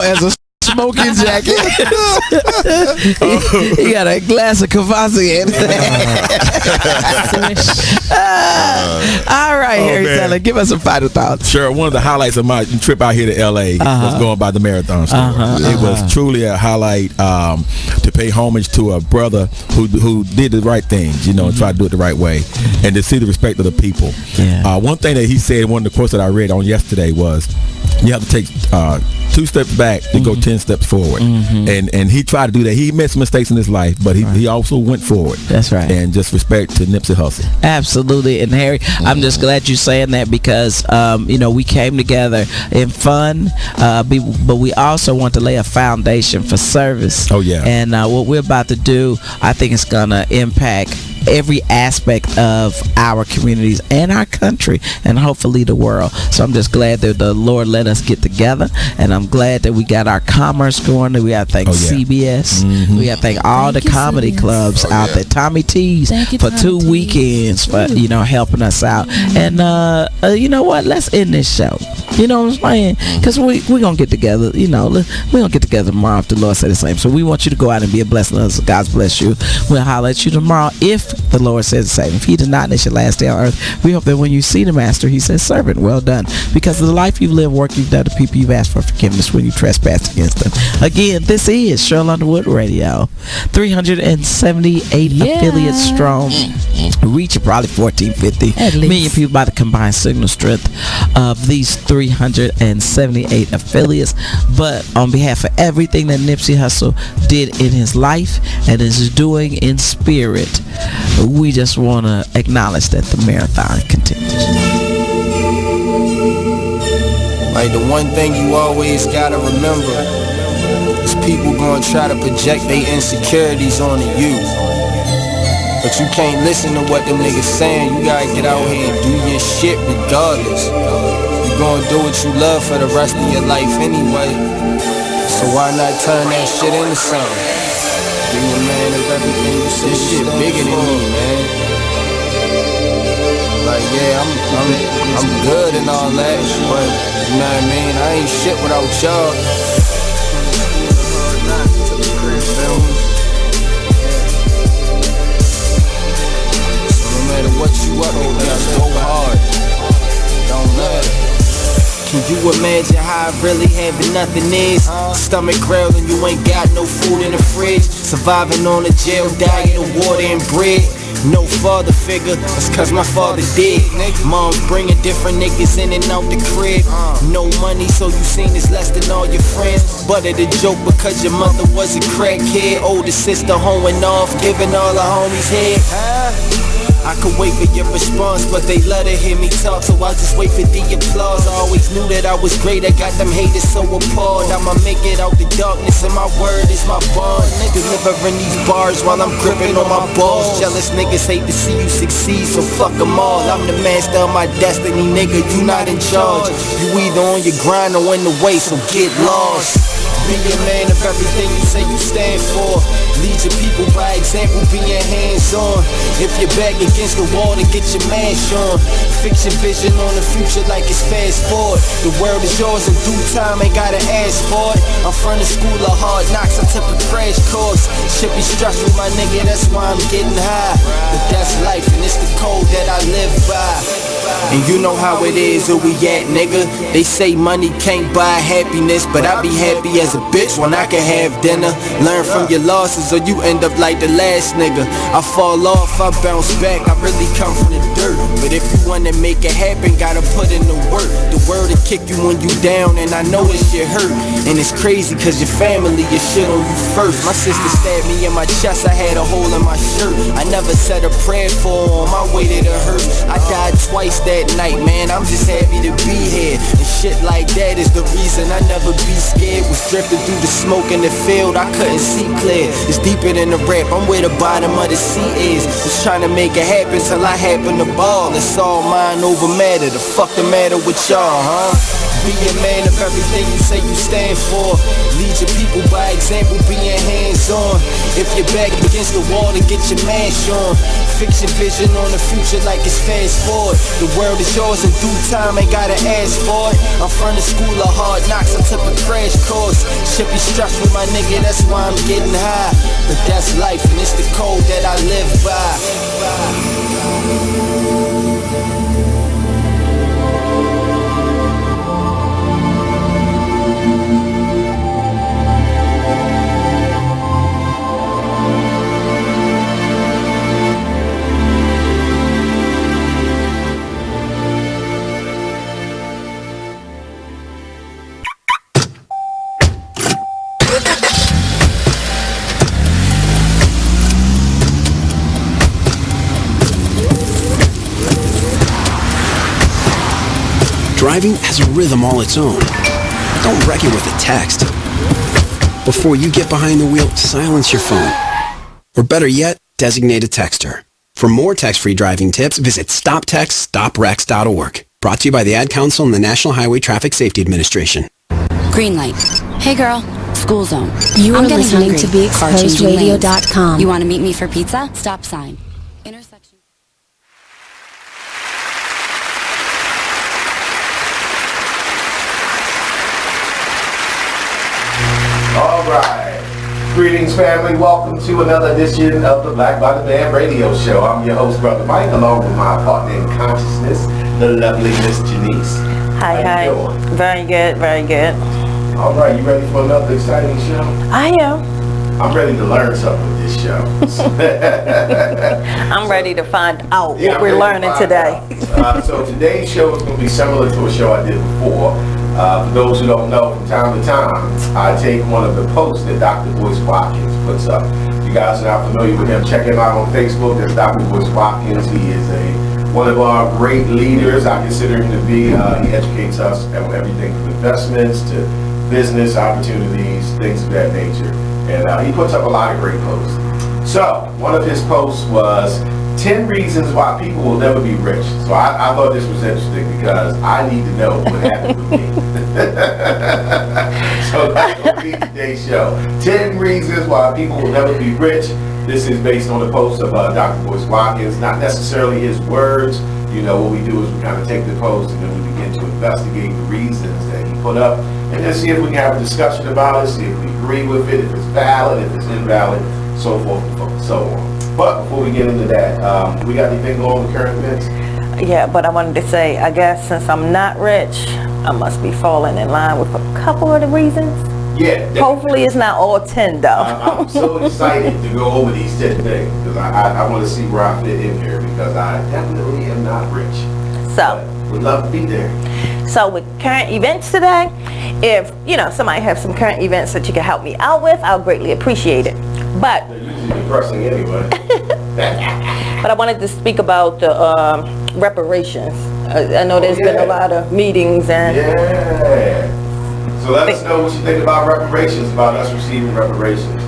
as a smoking jacket. He got a glass of Couser in. All right, Harry Taylor, give us some final thoughts. Sure. One of the highlights of my trip out here to LA was going by the Marathon store. It was truly a highlight to pay homage to a brother who did the right things, and tried to do it the right way, and to see the respect of the people. One thing that he said, one of the quotes that I read on yesterday was, you have to take 2 steps back to go 10 steps forward. And he tried to do that. He made some mistakes in his life, but he also went forward. That's right. And just respect to Nipsey Hussle. Absolutely. And Harry, I'm just glad you're saying that because, we came together in fun, but we also want to lay a foundation for service. Oh, yeah. And what we're about to do, I think it's going to impact every aspect of our communities and our country and hopefully the world. So I'm just glad that the Lord let us get together, and I'm glad that we got our commerce going. We got to thank CBS. We got to thank all the comedy clubs out there. Tommy T's for Tommy 2 weekends for helping us out. And you know what? Let's end this show. You know what I'm saying? Because we're going to get together. We're going to get together tomorrow if the Lord said the same. So we want you to go out and be a blessing to us. God bless you. We'll holler at you tomorrow if the Lord says the same. If he did not, and it's your last day on earth, we hope that when you see the Master, he says, servant, well done. Because of the life you've lived, work you've done, the people you've asked for forgiveness when you trespassed against them. Again, this is Cheryl Underwood Radio. 378 affiliates strong. Reaching probably 1450 million people by the combined signal strength of these 378 affiliates. But on behalf of everything that Nipsey Hussle did in his life and is doing in spirit, we just want to acknowledge that the marathon continues. Like, the one thing you always gotta remember is people gonna try to project their insecurities onto you. But you can't listen to what them niggas saying. You gotta get out here and do your shit regardless. You gonna do what you love for the rest of your life anyway. So why not turn that shit into something? Be a man of everything you say. This shit bigger than me, man. Like, yeah, I'm good and all that, but you know what I mean? I ain't shit without y'all. So no matter what you up to, just go hard. Don't matter. Can you imagine how really having nothing is? Stomach growling, you ain't got no food in the fridge. Surviving on a jail diet of water and bread. No father figure, that's cause my father did. Mom's bringing different niggas in and out the crib. No money, so you seen it's less than all your friends. But it a joke because your mother was a crackhead. Older sister hoeing off, giving all her homies head. I could wait for your response, but they let her hear me talk, so I'll just wait for the applause. I always knew that I was great, I got them haters so appalled. I'ma make it out the darkness, and my word is my bond. Delivering these bars while I'm gripping on my balls. Jealous niggas hate to see you succeed, so fuck them all. I'm the master of my destiny, nigga, you not in charge. You either on your grind or in the way, so get lost. Be a man of everything you say you stand for. Lead your people by example, being hands-on. If you're back against the wall, then get your mash on. Fix your vision on the future like it's fast forward. The world is yours in due time, ain't gotta ask for it. I'm from the school of hard knocks, I took a crash course. Should be stressful, my nigga, that's why I'm getting high. But that's life, and it's the code that I live by. And you know how it is, where we at, nigga. They say money can't buy happiness, but I be happy as a bitch when I can have dinner. Learn from your losses or you end up like the last nigga. I fall off, I bounce back, I really come from the dirt. But if you wanna make it happen, gotta put in the work. The word will kick you when you down, and I know this shit hurt. And it's crazy cause your family, your shit on you first. My sister stabbed me in my chest, I had a hole in my shirt. I never said a prayer for her on my way to the hurt. I died twice that night, man, I'm just happy to be here. And shit like that is the reason I never be scared. Was drifting through the smoke in the field, I couldn't see clear. It's deeper than the rap, I'm where the bottom of the sea is. Was trying to make it happen till I happen to ball. It's all mind over matter, the fuck the matter with y'all, huh? Be a man of everything you say you stand for. Lead your people by example, being hands-on. If you're back against the wall, then get your mask on. Fix your vision on the future like it's fast forward. The world is yours in due time, ain't gotta ask for it. I'm from the school of hard knocks, I took a crash course. Should be struck with my nigga, that's why I'm getting high. But that's life and it's the code that I live by. Driving has a rhythm all its own. Don't wreck it with a text. Before you get behind the wheel, silence your phone. Or better yet, designate a texter. For more text-free driving tips, visit stoptextstoprex.org. Brought to you by the Ad Council and the National Highway Traffic Safety Administration. Green light. Hey girl, school zone. You are I'm getting listening hungry. to BeExposedRadio.com. You want to meet me for pizza? Stop sign. Intersection. All right. Greetings, family. Welcome to another edition of the Black by the Band radio show. I'm your host, Brother Mike, along with my partner in consciousness, the lovely Miss Janice. Hi. How you doing? Very good, very good. All right. You ready for another exciting show? I am. I'm ready to learn something with this show. I'm ready to find out what we're learning today. So today's show is going to be similar to a show I did before. For those who don't know, from time to time, I take one of the posts that Dr. Boyce Watkins puts up. You guys are not familiar with him. Check him out on Facebook. There's Dr. Boyce Watkins. He is one of our great leaders. I consider him to be. He educates us on everything from investments to business opportunities, things of that nature. And he puts up a lot of great posts. So one of his posts was 10 reasons why people will never be rich. So I thought this was interesting because I need to know what happened with me. So that's going to be today's show. 10 reasons why people will never be rich. This is based on the post of Dr. Boyce Watkins, not necessarily his words. You know, what we do is we kind of take the post and then we begin to investigate the reasons that he put up and then see if we can have a discussion about it, see if we agree with it, if it's valid, if it's invalid, so forth and so on. But before we get into that, we got anything going with current events? Yeah, but I wanted to say, I guess since I'm not rich, I must be falling in line with a couple of the reasons. Yeah. Definitely. Hopefully it's not all 10 though. I'm so excited to go over these 10 things because I want to see where I fit in here because I definitely am not rich. So would love to be there. So with current events today, if somebody have some current events that you can help me out with, I'll greatly appreciate it. But they're usually depressing anyway. But I wanted to speak about the reparations. I know there's been a lot of meetings and So let us know what you think about reparations, about us receiving reparations.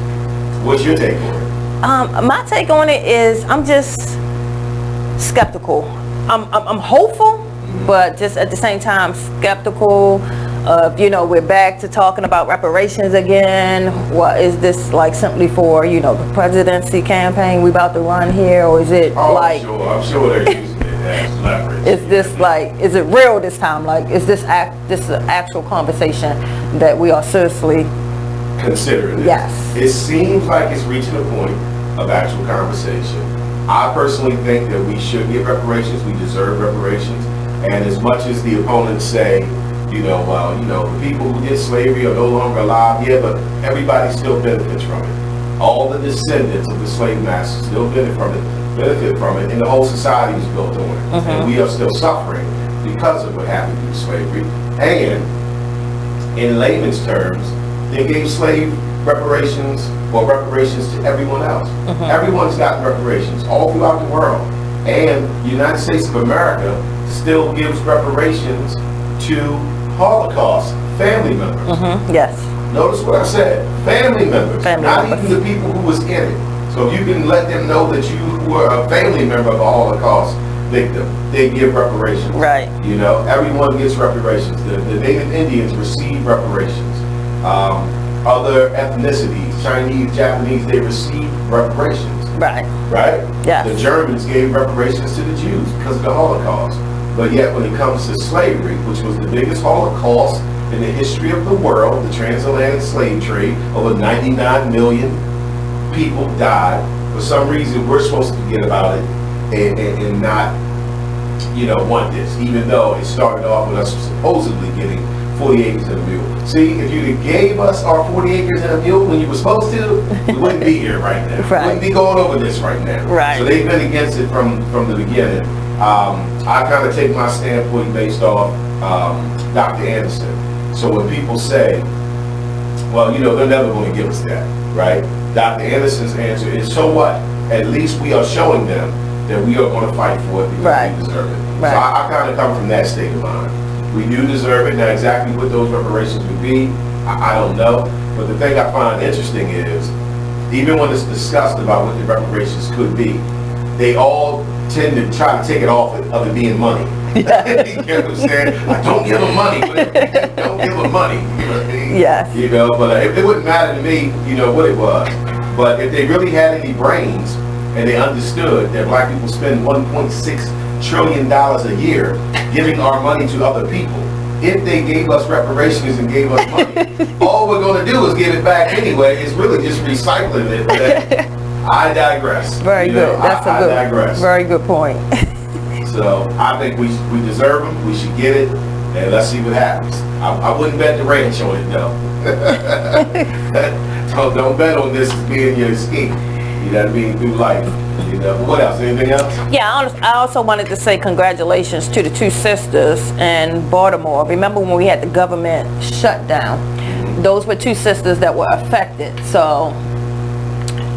What's your take on it? My take on it is I'm just skeptical. I'm hopeful, but just at the same time skeptical of, we're back to talking about reparations again. What is this like simply for, the presidency campaign we about to run here, or is it I'm sure they're using it as leverage. Is it real this time? Like, is this an actual conversation that we are seriously considering? Yes. It seems like it's reaching a point of actual conversation. I personally think that we should get reparations. We deserve reparations. And as much as the opponents say, the people who did slavery are no longer alive, but everybody still benefits from it. All the descendants of the slave masters still benefit from it, and the whole society is built on it. And we are still suffering because of what happened through slavery. And in layman's terms, they gave slave reparations to everyone else. Everyone's gotten reparations all throughout the world. And the United States of America still gives reparations to Holocaust family members. Yes. Notice what I said. Family members. Not even the people who was in it. So if you can let them know that you were a family member of the Holocaust victim, they give reparations. Right. You know, everyone gets reparations. The Native Indians receive reparations. Other ethnicities, Chinese, Japanese, they receive reparations. Right. Right? Yes. The Germans gave reparations to the Jews because of the Holocaust. But yet when it comes to slavery, which was the biggest Holocaust in the history of the world, the transatlantic slave trade, over 99 million people died. For some reason, we're supposed to forget about it and not, you know, want this, even though it started off with us supposedly getting 40 acres and a mule. See, if you'd have gave us our 40 acres and a mule when you were supposed to, we wouldn't be here right now. Right. We wouldn't be going over this right now. Right. So they've been against it from the beginning. I kind of take my standpoint based off Dr. Anderson. So when people say, well, you know, they're never going to give us that, right? Dr. Anderson's answer is, so what? At least we are showing them that we are going to fight for it because we deserve it. Right. So I kind of come from that state of mind. We do deserve it. Now, exactly what those reparations would be, I don't know. But the thing I find interesting is, even when it's discussed about what the reparations could be, they all tend to try to take it off of it being money. You get what I'm saying? Like, don't give them money. Don't give them money. You know what I mean? Yes. You know, but it wouldn't matter to me, you know, what it was. But if they really had any brains and they understood that black people spend $1.6 trillion a year giving our money to other people, if they gave us reparations and gave us money, all we're going to do is give it back anyway. It's really just recycling it. But I digress. Very good. That's I digress. Very good point. So I think we deserve them. We should get it, and let's see what happens. I wouldn't bet the ranch on it though. don't bet on this as being your escape. You know what I mean? Through life. You know. But what else? Anything else? Yeah, I also wanted to say congratulations to the two sisters in Baltimore. Remember when we had the government shutdown? Those were two sisters that were affected. So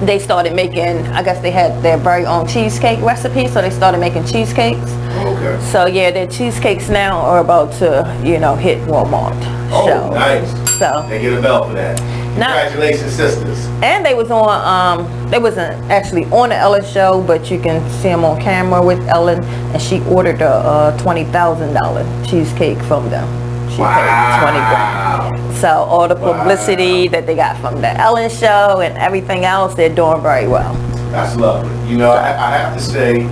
they started making, I guess they had their very own cheesecake recipe, so they started making cheesecakes. Okay. So yeah, their cheesecakes now are about to, you know, hit Walmart. Oh, shelves. nice. So they get a bell for that. Congratulations, sisters. And they was on, they wasn't actually on the Ellen show, but you can see them on camera with Ellen, and she ordered a $20,000 cheesecake from them. She paid 20 grand. So all the publicity that they got from the Ellen show and everything else, they're doing very well. That's lovely. You know, I have to say,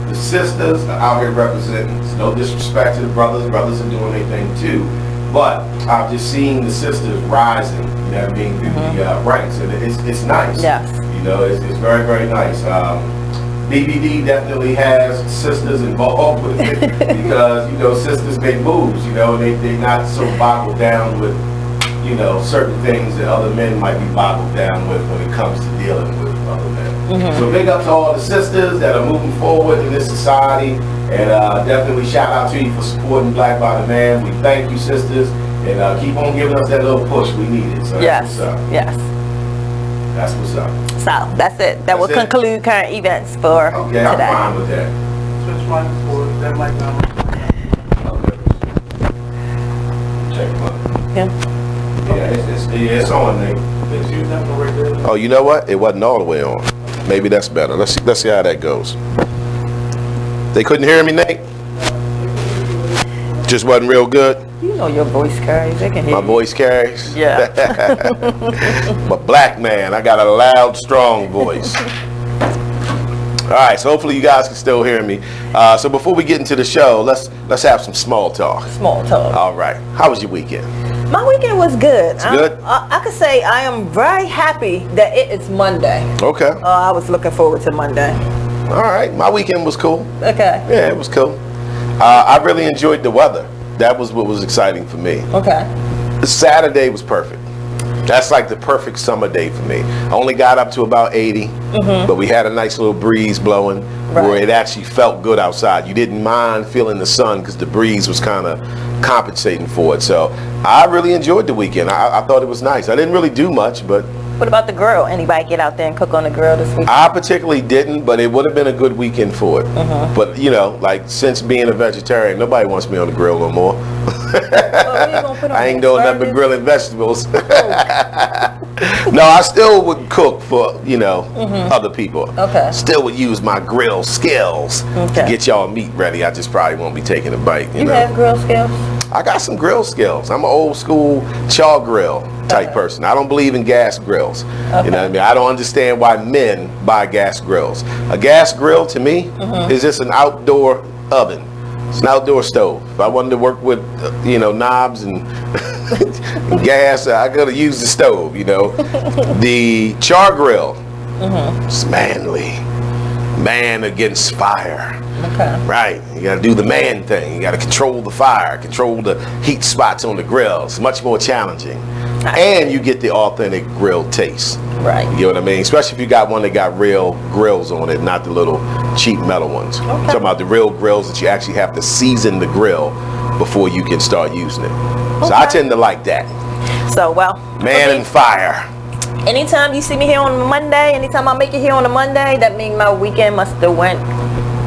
the sisters are out here representing. It's no disrespect to the brothers. Brothers are doing their thing too. But I've just seen the sisters rising, you know what I mean, through the ranks. And it's nice. Yes. You know, it's very, very nice. BBD definitely has sisters involved with it because, you know, sisters make moves, you know, and they're not so boggled down with, you know, certain things that other men might be boggled down with when it comes to dealing with other men. So big up to all the sisters that are moving forward in this society, and definitely shout out to you for supporting Black by the Man. We thank you, sisters, and keep on giving us that little push we needed. So that's what's up. Yes. That's what's up. So that's it. That will conclude current events for today. I'm fine with that. Switch mic for that mic number. Check one. Yeah. Yeah, it's on, Nate. Oh, you know what? It wasn't all the way on. Maybe that's better. Let's see how that goes. They couldn't hear me, Nate? Just wasn't real good? You know your voice carries. They can hear My voice carries? Yeah. I'm a black man. I got a loud, strong voice. All right, so hopefully you guys can still hear me. So before we get into the show, let's have some small talk. Small talk. All right. How was your weekend? My weekend was good. Good? I could say I am very happy that it is Monday. Okay. I was looking forward to Monday. All right. My weekend was cool. Okay. Yeah, it was cool. I really enjoyed the weather. That was what was exciting for me. Okay. Saturday was perfect. That's like the perfect summer day for me. I only got up to about 80, but we had a nice little breeze blowing where it actually felt good outside. You didn't mind feeling the sun because the breeze was kind of compensating for it. So I really enjoyed the weekend. I thought it was nice. I didn't really do much, but What about the grill? Anybody get out there and cook on the grill this week? I particularly didn't, but it would have been a good weekend for it. But you know, like since being a vegetarian, nobody wants me on the grill no more. I ain't doing nothing but grilling vegetables. No, I still would cook for, you know, other people. Okay. Still would use my grill skills to get y'all meat ready. I just probably won't be taking a bite. You know? Have grill skills? I got some grill skills. I'm an old school char grill type person. I don't believe in gas grills. You know what I mean? I don't understand why men buy gas grills. A gas grill to me is just an outdoor oven. It's an outdoor stove. If I wanted to work with, you know, knobs and gas, I gotta use the stove, you know. The char grill, it's manly. Man against fire. Okay. Right. You gotta do the man thing. You gotta control the fire, control the heat spots on the grill. It's much more challenging. And you get the authentic grill taste. Right. You know what I mean? Especially if you got one that got real grills on it, not the little cheap metal ones. I'm talking about the real grills that you actually have to season the grill before you can start using it. So I tend to like that. So, well. Man and fire. Anytime you see me here on Monday, anytime I make it here on a Monday, that means my weekend must have went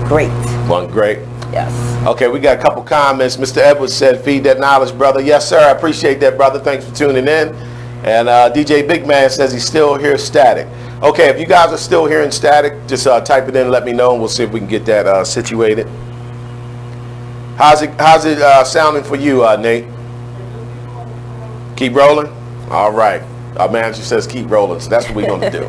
great. Went great? Yes. Okay, we got a couple comments. Mr. Edwards said, feed that knowledge, brother. Yes, sir. I appreciate that, brother. Thanks for tuning in. And DJ Big Man says he's still here static. Okay, if you guys are still hearing static, just type it in and let me know, and we'll see if we can get that situated. How's it sounding for you, Nate? Keep rolling? All right. Our manager says keep rolling, so that's what we're going to do.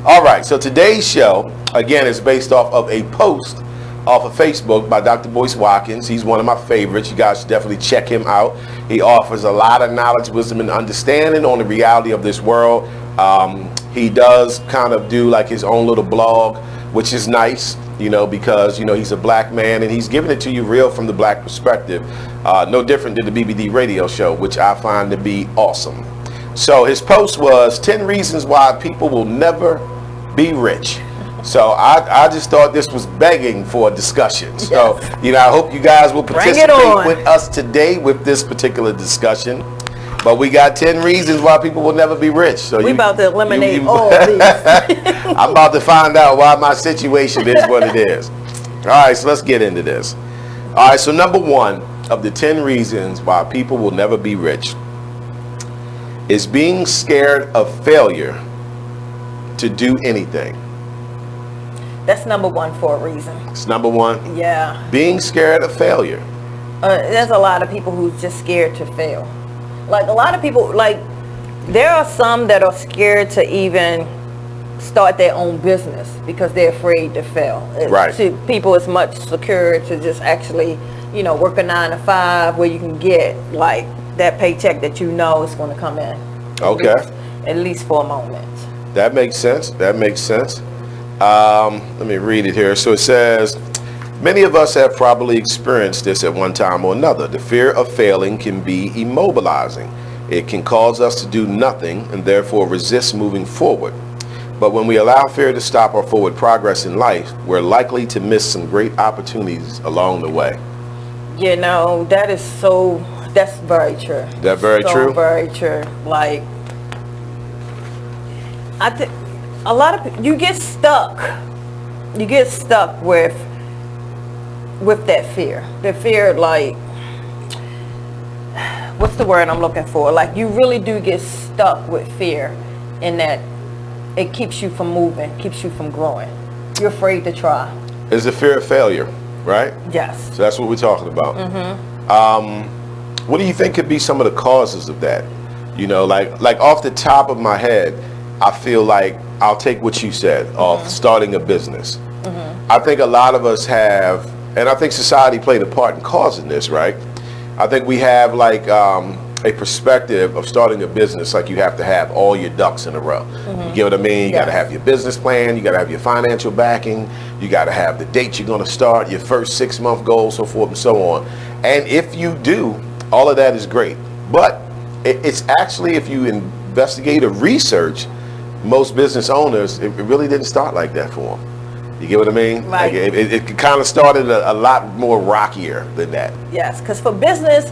All right, so today's show, again, is based off of a post off of Facebook by Dr. Boyce Watkins. He's one of my favorites. You guys should definitely check him out. He offers a lot of knowledge, wisdom, and understanding on the reality of this world. He does kind of do like his own little blog, which is nice, you know, because, you know, he's a black man and he's giving it to you real from the black perspective. No different than the BBD radio show, which I find to be awesome. So his post was 10 reasons why people will never be rich. So I just thought this was begging for a discussion. So, you know, I hope you guys will participate with us today with this particular discussion. But we got 10 reasons why people will never be rich. So we about to eliminate all of these. I'm about to find out why my situation is what it is. All right, so let's get into this. All right, so number one of the 10 reasons why people will never be rich is being scared of failure to do anything. That's number one for a reason. It's number one? Yeah. Being scared of failure. There's a lot of people who's just scared to fail. Like a lot of people, like there are some that are scared to even start their own business because they're afraid to fail. Right. To people, it's much secure to just actually, you know, work a 9 to 5 where you can get like that paycheck that you know is going to come in. Okay. At least for a moment. That makes sense. That makes sense. Let me read it here. So it says, many of us have probably experienced this at one time or another. The fear of failing can be immobilizing. It can cause us to do nothing and therefore resist moving forward. But when we allow fear to stop our forward progress in life, we're likely to miss some great opportunities along the way. You know, that's very true. That very true? Very true. Like, I think a lot of people, you get stuck with that fear. The fear, like, what's the word I'm looking for? Like, you really do get stuck with fear in that it keeps you from moving, keeps you from growing. You're afraid to try. It's the fear of failure, right? Yes. So that's what we're talking about. What do you think could be some of the causes of that? You know, like off the top of my head, I feel like I'll take what you said of starting a business. I think a lot of us have, and I think society played a part in causing this, right? I think we have like a perspective of starting a business like you have to have all your ducks in a row. You get what I mean? You got to have your business plan, you got to have your financial backing, you got to have the date you're going to start, your first 6-month goal, so forth and so on. And if you do, all of that is great. But it's actually, if you investigate or research, most business owners, it really didn't start like that for them. You get what I mean? Right. Like it kind of started a lot more rockier than that. Yes, because for business,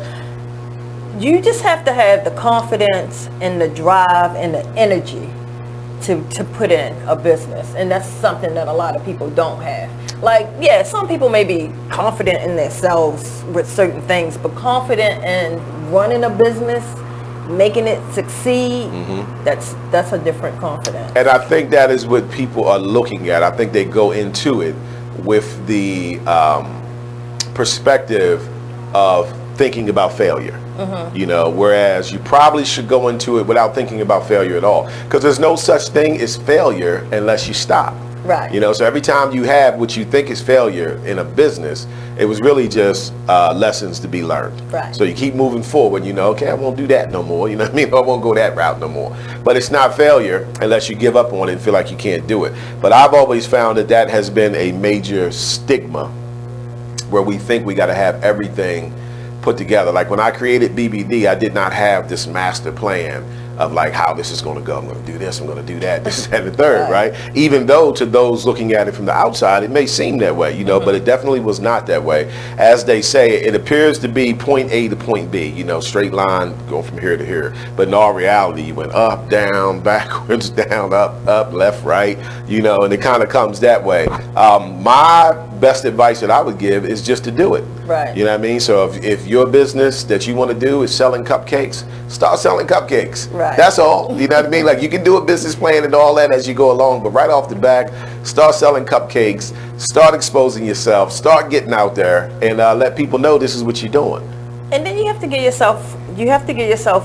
you just have to have the confidence and the drive and the energy to put in a business, and that's something that a lot of people don't have. Like, yeah, some people may be confident in themselves with certain things, but confident in running a business, making it succeed, that's a different confidence. And I think that is what people are looking at. I think they go into it with the perspective of thinking about failure. You know, whereas you probably should go into it without thinking about failure at all, because there's no such thing as failure unless you stop. Right. You know, so every time you have what you think is failure in a business, it was really just lessons to be learned. Right. So you keep moving forward, you know, okay, I won't do that no more. You know what I mean? I won't go that route no more. But it's not failure unless you give up on it and feel like you can't do it. But I've always found that that has been a major stigma, where we think we got to have everything put together. Like when I created BBD, I did not have this master plan of like how this is going to go. I'm going to do this, I'm going to do that, this and the third, right? Even though to those looking at it from the outside, it may seem that way, you know, but it definitely was not that way. As they say, it appears to be point A to point B, you know, straight line going from here to here. But in all reality, you went up, down, backwards, down, up, left, right, you know, and it kind of comes that way. My best advice that I would give is just to do it. Right. You know what I mean? So if your business that you want to do is selling cupcakes, start selling cupcakes. Right. That's all. You know what I mean? Like you can do a business plan and all that as you go along, but right off the back, start selling cupcakes, start exposing yourself, start getting out there, and let people know this is what you're doing. And then you have to give yourself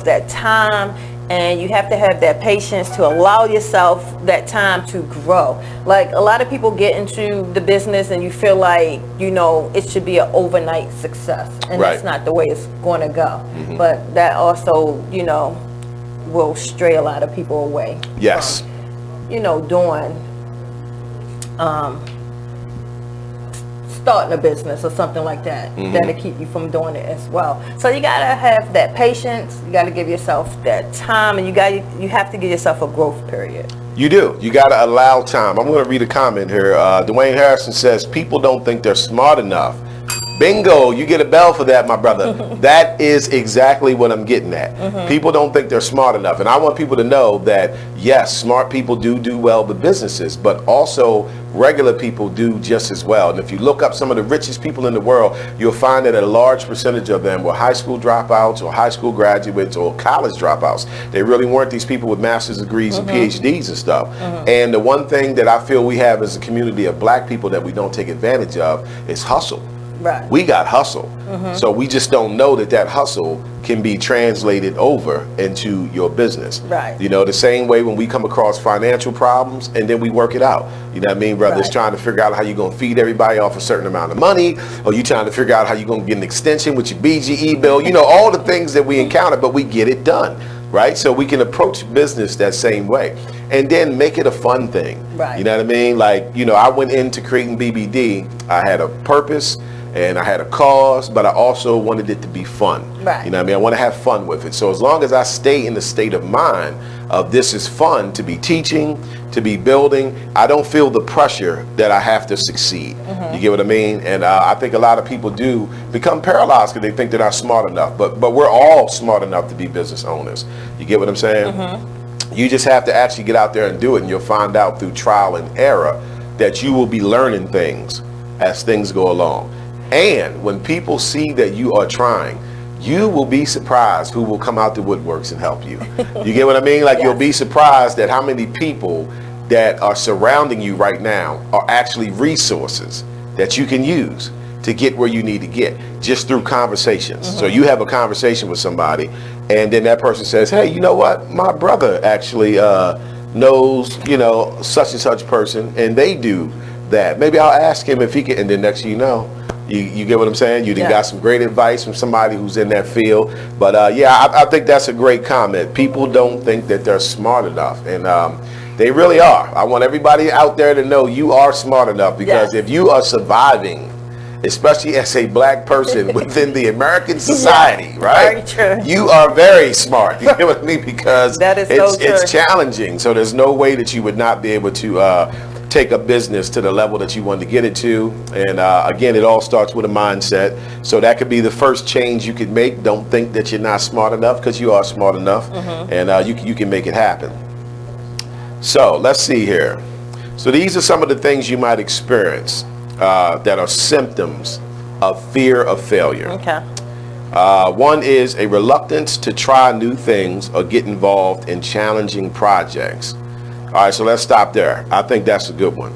that time, and you have to have that patience to allow yourself that time to grow. Like a lot of people get into the business and you feel like, you know, it should be an overnight success, and that's not the way it's going to go. But that also, you know, will stray a lot of people away. Yes. From, you know, doing starting a business or something like that, that'll keep you from doing it as well. So you gotta have that patience, you gotta give yourself that time, and you have to give yourself a growth period. You do. You gotta allow time. I'm gonna read a comment here. Dwayne Harrison says, people don't think they're smart enough. Bingo, you get a bell for that, my brother. That is exactly what I'm getting at. People don't think they're smart enough. And I want people to know that, yes, smart people do well with businesses, but also regular people do just as well. And if you look up some of the richest people in the world, you'll find that a large percentage of them were high school dropouts or high school graduates or college dropouts. They really weren't these people with master's degrees and PhDs and stuff. And the one thing that I feel we have as a community of black people that we don't take advantage of is hustle. Right. We got hustle. So we just don't know that hustle can be translated over into your business. Right. You know, the same way when we come across financial problems and then we work it out. You know what I mean? Whether it's trying to figure out how you're going to feed everybody off a certain amount of money, or you trying to figure out how you're going to get an extension with your BGE bill, you know, all the things that we encounter, but we get it done. Right? So we can approach business that same way and then make it a fun thing. Right. You know what I mean? Like, you know, I went into creating BBD, I had a purpose and I had a cause, but I also wanted it to be fun. Right. You know what I mean? I want to have fun with it. So as long as I stay in the state of mind of this is fun to be teaching, to be building, I don't feel the pressure that I have to succeed. You get what I mean? And I think a lot of people do become paralyzed because they think they're not smart enough. But we're all smart enough to be business owners. You get what I'm saying? You just have to actually get out there and do it, and you'll find out through trial and error that you will be learning things as things go along. And when people see that you are trying, you will be surprised who will come out the woodworks and help you. You get what I mean? Like you'll be surprised at how many people that are surrounding you right now are actually resources that you can use to get where you need to get just through conversations. So you have a conversation with somebody and then that person says, hey, you know what? My brother actually knows, you know, such and such person, and they do that. Maybe I'll ask him if he can, and then next thing you know, you get what I'm saying? You got some great advice from somebody who's in that field. But I think that's a great comment. People don't think that they're smart enough, and they really are. I want everybody out there to know you are smart enough, because if you are surviving, especially as a black person within the American society, right? Very true. You are very smart. You get what I mean? Because that is it's challenging. So there's no way that you would not be able to take a business to the level that you want to get it to. And again, it all starts with a mindset. So that could be the first change you could make. Don't think that you're not smart enough, because you are smart enough, and you can make it happen. So let's see here. So these are some of the things you might experience that are symptoms of fear of failure. Okay. One is a reluctance to try new things or get involved in challenging projects. All right, so let's stop there. I think that's a good one.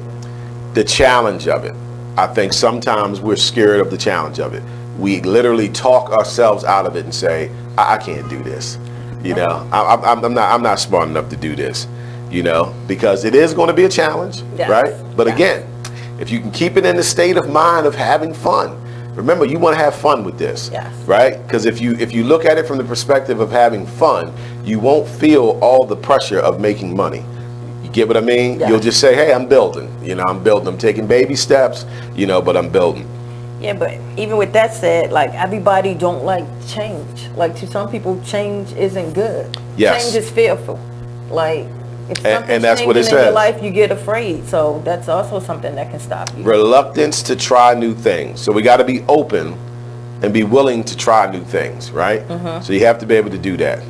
The challenge of it. I think sometimes we're scared of the challenge of it. We literally talk ourselves out of it and say, I can't do this. You know, I'm not smart enough to do this, you know, because it is going to be a challenge, yes. right? But yes. again, if you can keep it in the state of mind of having fun, remember, you want to have fun with this, yes. right? Because if you look at it from the perspective of having fun, you won't feel all the pressure of making money. You get what I mean? Yes. You'll just say, hey, I'm building. You know, I'm taking baby steps, you know, but I'm building. Yeah, but even with that said, like, everybody don't like change. Like, to some people, change isn't good. Yes. Change is fearful. Like, if something's and that's changing what it in your says. life, you get afraid. So that's also something that can stop you. Reluctance to try new things. So we got to be open and be willing to try new things, right? Mm-hmm. So you have to be able to do that.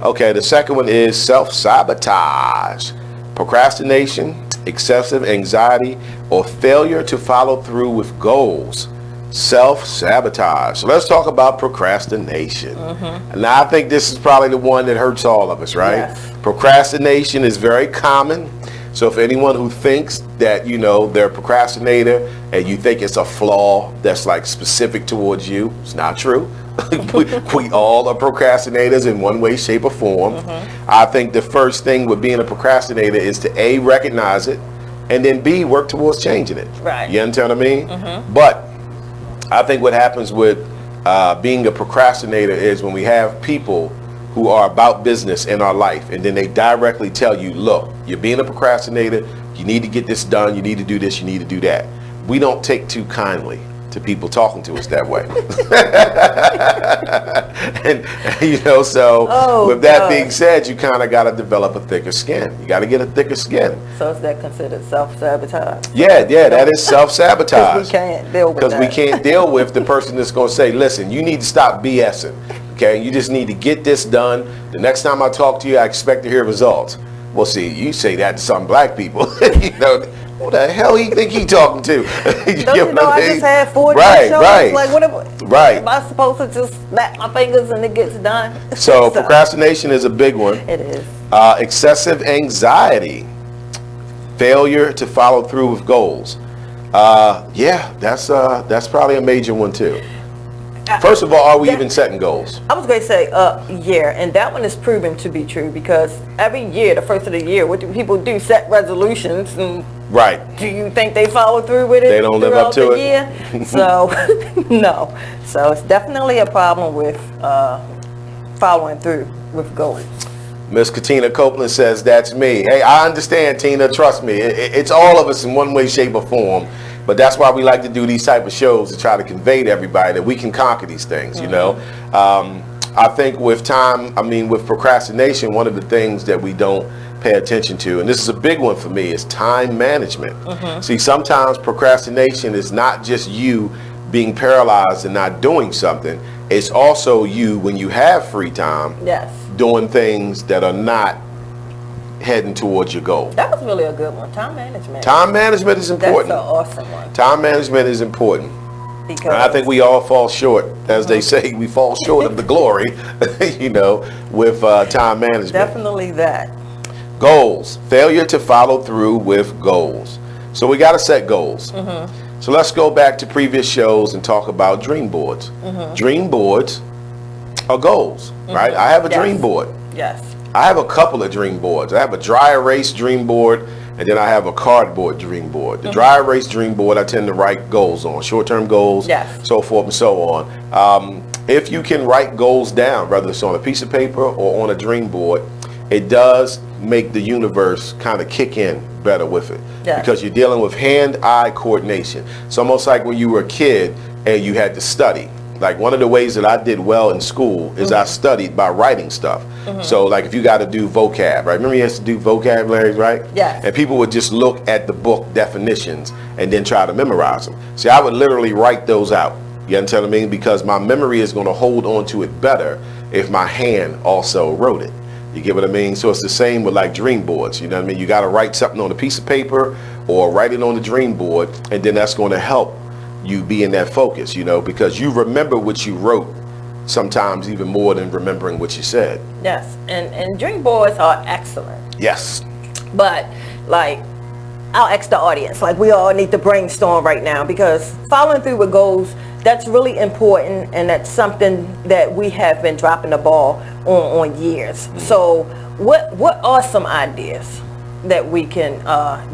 Okay, the second one is self-sabotage. Procrastination, excessive anxiety, or failure to follow through with goals. Self-sabotage. So let's talk about procrastination. Mm-hmm. Now, I think this is probably the one that hurts all of us, right? Yes. Procrastination is very common. So if anyone who thinks that, you know, they're a procrastinator and you think it's a flaw that's like specific towards you, it's not true. we all are procrastinators in one way, shape, or form. Mm-hmm. I think the first thing with being a procrastinator is to A, recognize it, and then B, work towards changing it. Right. You understand what I mean? Mm-hmm. But I think what happens with being a procrastinator is when we have people who are about business in our life, and then they directly tell you, look, you're being a procrastinator, you need to get this done, you need to do this, you need to do that. We don't take too kindly to people talking to us that way. and you know, so with that being said, you kind of got to develop a thicker skin. You got to get a thicker skin. So is that considered self-sabotage? Yeah, that is self-sabotage. Because we can't deal with that. Because we can't deal with the person that's going to say, listen, you need to stop BSing. Okay, you just need to get this done. The next time I talk to you, I expect to hear results. Well, see, you say that to some black people. You know, who the hell he think he talking to? Don't you know I just had 4 right, shows? right. Like, what right. am I supposed to just snap my fingers and it gets done? So procrastination is a big one. It is. Excessive anxiety, failure to follow through with goals. Yeah, that's probably a major one too. First of all, are we even setting goals? I was going to say, yeah, and that one is proven to be true because every year, the first of the year, what do people do? Set resolutions, and right. Do you think they follow through with it? They don't live up to it. Year? So, no. So it's definitely a problem with following through with goals. Miss Katina Copeland says, that's me. Hey, I understand, Tina. Trust me. It's all of us in one way, shape, or form. But that's why we like to do these type of shows to try to convey to everybody that we can conquer these things, you know. I think with with procrastination, one of the things that we don't pay attention to, and this is a big one for me, is time management. See, sometimes procrastination is not just you being paralyzed and not doing something. It's also you, when you have free time, doing things that are not heading towards your goal. That was really a good one. Time management. Time management is important. That's an awesome one. Time management is important. Because and I think we all fall short, as they say, we fall short of the glory, you know, with time management. Definitely that. Goals. Failure to follow through with goals. So we got to set goals. So let's go back to previous shows and talk about dream boards. Dream boards are goals, right? I have a dream board. Yes. I have a couple of dream boards. I have a dry erase dream board, and then I have a cardboard dream board. The dry erase dream board I tend to write goals on, short-term goals, so forth and so on. If you can write goals down, whether it's on a piece of paper or on a dream board, it does make the universe kind of kick in better with it. Because you're dealing with hand-eye coordination. It's almost like when you were a kid and you had to study. Like one of the ways that I did well in school is I studied by writing stuff. So like if you got to do vocab, right? Remember you had to do vocabularies, right? Yes. And people would just look at the book definitions and then try to memorize them. See, I would literally write those out. You understand what I mean? Because my memory is going to hold on to it better if my hand also wrote it. You get what I mean? So it's the same with like dream boards. You know what I mean? You got to write something on a piece of paper or write it on the dream board, and then that's going to help you be in that focus, you know, because you remember what you wrote sometimes even more than remembering what you said. Yes, and dream boards are excellent. Yes. But like, I'll ask the audience, like we all need to brainstorm right now, because following through with goals, that's really important, and that's something that we have been dropping the ball on years. So what are some ideas that we can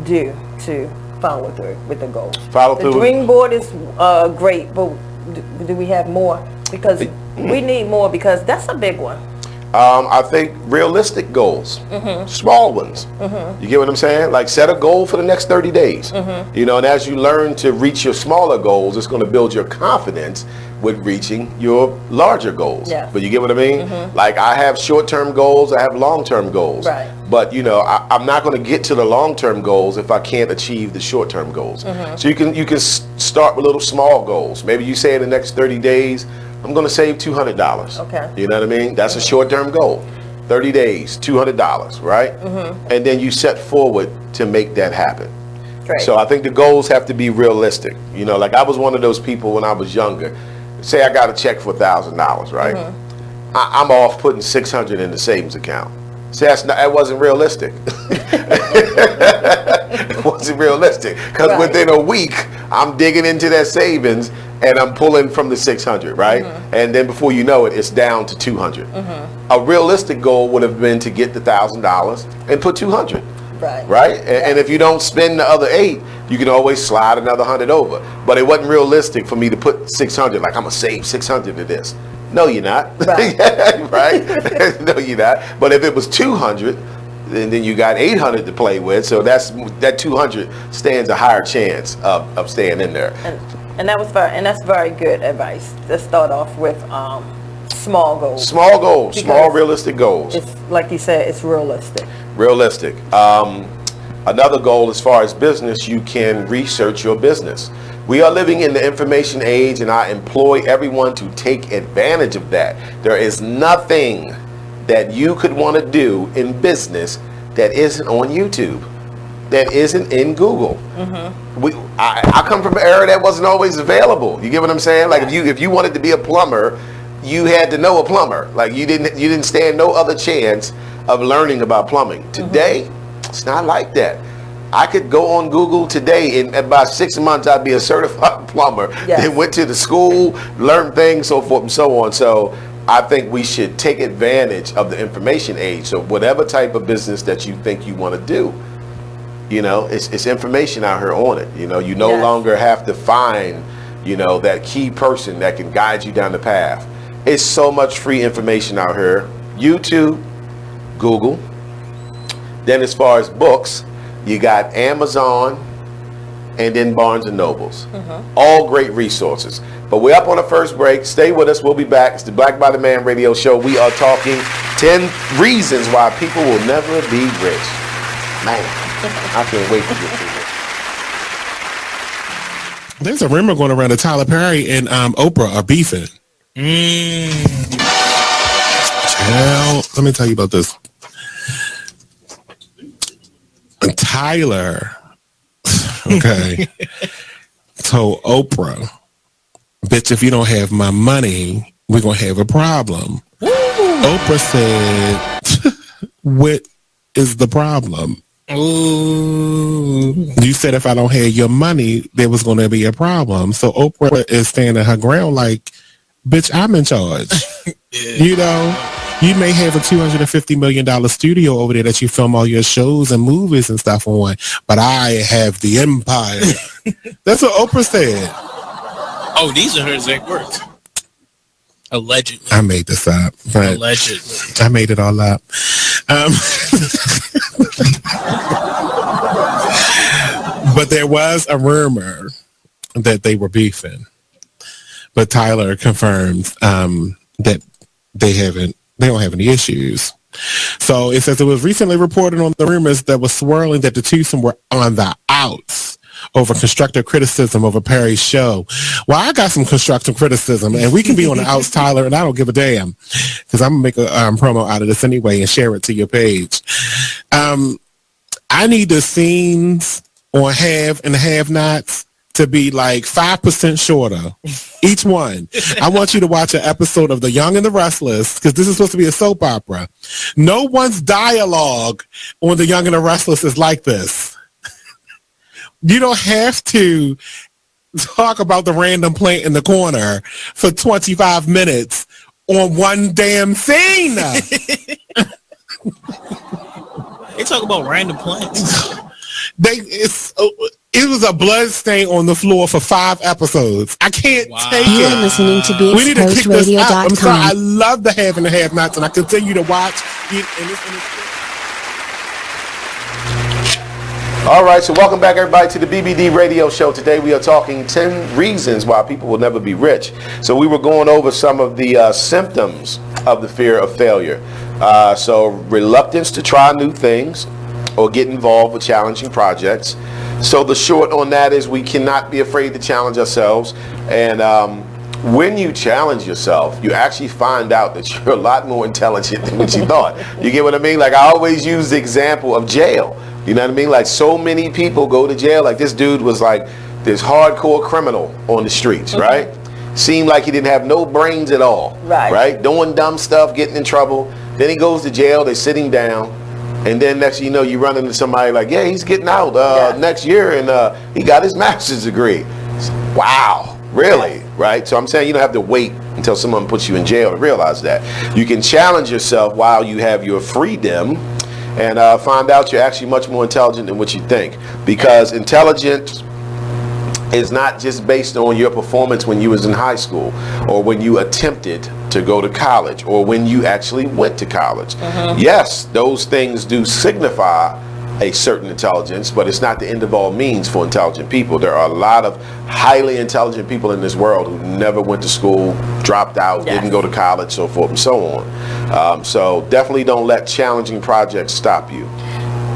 do to follow through with the goals? The dream board is great, but do we have more? Because we need more, because that's a big one. I think realistic goals, small ones. You get what I'm saying? Like set a goal for the next 30 days. You know, and as you learn to reach your smaller goals, it's going to build your confidence with reaching your larger goals. Yeah. But you get what I mean? Like I have short-term goals, I have long-term goals. Right. But you know, I'm not going to get to the long-term goals if I can't achieve the short-term goals. So you can start with little small goals. Maybe you say in the next 30 days, I'm going to save $200. Okay. You know what I mean? That's a short-term goal. 30 days, $200, right? And then you set forward to make that happen. Great. So I think the goals have to be realistic. You know, like I was one of those people when I was younger. Say I got a check for $1,000, right? I'm off putting $600 in the savings account. See, that wasn't realistic. It wasn't realistic because within a week I'm digging into that savings and I'm pulling from the 600, right? And then before you know it, it's down to 200. A realistic goal would have been to get the $1,000 and put 200. Right? And if you don't spend the other 8, you can always slide another 100 over. But it wasn't realistic for me to put 600. Like I'm gonna save 600 to this. No, you're not. Right? No, you're not. But if it was 200, then you got 800 to play with. So that 200 stands a higher chance of staying in there. And that's very good advice to start off with. Small goals. Small goals. Small realistic goals. It's like you said, it's realistic. Realistic. Another goal as far as business, you can research your business. We are living in the information age, and I employ everyone to take advantage of that. There is nothing that you could want to do in business that isn't on YouTube, that isn't in Google. I come from an era that wasn't always available. You get what I'm saying? Like if you wanted to be a plumber, you had to know a plumber. Like you didn't stand no other chance of learning about plumbing. Today, it's not like that. I could go on Google today, in about 6 months I'd be a certified plumber. Then went to the school, learned things, so forth and so on. So I think we should take advantage of the information age. So whatever type of business that you think you want to do, you know, it's information out here on it. You know, you no longer have to find, you know, that key person that can guide you down the path. It's so much free information out here. YouTube, Google. Then as far as books, you got Amazon and then Barnes and Nobles. All great resources. But we're up on the first break. Stay with us. We'll be back. It's the Black by the Man radio show. We are talking 10 reasons why people will never be rich. Man, I can't wait to get to this. There's a rumor going around that Tyler Perry and Oprah are beefing. Well, let me tell you about this. Tyler, okay, told Oprah, bitch, if you don't have my money, we're going to have a problem. Ooh. Oprah said, what is the problem? Ooh. You said if I don't have your money, there was going to be a problem. So Oprah is standing her ground like, bitch, I'm in charge. You know? You may have a $250 million studio over there that you film all your shows and movies and stuff on, but I have the empire. That's what Oprah said. Oh, these are her exact words. Allegedly. I made this up. But allegedly. I made it all up. But there was a rumor that they were beefing. But Tyler confirms that they don't have any issues. So it says it was recently reported on the rumors that was swirling that the twosome were on the outs. over constructive criticism over Perry's show. Well, I got some constructive criticism, and we can be on the outs, Tyler, and I don't give a damn because I'm going to make a promo out of this anyway and share it to your page. I need the scenes on Have and Have-Nots to be like 5% shorter, each one. I want you to watch an episode of The Young and the Restless, because this is supposed to be a soap opera. No one's dialogue on The Young and the Restless is like this. You don't have to talk about the random plant in the corner for 25 minutes on one damn scene. They talk about random plants. It was a blood stain on the floor for 5 episodes. I can't take it. You're listening to We need to kick this up. I'm sorry. I BeExposedRadio.com. love the Have and the Have-Nots, and I continue to watch. All right, so welcome back, everybody, to the BBD radio show. Today we are talking 10 reasons why people will never be rich. So we were going over some of the symptoms of the fear of failure. So reluctance to try new things or get involved with challenging projects. So the short on that is we cannot be afraid to challenge ourselves. And when you challenge yourself, you actually find out that you're a lot more intelligent than what you thought. You get what I mean? Like I always use the example of jail. You know what I mean? Like so many people go to jail. Like this dude was like this hardcore criminal on the streets, right? Seemed like he didn't have no brains at all. Right? Doing dumb stuff, getting in trouble. Then he goes to jail, they sit him down. And then next thing you know, you run into somebody like, yeah, he's getting out next year and he got his master's degree. Wow, really? Right? So I'm saying you don't have to wait until someone puts you in jail to realize that. You can challenge yourself while you have your freedom and find out you're actually much more intelligent than what you think. Because intelligence is not just based on your performance when you was in high school or when you attempted to go to college or when you actually went to college. Yes, those things do signify a certain intelligence, but it's not the end of all means for intelligent people. There are a lot of highly intelligent people in this world who never went to school, dropped out, didn't go to college, so forth and so on. So definitely don't let challenging projects stop you.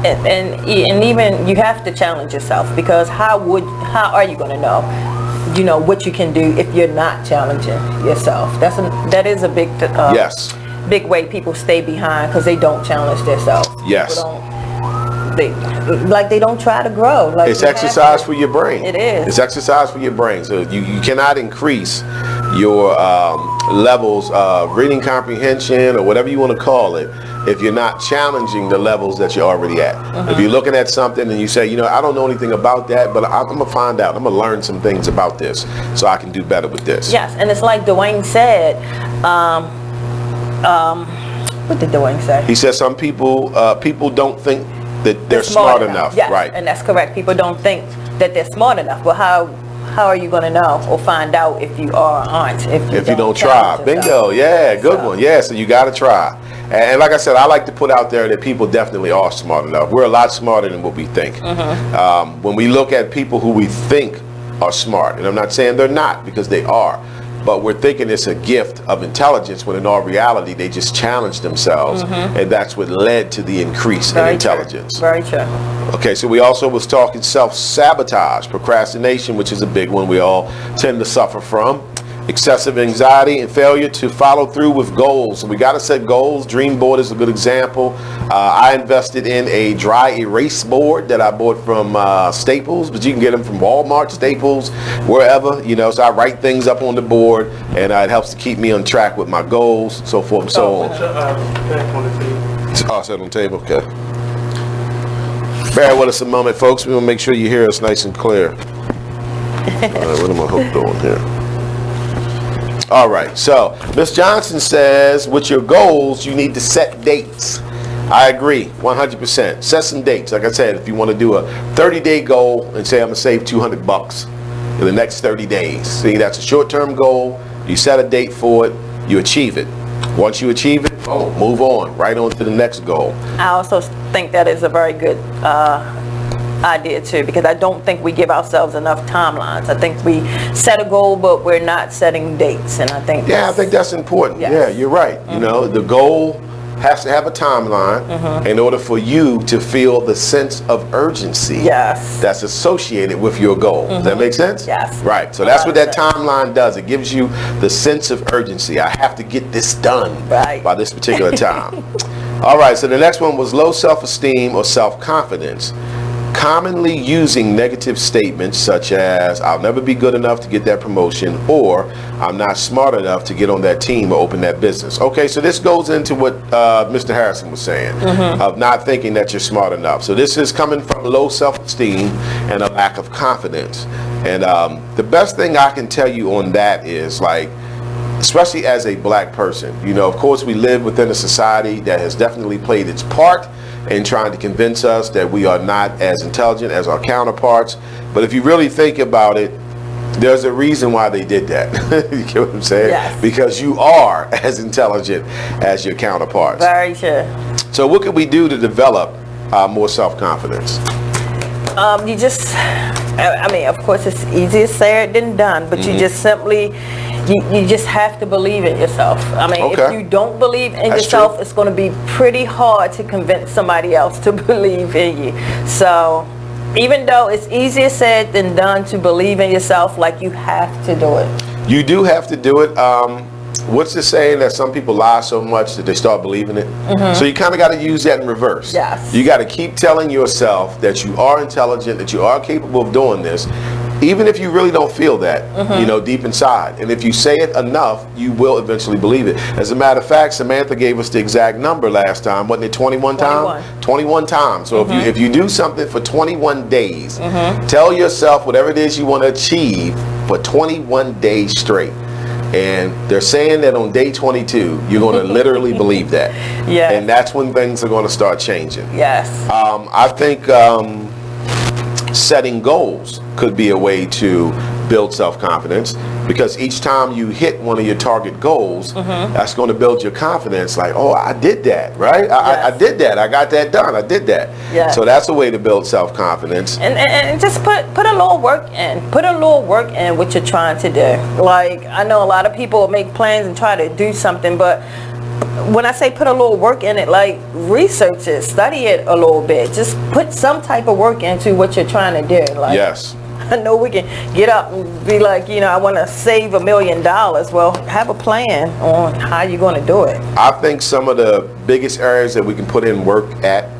And even you have to challenge yourself, because how are you going to know what you can do if you're not challenging yourself? That is a big big way people stay behind, because they don't challenge themselves. Yes. They don't try to grow. Like it's exercise for your brain. It is. It's exercise for your brain. So you cannot increase your levels of reading comprehension or whatever you want to call it if you're not challenging the levels that you're already at. If you're looking at something and you say, I don't know anything about that, but I'm going to find out. I'm going to learn some things about this so I can do better with this. Yes, and it's like Dwayne said, what did Dwayne say? He said some people don't think that they're smart enough. Yes, right. And that's correct. People don't think that they're smart enough. But how are you going to know or find out if you are or aren't? If you don't try. Bingo. Yeah, good one. Yeah, so you got to try. And like I said, I like to put out there that people definitely are smart enough. We're a lot smarter than what we think. When we look at people who we think are smart, and I'm not saying they're not, because they are, but we're thinking it's a gift of intelligence when in all reality they just challenged themselves, and that's what led to the increase in intelligence. Very true. Okay, so we also was talking self-sabotage, procrastination, which is a big one we all tend to suffer from. Excessive anxiety and failure to follow through with goals. So we got to set goals. Dream board is a good example. I invested in a dry erase board that I bought from Staples, but you can get them from Walmart, Staples, wherever, so I write things up on the board, and it helps to keep me on track with my goals, so forth and so on. Set on the table, okay. Bear with us a moment, folks. We want to make sure you hear us nice and clear. All right, what am I hooked on here? All right, so Ms. Johnson says with your goals, you need to set dates. I agree, 100%. Set some dates. Like I said, if you want to do a 30-day goal and say I'm going to save $200 in the next 30 days. See, that's a short-term goal. You set a date for it, you achieve it. Once you achieve it, move on, right on to the next goal. I also think that is a very good idea too, because I don't think we give ourselves enough timelines. I think we set a goal, but we're not setting dates, and I think I think that's important. Yes. Yeah, you're right. The goal has to have a timeline in order for you to feel the sense of urgency that's associated with your goal. Does that make sense? Yes. Right. So that's what that timeline does. It gives you the sense of urgency. I have to get this done by this particular time. All right. So the next one was low self-esteem or self-confidence. Commonly using negative statements such as, I'll never be good enough to get that promotion, or I'm not smart enough to get on that team or open that business. Okay, so this goes into what Mr. Harrison was saying, of not thinking that you're smart enough. So this is coming from low self-esteem and a lack of confidence. And the best thing I can tell you on that is, like, especially as a black person, you know, of course we live within a society that has definitely played its part in trying to convince us that we are not as intelligent as our counterparts. But if you really think about it, there's a reason why they did that. You get what I'm saying? Yes. Because you are as intelligent as your counterparts. Very true. So what can we do to develop more self-confidence? You just, I mean, of course it's easier said than done, but you just simply, you just have to believe in yourself. I mean, if you don't believe in yourself, it's going to be pretty hard to convince somebody else to believe in you. So even though it's easier said than done to believe in yourself, like, you have to do it. You do have to do it. What's the saying that some people lie so much that they start believing it? So you kind of got to use that in reverse. Yes. You got to keep telling yourself that you are intelligent, that you are capable of doing this, even if you really don't feel that, you know, deep inside. And if you say it enough, you will eventually believe it. As a matter of fact, Samantha gave us the exact number last time. Wasn't it 21 times? 21 times. So if you do something for 21 days, tell yourself whatever it is you want to achieve for 21 days straight. And they're saying that on day 22, you're going to literally believe that. Yeah. And that's when things are going to start changing. Yes. I think setting goals could be a way to build self-confidence, because each time you hit one of your target goals, that's going to build your confidence. Like, oh, I did that, right? I did that. I got that done. I did that. Yes. So that's a way to build self-confidence. And just put a little work in. Put a little work in what you're trying to do. Like, I know a lot of people make plans and try to do something, but when I say put a little work in it, like, research it, study it a little bit. Just put some type of work into what you're trying to do. Like, yes. I know we can get up and be like, you know, I want to save $1 million. Well, have a plan on how you're going to do it. I think some of the biggest areas that we can put in work at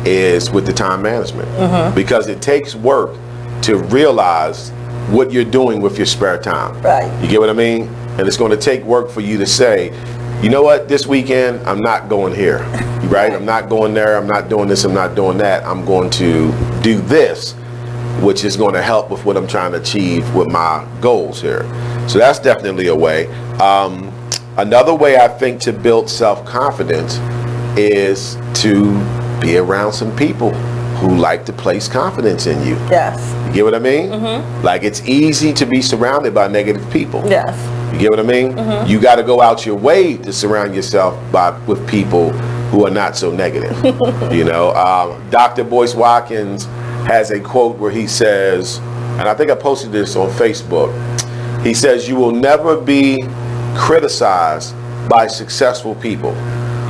is with the time management, because it takes work to realize what you're doing with your spare time. Right. You get what I mean? And it's going to take work for you to say, you know what, this weekend I'm not going here, right? I'm not going there. I'm not doing this. I'm not doing that. I'm going to do this, which is going to help with what I'm trying to achieve with my goals here. So that's definitely a way. Another way I think to build self-confidence is to be around some people who like to place confidence in you. Yes. You get what I mean? Like, it's easy to be surrounded by negative people. Yes. You get what I mean? You got to go out your way to surround yourself with people who are not so negative. You know, Dr. Boyce Watkins has a quote where he says, and I think I posted this on Facebook, he says, you will never be criticized by successful people.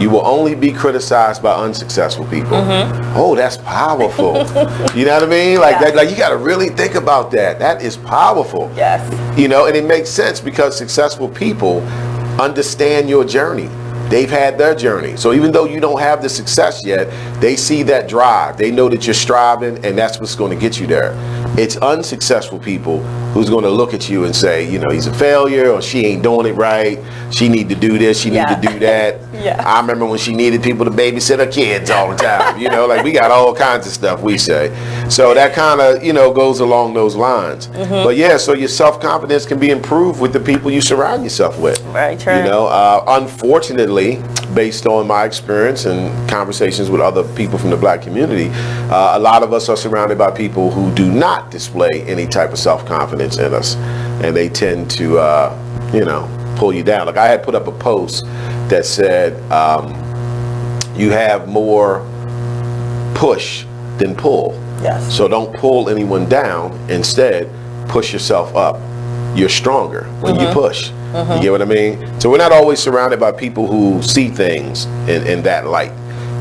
You will only be criticized by unsuccessful people. Oh, that's powerful. You know what I mean? Like, that, like, you got to really think about that. That is powerful. Yes. You know, and it makes sense because successful people understand your journey. They've had their journey. So even though you don't have the success yet, they see that drive. They know that you're striving, and that's what's going to get you there. It's unsuccessful people who's going to look at you and say, you know, he's a failure, or she ain't doing it right. She need to do this. She need to do that. I remember when she needed people to babysit her kids all the time. You know, like, we got all kinds of stuff we say. So that kind of, you know, goes along those lines. But yeah, so your self-confidence can be improved with the people you surround yourself with. Right, true. You know, unfortunately, based on my experience and conversations with other people from the black community, a lot of us are surrounded by people who do not display any type of self-confidence in us, and they tend to, you know, pull you down. Like, I had put up a post that said, you have more push than pull. Yes. So don't pull anyone down. Instead, push yourself up. You're stronger when you push. You get what I mean? So we're not always surrounded by people who see things in that light.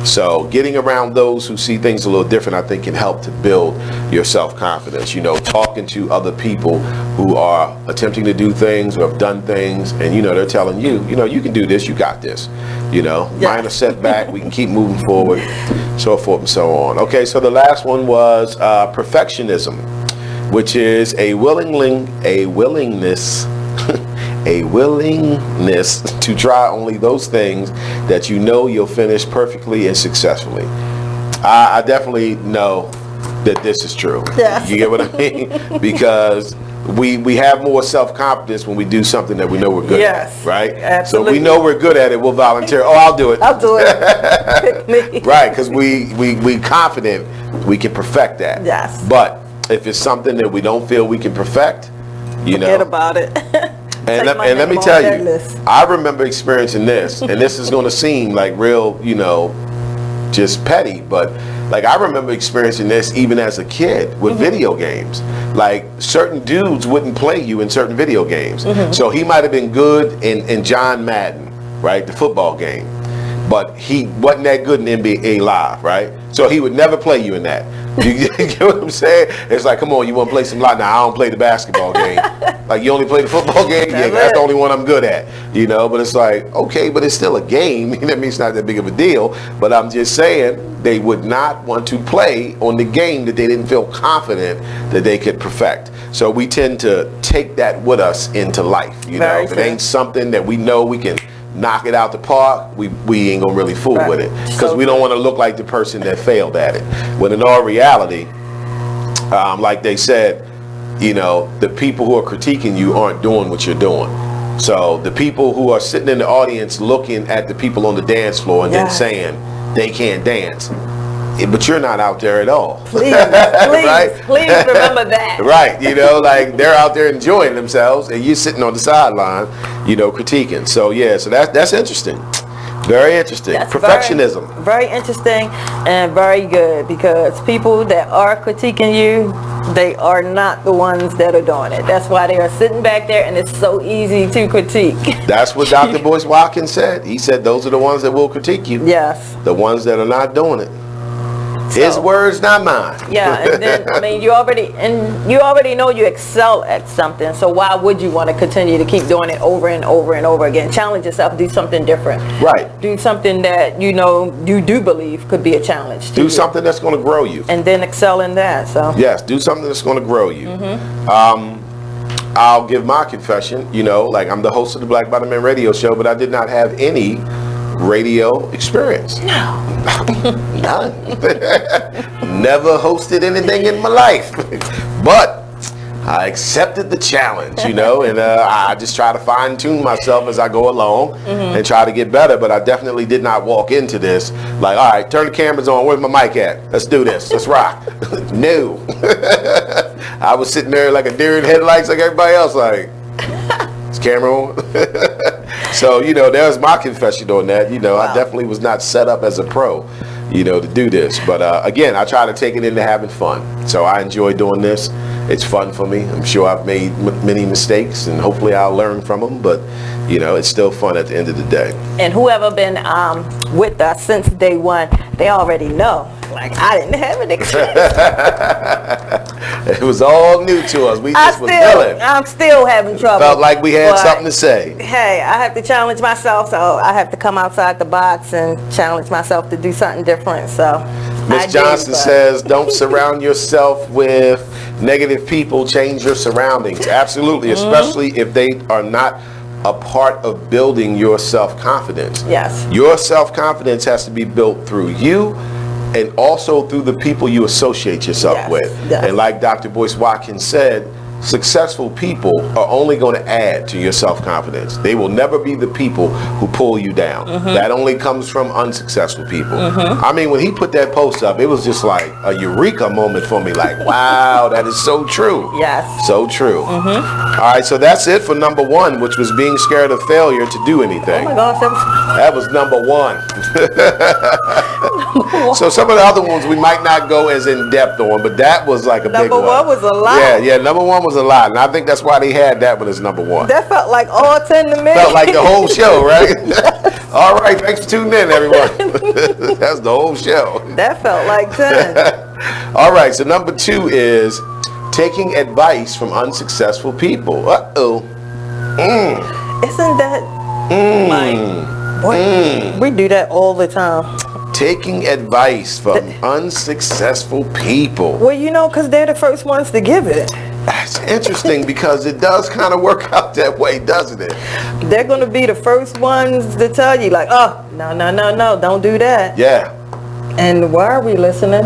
So getting around those who see things a little different, I think, can help to build your self-confidence. You know, talking to other people who are attempting to do things, who have done things, and, you know, they're telling you, you know, you can do this, you got this. You know, minor setback, we can keep moving forward, so forth and so on. Okay, so the last one was perfectionism, which is a willingness to try only those things that you know you'll finish perfectly and successfully. I definitely know that this is true. Yes. You get what I mean? Because we have more self-confidence when we do something that we know we're good at, right? Absolutely. So we know we're good at it, we'll volunteer. Oh, I'll do it. I'll do it. Right, because we confident we can perfect that. Yes. But if it's something that we don't feel we can perfect, you know. Forget about it. And let me tell you, I remember experiencing this, and this is going to seem like real, you know, just petty, but like I remember experiencing this even as a kid with video games. Like certain dudes wouldn't play you in certain video games. So he might have been good in John Madden, right, the football game, but he wasn't that good in NBA Live, right? So he would never play you in that. You get what I'm saying? It's like, come on, you want to play some live? Now I don't play the basketball game. Like, you only play the football game? Yeah, that's the only one I'm good at. You know, but it's like, okay, but it's still a game. That means it's not that big of a deal. But I'm just saying, they would not want to play on the game that they didn't feel confident that they could perfect. So we tend to take that with us into life. You know, if it ain't something that we know we can knock it out the park, we ain't gonna really fool with it, because we don't want to look like the person that failed at it, when in all reality, like they said, you know, the people who are critiquing you aren't doing what you're doing. So the people who are sitting in the audience looking at the people on the dance floor and then saying they can't dance, but you're not out there at all. Please, right? Please remember that. Right, you know, like they're out there enjoying themselves and you're sitting on the sideline, you know, critiquing. So yeah, so that's interesting. Very interesting. That's perfectionism. Very interesting and very good, because people that are critiquing you, they are not the ones that are doing it. That's why they are sitting back there, and it's so easy to critique. That's what Dr. Boyce Watkins said. He said those are the ones that will critique you. Yes. The ones that are not doing it. His words, not mine. Yeah, and then I mean, you already know you excel at something. So why would you want to continue to keep doing it over and over and over again? Challenge yourself. Do something different. Right. Do something that you know you do believe could be a challenge. Do something that's going to grow you. And then excel in that. So. Yes, do something that's going to grow you. I'll give my confession. You know, like I'm the host of the Black Bottom Men radio show, but I did not have any radio experience. No. None. Never hosted anything in my life. But I accepted the challenge, you know, and I just try to fine tune myself as I go along and try to get better. But I definitely did not walk into this like, all right, turn the cameras on. Where's my mic at? Let's do this. Let's rock. No. I was sitting there like a deer in headlights like everybody else, like, is camera on? So, you know, there's my confession on that. You know, I definitely was not set up as a pro, you know, to do this. But again, I try to take it into having fun. So I enjoy doing this. It's fun for me. I'm sure I've made many mistakes, and hopefully I'll learn from them. But, you know, it's still fun at the end of the day. And whoever been with us since day one, they already know. Like, I didn't have an experience. It was all new to us. We just was willing. I'm still having trouble. Felt like we had something to say. Hey, I have to challenge myself, so I have to come outside the box and challenge myself to do something different. So, Miss Johnson says, don't surround yourself with negative people. Change your surroundings. Absolutely, especially if they are not a part of building your self-confidence. Yes. Your self-confidence has to be built through you, and also through the people you associate yourself with. Yes. And like Dr. Boyce Watkins said, successful people are only going to add to your self-confidence. They will never be the people who pull you down. That only comes from unsuccessful people. I mean, when he put that post up, it was just like a eureka moment for me. Like, wow, that is so true. Yes. So true. All right, so that's it for number one, which was being scared of failure to do anything. Oh my gosh, that was number one. So some of the other ones we might not go as in depth on, but that was like a big one. Number one was a lot. Yeah, number one was a lot, and I think that's why they had that one as number one. That felt like all 10 to me. Felt like the whole show, right? All right, thanks for tuning in, everyone. That's the whole show. That felt like 10. All right, so number 2 is taking advice from unsuccessful people. Uh-oh. Isn't that like, boy, we do that all the time. Taking advice from unsuccessful people. Well, you know, because they're the first ones to give it. That's interesting because it does kind of work out that way, doesn't it? They're going to be the first ones to tell you, like, oh, no, don't do that. Yeah. And why are we listening?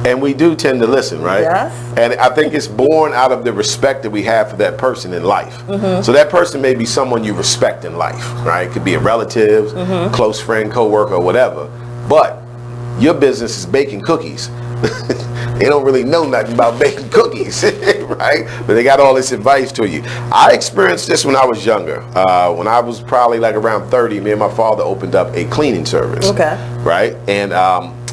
And we do tend to listen, right? Yes. And I think it's born out of the respect that we have for that person in life. So that person may be someone you respect in life, right? It could be a relative, close friend, coworker, whatever. But your business is baking cookies. They don't really know nothing about baking cookies, right? But they got all this advice to you. I experienced this when I was younger. When I was probably like around 30, me and my father opened up a cleaning service. Okay. Right? And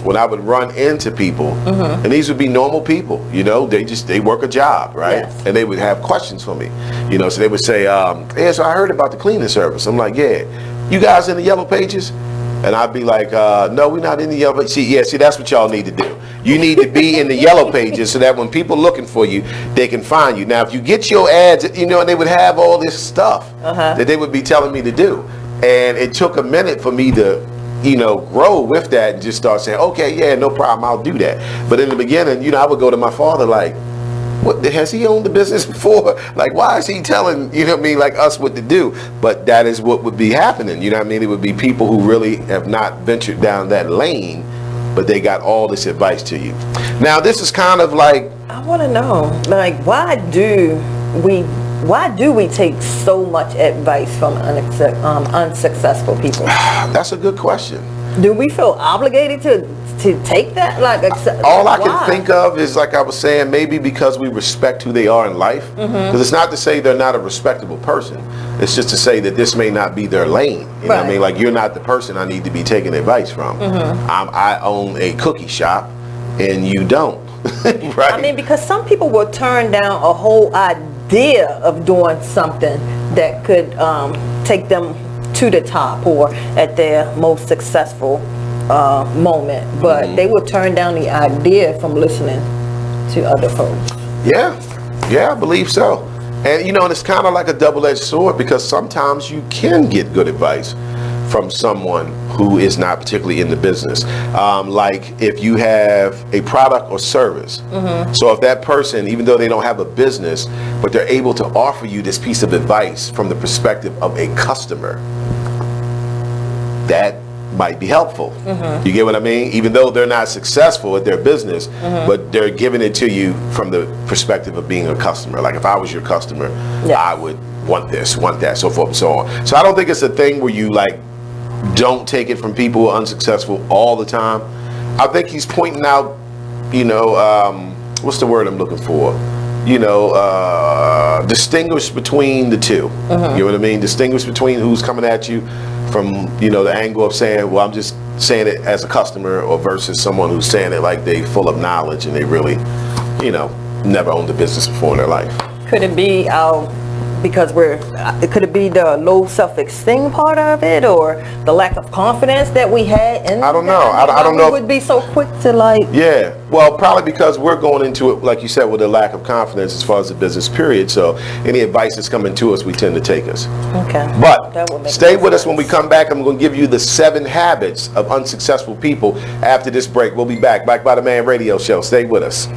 when I would run into people, and these would be normal people, you know, they work a job, right? Yes. And they would have questions for me, you know, so they would say, yeah, so I heard about the cleaning service. I'm like, yeah, you guys in the yellow pages? And I'd be like, no, we're not in the yellow pages. See, that's what y'all need to do. You need to be in the yellow pages so that when people looking for you, they can find you. Now, if you get your ads, you know, and they would have all this stuff that they would be telling me to do. And it took a minute for me to, you know, grow with that and just start saying, okay, yeah, no problem, I'll do that. But in the beginning, you know, I would go to my father like, what, has he owned the business before? Like, why is he telling, you know what I mean, like us what to do? But that is what would be happening. You know what I mean? It would be people who really have not ventured down that lane, but they got all this advice to you. Now, this is kind of like, I want to know, like, why do we take so much advice from unsuccessful people? That's a good question. Do we feel obligated to take that? Like, all I can think of is, like I was saying, maybe because we respect who they are in life. Because it's not to say they're not a respectable person. It's just to say that this may not be their lane. You know what I mean? Like, you're not the person I need to be taking advice from. I own a cookie shop, and you don't. Right? I mean, because some people will turn down a whole idea of doing something that could take them to the top or at their most successful moment, but they will turn down the idea from listening to other folks. Yeah, I believe so. And you know, and it's kind of like a double-edged sword because sometimes you can get good advice from someone who is not particularly in the business. Like if you have a product or service. So if that person, even though they don't have a business, but they're able to offer you this piece of advice from the perspective of a customer, that might be helpful. You get what I mean? Even though they're not successful at their business, but they're giving it to you from the perspective of being a customer. Like if I was your customer, I would want this, want that, so forth and so on. So I don't think it's a thing where you like don't take it from people who are unsuccessful all the time. I think he's pointing out, you know, what's the word I'm looking for? You know, distinguish between the two. You know what I mean? Distinguish between who's coming at you from, you know, the angle of saying, well, I'm just saying it as a customer, or versus someone who's saying it like they full of knowledge and they really, you know, never owned a business before in their life. Could it be because could it be the low self-esteem part of it, or the lack of confidence that we had in I don't know. I don't know. We would be so quick to like. Yeah. Well, probably because we're going into it, like you said, with a lack of confidence as far as the business period. So any advice that's coming to us, we tend to take us. Okay. But stay with us when we come back. I'm going to give you the 7 habits of unsuccessful people after this break. We'll be back by the Man Radio Show. Stay with us.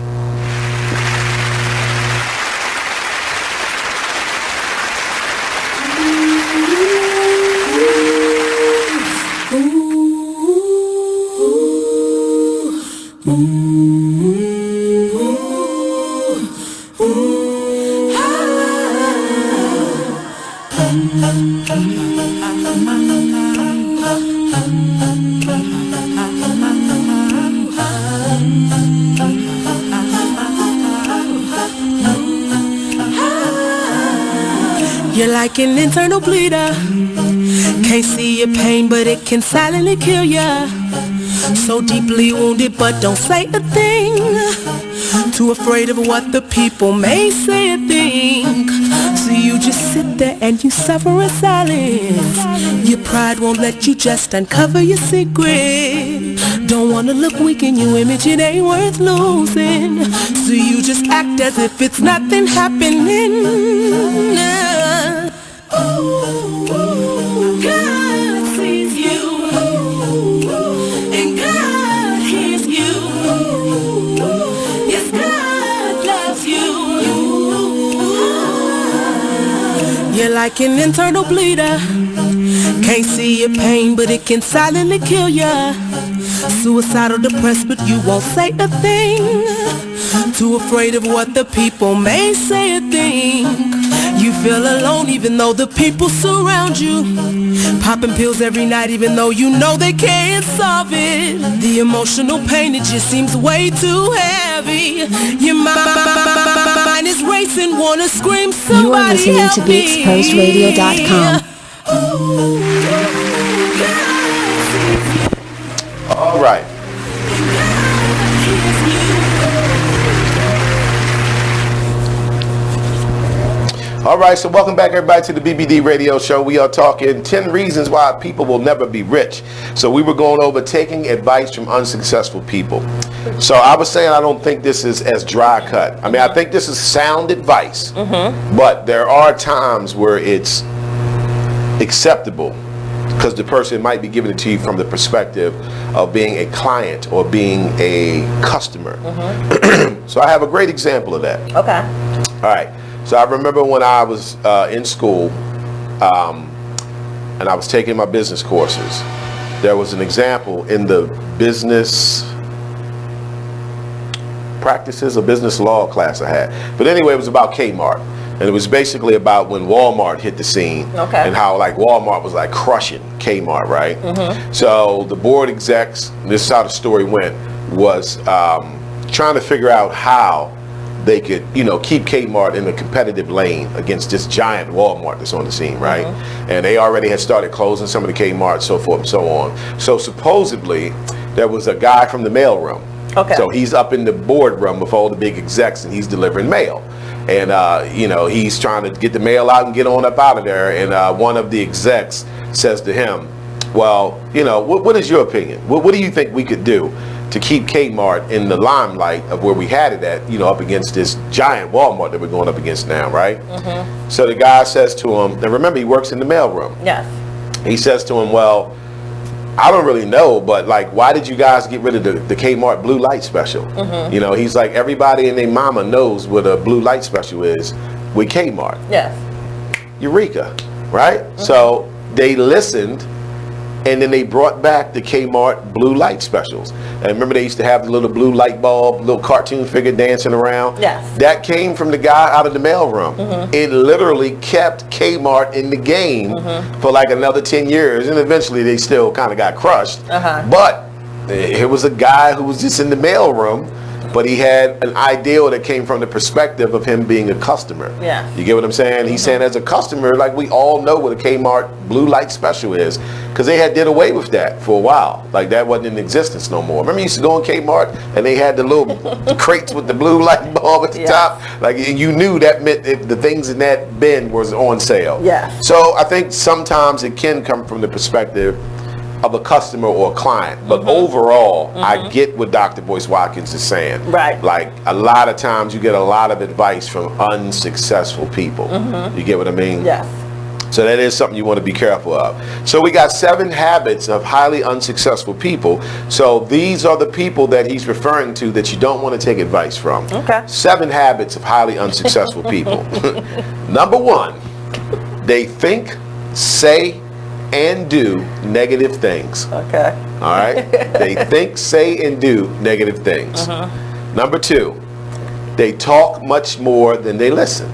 You're like an internal bleeder. Can't see your pain, but it can silently kill ya. So deeply wounded but don't say a thing. Too afraid of what the people may say or think. So you just sit there and you suffer in silence. Your pride won't let you just uncover your secret. Don't wanna look weak in your image, it ain't worth losing. So you just act as if it's nothing happening. God sees you, and God hears you. Yes, God loves you. You're like an internal bleeder. Can't see your pain, but it can silently kill ya. Suicidal, depressed, but you won't say a thing. Too afraid of what the people may say or think. You feel alone even though the people surround you. Popping pills every night even though you know they can't solve it. The emotional pain, it just seems way too heavy. Your mind is racing, wanna scream, somebody You are listening to BeatsPostRadio.com. All right. All right, so welcome back everybody to the BBD radio show. We are talking 10 reasons why people will never be rich. So we were going over taking advice from unsuccessful people. So I was saying I don't think this is as dry cut. I mean, I think this is sound advice, but there are times where it's acceptable because the person might be giving it to you from the perspective of being a client or being a customer. So I have a great example of that. Okay. All right. So I remember when I was in school and I was taking my business courses, there was an example in the business practices or business law class I had. But anyway, it was about Kmart. And it was basically about when Walmart hit the scene and how like Walmart was like crushing Kmart, right? So the board execs, this is how the story went, was trying to figure out how they could, you know, keep Kmart in a competitive lane against this giant Walmart that's on the scene, right? And they already had started closing some of the Kmart, so forth and so on. So supposedly there was a guy from the mailroom. So he's up in the boardroom with all the big execs and he's delivering mail. And, you know, he's trying to get the mail out and get on up out of there. And one of the execs says to him, well, you know, what is your opinion? What do you think we could do to keep Kmart in the limelight of where we had it at, you know, up against this giant Walmart that we're going up against now, right? So the guy says to him, and remember, he works in the mailroom. Yes. He says to him, well, I don't really know, but like, why did you guys get rid of the Kmart blue light special? You know, he's like, everybody and their mama knows what a blue light special is with Kmart. Yes. Eureka, right? So they listened, and then they brought back the Kmart blue light specials. And remember, they used to have the little blue light bulb, little cartoon figure dancing around? Yes. That came from the guy out of the mailroom. It literally kept Kmart in the game for like another 10 years. And eventually they still kind of got crushed. But it was a guy who was just in the mailroom, but he had an ideal that came from the perspective of him being a customer. Yeah. You get what I'm saying? He's saying as a customer, like we all know what a Kmart blue light special is, because they had did away with that for a while. Like that wasn't in existence no more. Remember you used to go in Kmart and they had the little crates with the blue light bulb at the top? Like you knew that meant if the things in that bin was on sale. Yeah. So I think sometimes it can come from the perspective of a customer or a client, but overall I get what Dr. Boyce Watkins is saying. Right. Like a lot of times you get a lot of advice from unsuccessful people. You get what I mean? Yes. So that is something you want to be careful of. So we got 7 habits of highly unsuccessful people. So these are the people that he's referring to that you don't want to take advice from. 7 habits of highly unsuccessful people. Number 1, they think, say, and do negative things. All right? They think, say, and do negative things. Number 2, they talk much more than they listen.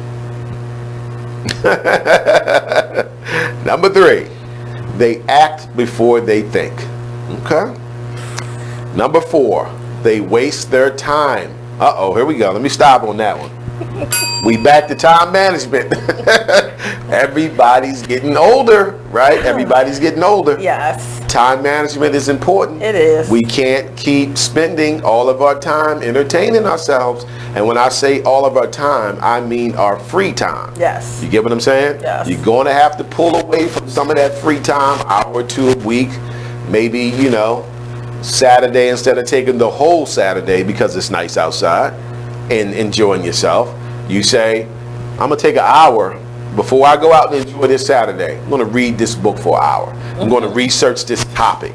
Number 3, they act before they think. Okay? Number 4, they waste their time. Uh-oh, here we go. Let me stop on that one. We back to time management. Everybody's getting older, right? Everybody's getting older. Yes. Time management is important. It is. We can't keep spending all of our time entertaining ourselves. And when I say all of our time, I mean our free time. Yes. You get what I'm saying? Yes. You're going to have to pull away from some of that free time, hour or two a week. Maybe, you know, Saturday, instead of taking the whole Saturday because it's nice outside and enjoying yourself, you say, I'm going to take an hour before I go out and enjoy this Saturday. I'm going to read this book for an hour. I'm going to research this topic,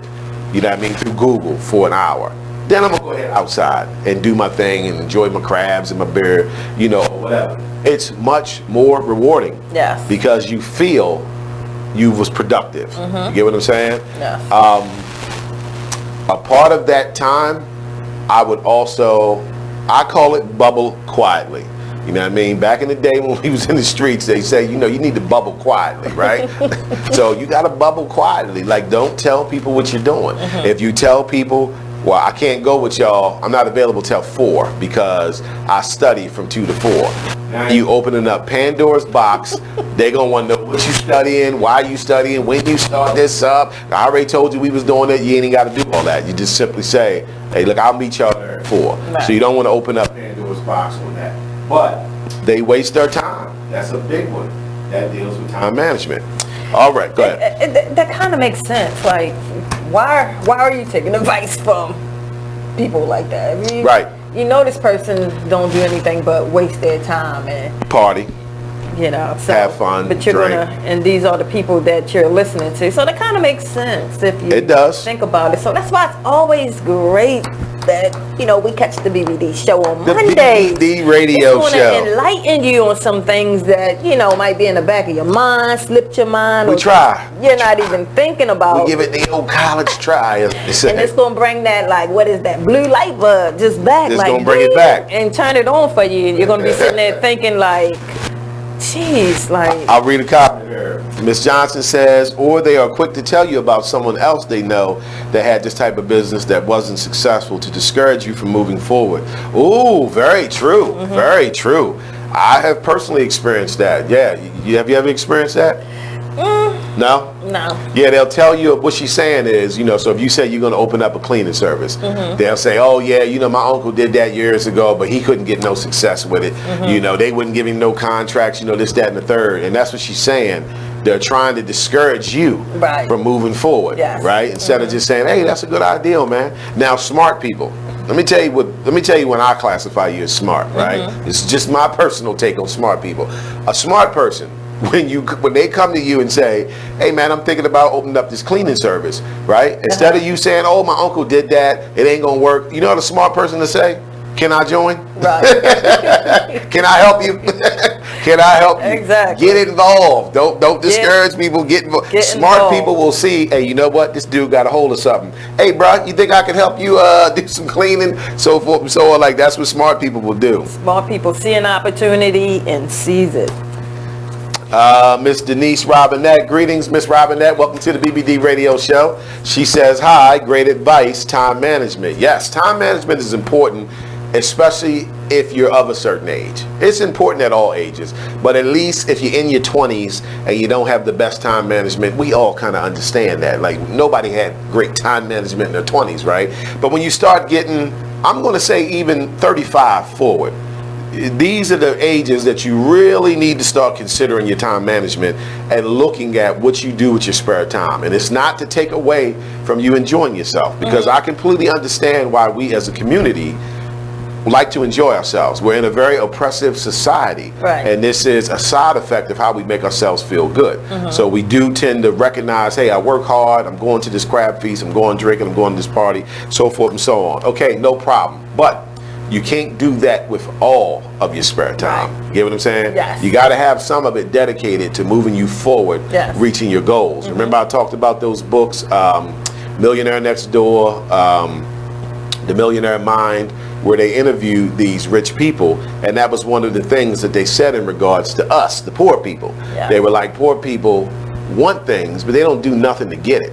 you know what I mean, through Google for an hour. Then I'm going to go ahead outside and do my thing and enjoy my crabs and my beer, you know, whatever. It's much more rewarding. Yes. Because you feel you was productive. You get what I'm saying? Yes. A part of that time, I call it bubble quietly. You know what I mean? Back in the day when we was in the streets, they say, you know, you need to bubble quietly, right? So you got to bubble quietly. Like, don't tell people what you're doing. If you tell people, well, I can't go with y'all, I'm not available till 4 because I study from 2 to 4. Now you opening up Pandora's box. They gonna want to know what you studying, why you studying, when you start this up. I already told you we was doing it. You ain't got to do all that. You just simply say, hey, look, I'll meet y'all there at 4. Right. So you don't want to open up Pandora's box on that. But they waste their time. That's a big one. That deals with time management. All right, go ahead. That kind of makes sense. Like, why are you taking advice from people like that? I mean, right. You know this person don't do anything but waste their time and party. You know, so, have fun, but you're drink. and these are the people that you're listening to. So that kind of makes sense if you think about it. So that's why it's always great that, you know, we catch the BBD show on Monday. The BBD radio it's show. It's going to enlighten you on some things that, you know, might be in the back of your mind, slipped your mind. We try. You're not even thinking about. We give it the old college try. And it's going to bring that, like, what is that, blue light bulb just back. It's like, going to bring it back. And turn it on for you. You're going to be sitting there thinking, like, jeez, like. I'll read a copy here. Miss Johnson says, or they are quick to tell you about someone else they know that had this type of business that wasn't successful to discourage you from moving forward. Ooh, very true. Very true. I have personally experienced that. Yeah. Have you ever experienced that? No? No. Yeah, they'll tell you what she's saying is, you know, so if you say you're going to open up a cleaning service, they'll say, oh, yeah, you know, my uncle did that years ago, but he couldn't get no success with it. You know, they wouldn't give him no contracts, you know, this, that, and the third. And that's what she's saying. They're trying to discourage you from moving forward, right? Instead of just saying, hey, that's a good idea, man. Now, smart people. Let me tell you when I classify you as smart, right? It's just my personal take on smart people. A smart person, when they come to you and say, hey man, I'm thinking about opening up this cleaning service, right? Instead of you saying, oh, my uncle did that, it ain't gonna work, you know what a smart person to say? Can I join? Right. Can I help you? Can I help you? Exactly. Get involved. Don't discourage people. Get involved. Smart people will see, hey, you know what? This dude got a hold of something. Hey, bro, you think I can help you do some cleaning? So forth and so on. Like, that's what smart people will do. Smart people see an opportunity and seize it. Miss Denise Robinette, greetings, Miss Robinette. Welcome to the BBD radio show. She says, hi, great advice, time management. Yes, time management is important, especially if you're of a certain age. It's important at all ages, but at least if you're in your 20s and you don't have the best time management, we all kind of understand that. Like, nobody had great time management in their 20s, right? But when you start getting, I'm going to say even 35 forward, these are the ages that you really need to start considering your time management and looking at what you do with your spare time. And it's not to take away from you enjoying yourself, because I completely understand why we as a community like to enjoy ourselves. We're in a very oppressive society, and this is a side effect of how we make ourselves feel good. So we do tend to recognize, hey, I work hard, I'm going to this crab feast, I'm going drinking, I'm going to this party, so forth and so on. Okay, no problem. But you can't do that with all of your spare time. You get what I'm saying? Yes. You got to have some of it dedicated to moving you forward, reaching your goals. Remember I talked about those books, Millionaire Next Door, The Millionaire Mind, where they interviewed these rich people, and that was one of the things that they said in regards to us, the poor people. They were like, poor people want things, but they don't do nothing to get it.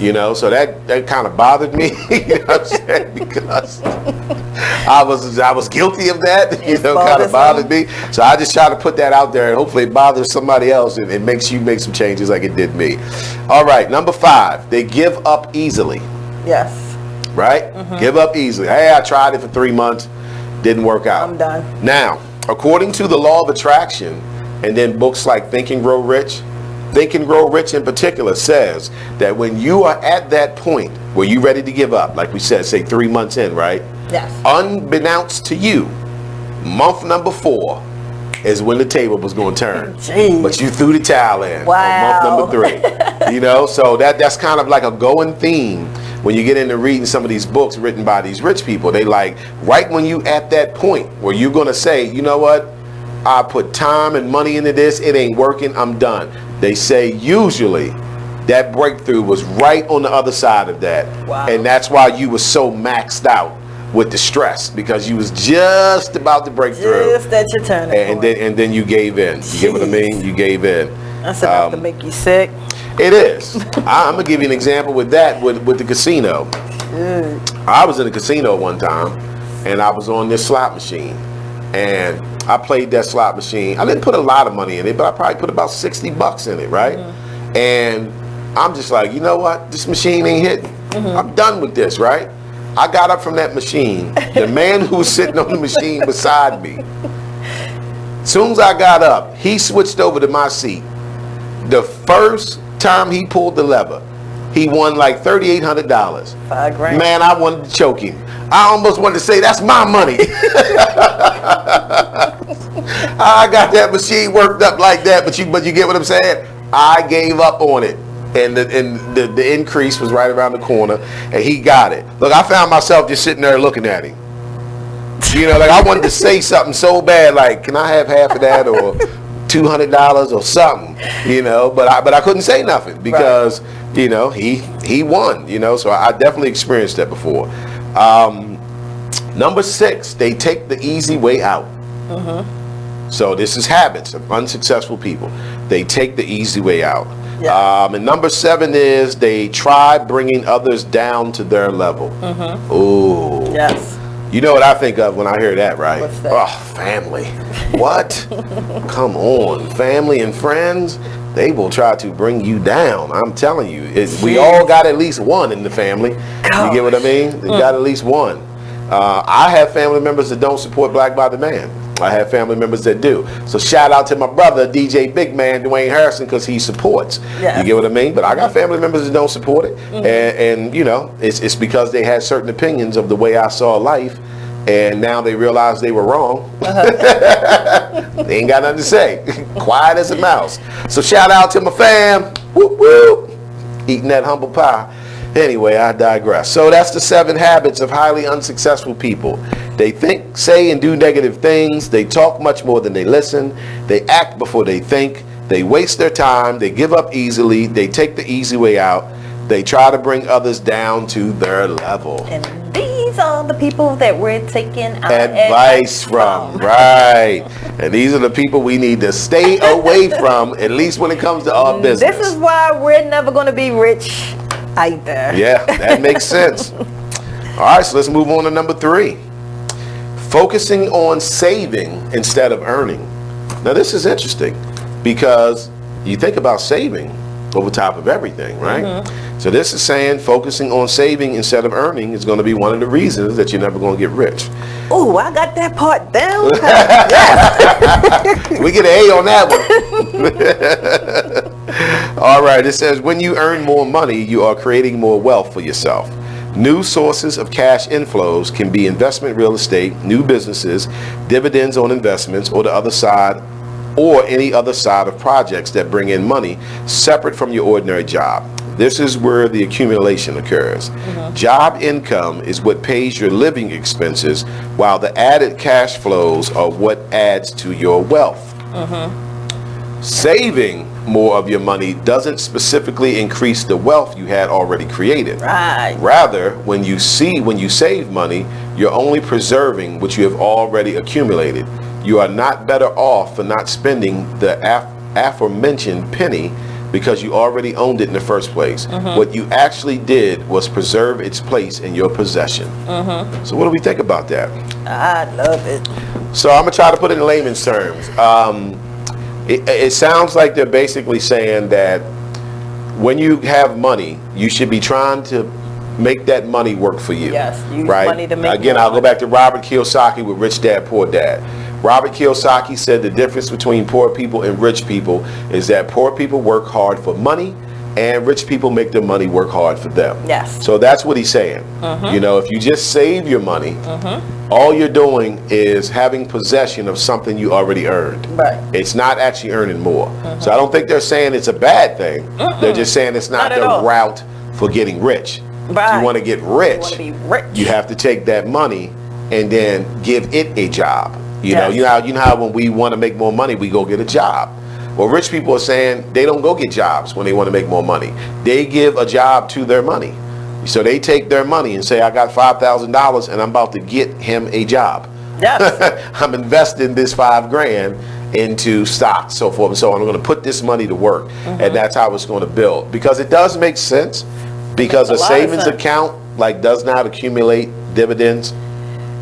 You know, so that kind of bothered me. You know what I'm saying? because I was guilty of that. Kind of bothered me. So I just try to put that out there, and hopefully it bothers somebody else, and it makes you make some changes like it did me. All right, number 5, they give up easily. Yes. Right? Give up easily. Hey, I tried it for 3 months, didn't work out. I'm done. Now, according to the law of attraction, and then books like Think and Grow Rich, Think and Grow Rich in particular says that when you are at that point where you're ready to give up, like we said, say 3 months in, right? Yes. Unbeknownst to you, month number 4 is when the table was going to turn. Jeez. But you threw the towel in Wow. on month number 3. So that's kind of like a going theme when you get into reading some of these books written by these rich people. They like, right when you at that point where you're going to say, you know what? I put time and money into this. It ain't working. I'm done. They say usually that breakthrough was right on the other side of that. Wow. And that's why you were so maxed out with the stress, because you was just about to break through. Just at your turn. And then you gave in. You get what I mean? You gave in. That's enough to make you sick. It is. I'm going to give you an example with that, with the casino. I was in a casino one time, and I was on this slot machine. And I played that slot machine. I didn't put a lot of money in it, but I probably put about $60 in it, right? And I'm just like, you know what? This machine ain't hitting. I'm done with this, right? I got up from that machine. The man who was sitting on the machine beside me, as soon as I got up, he switched over to my seat. The first time he pulled the lever, he won like $3,800. $5,000. Man, I wanted to choke him. I almost wanted to say, that's my money. I got that machine worked up like that, but you get what I'm saying? I gave up on it. And the increase was right around the corner, and he got it. Look, I found myself just sitting there looking at him. Like I wanted to say something so bad, like, can I have half of that, or $200 or something, but I couldn't say nothing because, he won, so I definitely experienced that before. Number 6, they take the easy way out. So this is habits of unsuccessful people. They take the easy way out. Yeah. And number 7 is they try bringing others down to their level. Ooh. Yes. You know what I think of when I hear that, right? What's that? Oh, family. What? Come on. Family and friends, they will try to bring you down. I'm telling you. We all got at least one in the family. You get what I mean? They got at least one. I have family members that don't support Black by the Man. I have family members that do. So shout out to my brother, DJ Big Man, Dwayne Harrison, because he supports. Yes. You get what I mean? But I got family members that don't support it. And it's because they had certain opinions of the way I saw life. And now they realize they were wrong. They ain't got nothing to say. Quiet as a mouse. So shout out to my fam. Whoop, whoop. Eating that humble pie. Anyway, I digress. So that's the 7 habits of highly unsuccessful people. They think, say, and do negative things. They talk much more than they listen. They act before they think. They waste their time. They give up easily. They take the easy way out. They try to bring others down to their level. And these are the people that we're taking our advice from. Right. And these are the people we need to stay away from, at least when it comes to our business. This is why we're never going to be rich either. Yeah, that makes sense. All right, so let's move on to number 3. Focusing on saving instead of earning. Now, this is interesting because you think about saving over top of everything, right? So this is saying focusing on saving instead of earning is going to be one of the reasons that you're never going to get rich. Oh, I got that part down. We get an A on that one. All right, it says when you earn more money, you are creating more wealth for yourself. New sources of cash inflows can be investment real estate, new businesses, dividends on investments, or the other side, or any other side of projects that bring in money separate from your ordinary job. This is where the accumulation occurs. Job income is what pays your living expenses, while the added cash flows are what adds to your wealth. Saving more of your money doesn't specifically increase the wealth you had already created. Right. Rather, when you save money, you're only preserving what you have already accumulated. You are not better off for not spending the aforementioned penny because you already owned it in the first place. What you actually did was preserve its place in your possession. So what do we think about that? I love it. So I'm going to try to put it in layman's terms. It sounds like they're basically saying that when you have money, you should be trying to make that money work for you. Yes, use right? money to make Again, more I'll go back to Robert Kiyosaki with Rich Dad, Poor Dad. Robert Kiyosaki said the difference between poor people and rich people is that poor people work hard for money and rich people make their money work hard for them. Yes. So that's what he's saying. You know, if you just save your money, all you're doing is having possession of something you already earned. Right. It's not actually earning more. So I don't think they're saying it's a bad thing. They're just saying it's not the route for getting rich. Right. If you want to get rich, You want to be rich. you have to take that money and then give it a job. You know how when we want to make more money, we go get a job. Well, rich people are saying they don't go get jobs when they want to make more money. They give a job to their money. So they take their money and say, I got $5,000 and I'm about to get him a job. Yes. I'm investing this $5,000 into stocks, so forth and so on. I'm going to put this money to work, and that's how it's going to build. Because it does make sense, because a savings account does not accumulate dividends.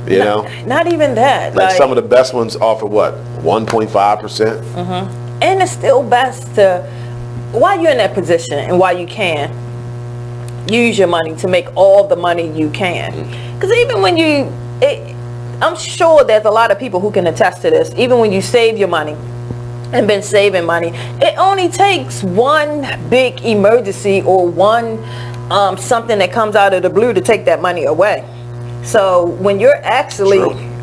You know, not even that. Like some of the best ones offer what, 1.5%. And it's still best to, while you're in that position and while you can, use your money to make all the money you can. Because even when I'm sure there's a lot of people who can attest to this. Even when you save your money and been saving money, it only takes one big emergency or one something that comes out of the blue to take that money away. So when you're actually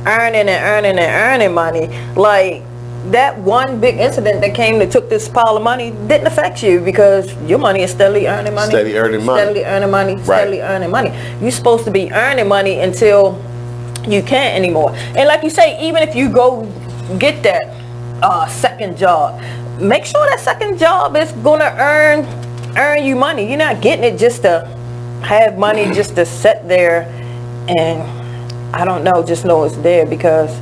earning money, like that one big incident that came that took this pile of money didn't affect you because your money is steadily earning money. Steadily earning money. Steadily earning money. Steadily earning money. You're supposed to be earning money until you can't anymore. And like you say, even if you go get that second job, make sure that second job is gonna earn you money. You're not getting it just to have money, just to sit there and I don't know, just know it's there. Because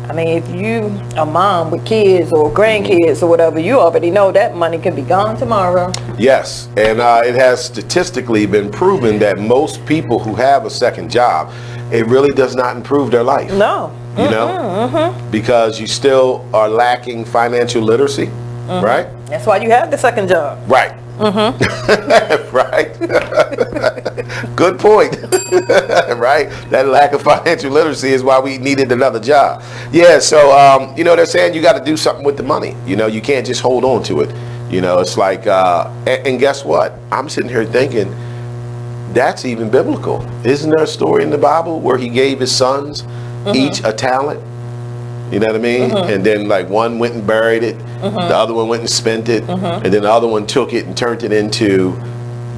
I mean, if you a mom with kids or grandkids or whatever, you already know that money can be gone tomorrow. Yes, and it has statistically been proven that most people who have a second job, it really does not improve their life. No. You know? Because you still are lacking financial literacy, right? That's why you have the second job. Right. Right. Good point. Right. That lack of financial literacy is why we needed another job. Yeah. So you know, they're saying you got to do something with the money. You know, you can't just hold on to it. You know, it's like and guess what? I'm sitting here thinking that's even biblical. Isn't there a story in the Bible where he gave his sons each a talent? You know what I mean? And then like one went and buried it, the other one went and spent it, and then the other one took it and turned it into,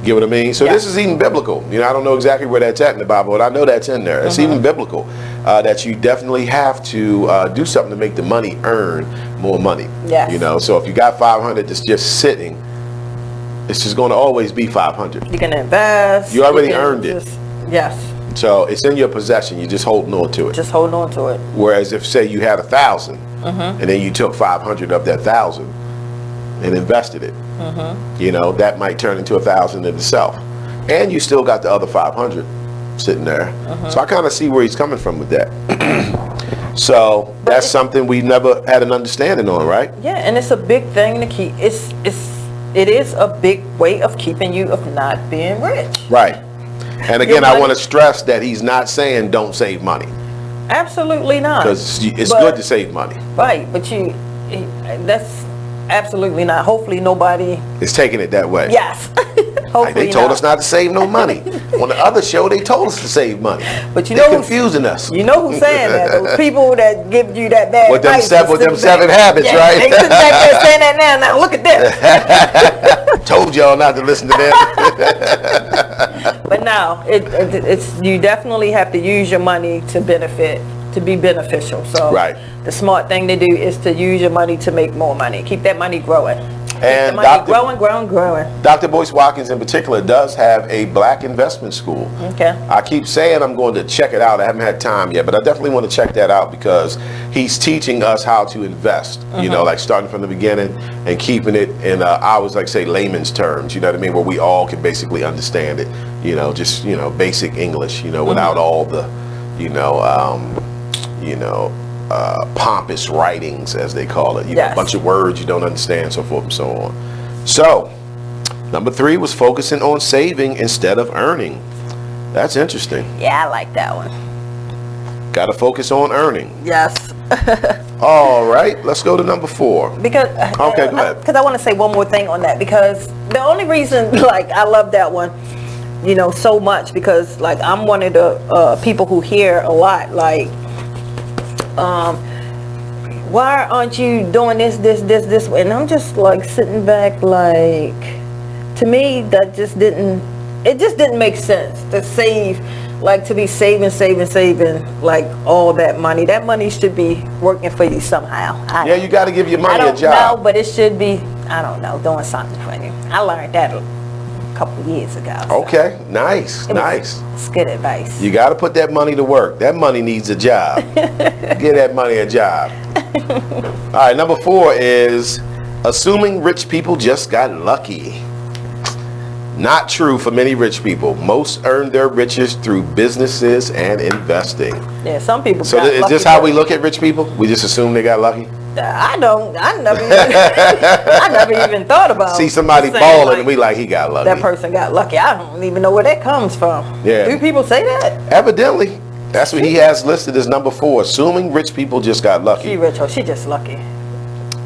get what I mean? So this is even biblical. You know, I don't know exactly where that's at in the Bible, but I know that's in there. It's even biblical that you definitely have to do something to make the money earn more money. Yes. You know, so if you got 500 that's just sitting, it's just going to always be 500. You can invest. You already earned it. Yes. So it's in your possession. You're just holding on to it. Just holding on to it. Whereas if, say, you had 1,000, and then you took 500 of that 1,000 and invested it, you know, that might turn into 1,000 in itself. And you still got the other 500 sitting there. So I kind of see where he's coming from with that. So that's something we never had an understanding on, right? Yeah, and it's a big thing to keep. It is a big way of keeping you of not being rich. Right. And again, I want to stress that he's not saying don't save money. Absolutely not. Because it's good to save money. Right, but that's absolutely not. Hopefully nobody is taking it that way. Yes. Like they told us not to save no money. On the other show, they told us to save money. But you They're know confusing us. You know who's saying that? Those people that give you that bad advice. With them seven habits, right? They sit back there saying that now. Now look at this. Told y'all not to listen to them. But no, it's you definitely have to use your money to benefit to be beneficial. So right. the smart thing to do is to use your money to make more money. Keep that money growing. And growing. Dr. Boyce Watkins in particular does have a black investment school. Okay. I keep saying I'm going to check it out. I haven't had time yet, but I definitely want to check that out because he's teaching us how to invest, you know, like starting from the beginning and keeping it in, I always like say layman's terms, you know what I mean, where we all can basically understand it, you know, just, you know, basic English, you know, without all the, pompous writings, as they call it. You know, a bunch of words you don't understand, so forth and so on. So, number 3 was focusing on saving instead of earning. That's interesting. Yeah, I like that one. Got to focus on earning. Yes. All right, let's go to number 4. Because okay, go ahead. Because I want to say one more thing on that, because the only reason, like, I love that one, you know, so much, because, like, I'm one of the people who hear a lot, like, why aren't you doing this? And I'm just like sitting back, like, to me, that just didn't make sense to save, like, to be saving, like, all that money. That money should be working for you somehow. You got to give your money a job. I don't know, but it should be, I don't know, doing something for you. I learned that a couple years ago. So. Okay, nice. It's good advice. You got to put that money to work. That money needs a job. Give that money a job. All right, number 4 is assuming rich people just got lucky. Not true for many rich people. Most earn their riches through businesses and investing. Yeah, some people. So is this how we look at rich people? We just assume they got lucky? I never even thought about. See somebody balling and we like, he got lucky. That person got lucky. I don't even know where that comes from. Yeah. Do people say that? Evidently. That's what he has listed as number 4. Assuming rich people just got lucky. She rich or she just lucky.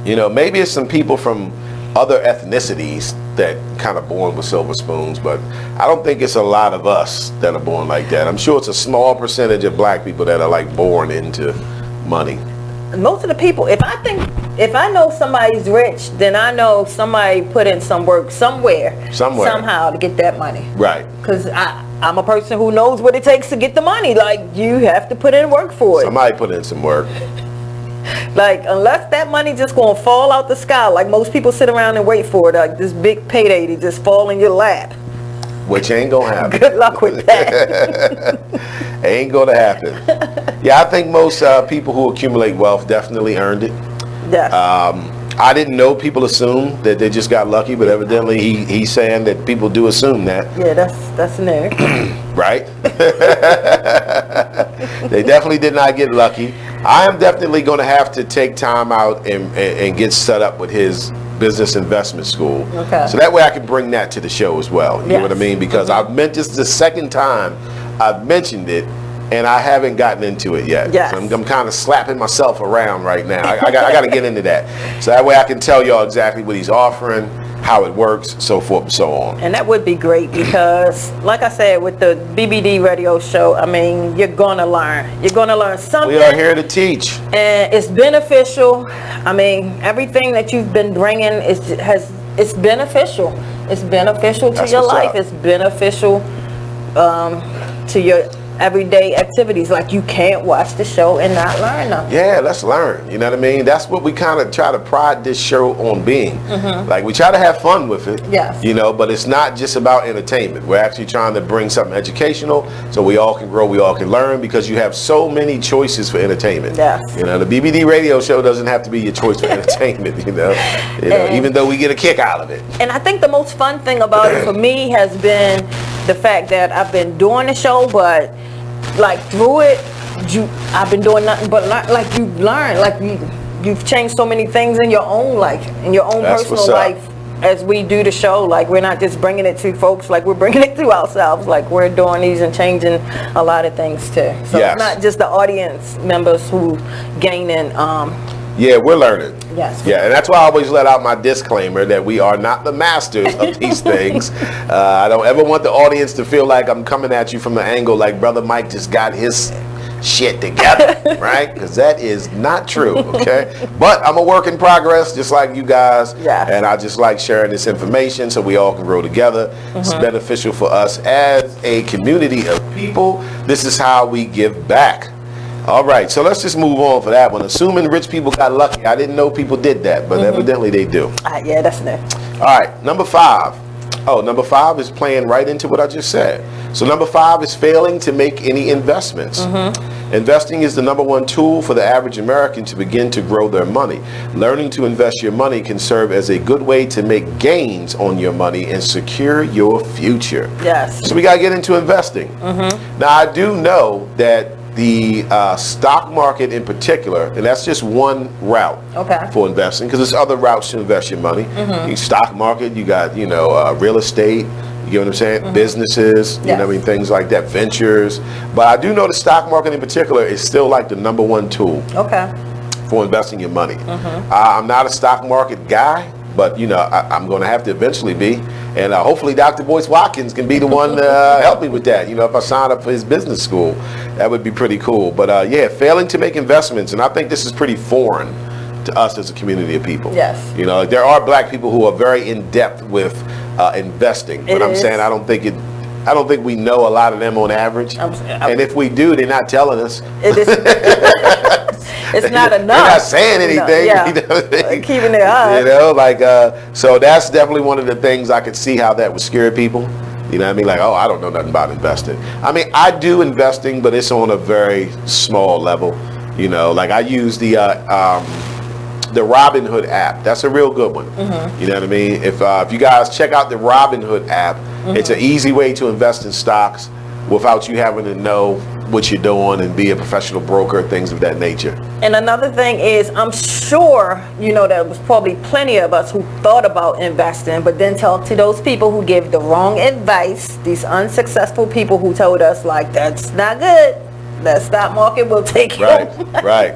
You know, maybe it's some people from other ethnicities that kind of born with silver spoons, but I don't think it's a lot of us that are born like that. I'm sure it's a small percentage of black people that are like born into money. Most of the people, if I know somebody's rich, then I know somebody put in some work somewhere, somehow to get that money. Right. Because I'm a person who knows what it takes to get the money. Like, you have to put in work for it. Somebody put in some work. Like, unless that money just gonna fall out the sky, like most people sit around and wait for it, like this big payday to just fall in your lap. Which ain't gonna happen. Good luck with that. Ain't gonna happen. Yeah, I think most people who accumulate wealth definitely earned it. Yes. I didn't know people assume that they just got lucky, but evidently he's saying that people do assume that. Yeah, that's new. Right? They definitely did not get lucky. I am definitely going to have to take time out and get set up with his business investment school. Okay. So that way I can bring that to the show as well. You know what I mean? Because I've meant this the second time I've mentioned it, and I haven't gotten into it yet. Yes. So I'm kind of slapping myself around right now. I got to get into that. So that way I can tell y'all exactly what he's offering, how it works, so forth and so on. And that would be great because, like I said, with the BBD radio show, I mean, you're going to learn. You're going to learn something. We are here to teach. And it's beneficial. I mean, everything that you've been bringing it's beneficial. It's beneficial to your life. It's beneficial to your everyday activities. Like, you can't watch the show and not learn them. Yeah, let's learn. You know what I mean? That's what we kind of try to pride this show on being. Like, we try to have fun with it. Yes. You know, but it's not just about entertainment. We're actually trying to bring something educational so we all can grow, we all can learn, because you have so many choices for entertainment. Yes. You know, the BBD radio show doesn't have to be your choice for entertainment, you know, even though we get a kick out of it. And I think the most fun thing about it for me has been the fact that I've been doing the show, but like through it, I've been doing nothing but like you learn, like you've changed so many things in your own life, in your own personal life, as we do the show. Like, we're not just bringing it to folks, like we're bringing it to ourselves. Like, we're doing these and changing a lot of things too. So it's not just the audience members who gaining. Yeah, we're learning. Yes. Yeah, and that's why I always let out my disclaimer that we are not the masters of these things. I don't ever want the audience to feel like I'm coming at you from an angle like Brother Mike just got his shit together, right? Because that is not true, okay? But I'm a work in progress, just like you guys. Yeah. And I just like sharing this information so we all can grow together. It's beneficial for us as a community of people. This is how we give back. All right, so let's just move on for that one. Assuming rich people got lucky. I didn't know people did that, but evidently they do. Yeah, that's it. All right, number 5. Oh, number 5 is playing right into what I just said. So number 5 is failing to make any investments. Investing is the number one tool for the average American to begin to grow their money. Learning to invest your money can serve as a good way to make gains on your money and secure your future. Yes. So we got to get into investing. Now, I do know that the stock market in particular, and that's just one route for investing, because there's other routes to invest your money. You stock market, you got, real estate, you get what I'm saying? Businesses, you know what I mean? Things like that, ventures. But I do know the stock market in particular is still like the number one tool for investing your money. I'm not a stock market guy, but I'm going to have to eventually be. And hopefully Dr. Boyce Watkins can be the one to help me with that. If I sign up for his business school, that would be pretty cool. But failing to make investments, and I think this is pretty foreign to us as a community of people. Yes. There are black people who are very in depth with investing, but I'm saying I don't think we know a lot of them on average. And if we do, they're not telling us. It is. It's not enough. They're not saying anything. Keeping it up. So that's definitely one of the things I could see how that would scare people. You know what I mean? Like, oh, I don't know nothing about investing. I mean, I do investing, but it's on a very small level. Like I use the Robinhood app. That's a real good one. You know what I mean? If you guys check out the Robinhood app, it's an easy way to invest in stocks without you having to know what you're doing and be a professional broker, things of that nature. And another thing is, I'm sure, there was probably plenty of us who thought about investing, but then talk to those people who give the wrong advice, these unsuccessful people who told us, like, that's not good. That stock market will take you. Right.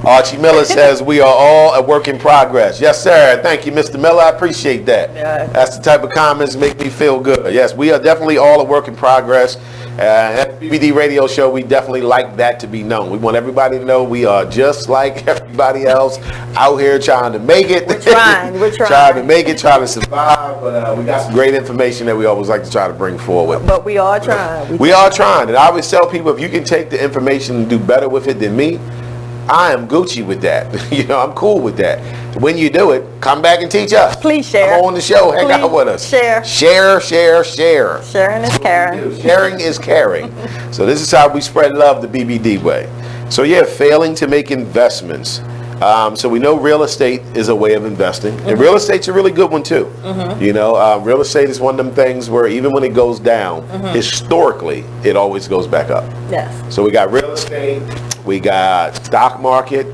Archie Miller says we are all a work in progress. Yes, sir. Thank you, Mr. Miller. I appreciate that. Yeah. That's the type of comments make me feel good. Yes, we are definitely all a work in progress. At the BBD radio show, we definitely like that to be known. We want everybody to know we are just like everybody else out here trying to make it. We're trying. Trying to make it, trying to survive. But we got some great information that we always like to try to bring forward. But we are trying. We are trying. And I always tell people, if you can take the information and do better with it than me, I am Gucci with that. I'm cool with that. When you do it, come back and teach us. Please share. Come on the show. Hang out with us. Share. Sharing is caring. Sharing is caring. So this is how we spread love the BBD way. So failing to make investments. So we know real estate is a way of investing. And real estate's a really good one too. Real estate is one of them things where even when it goes down, historically, it always goes back up. Yes. So we got real estate. We got stock market.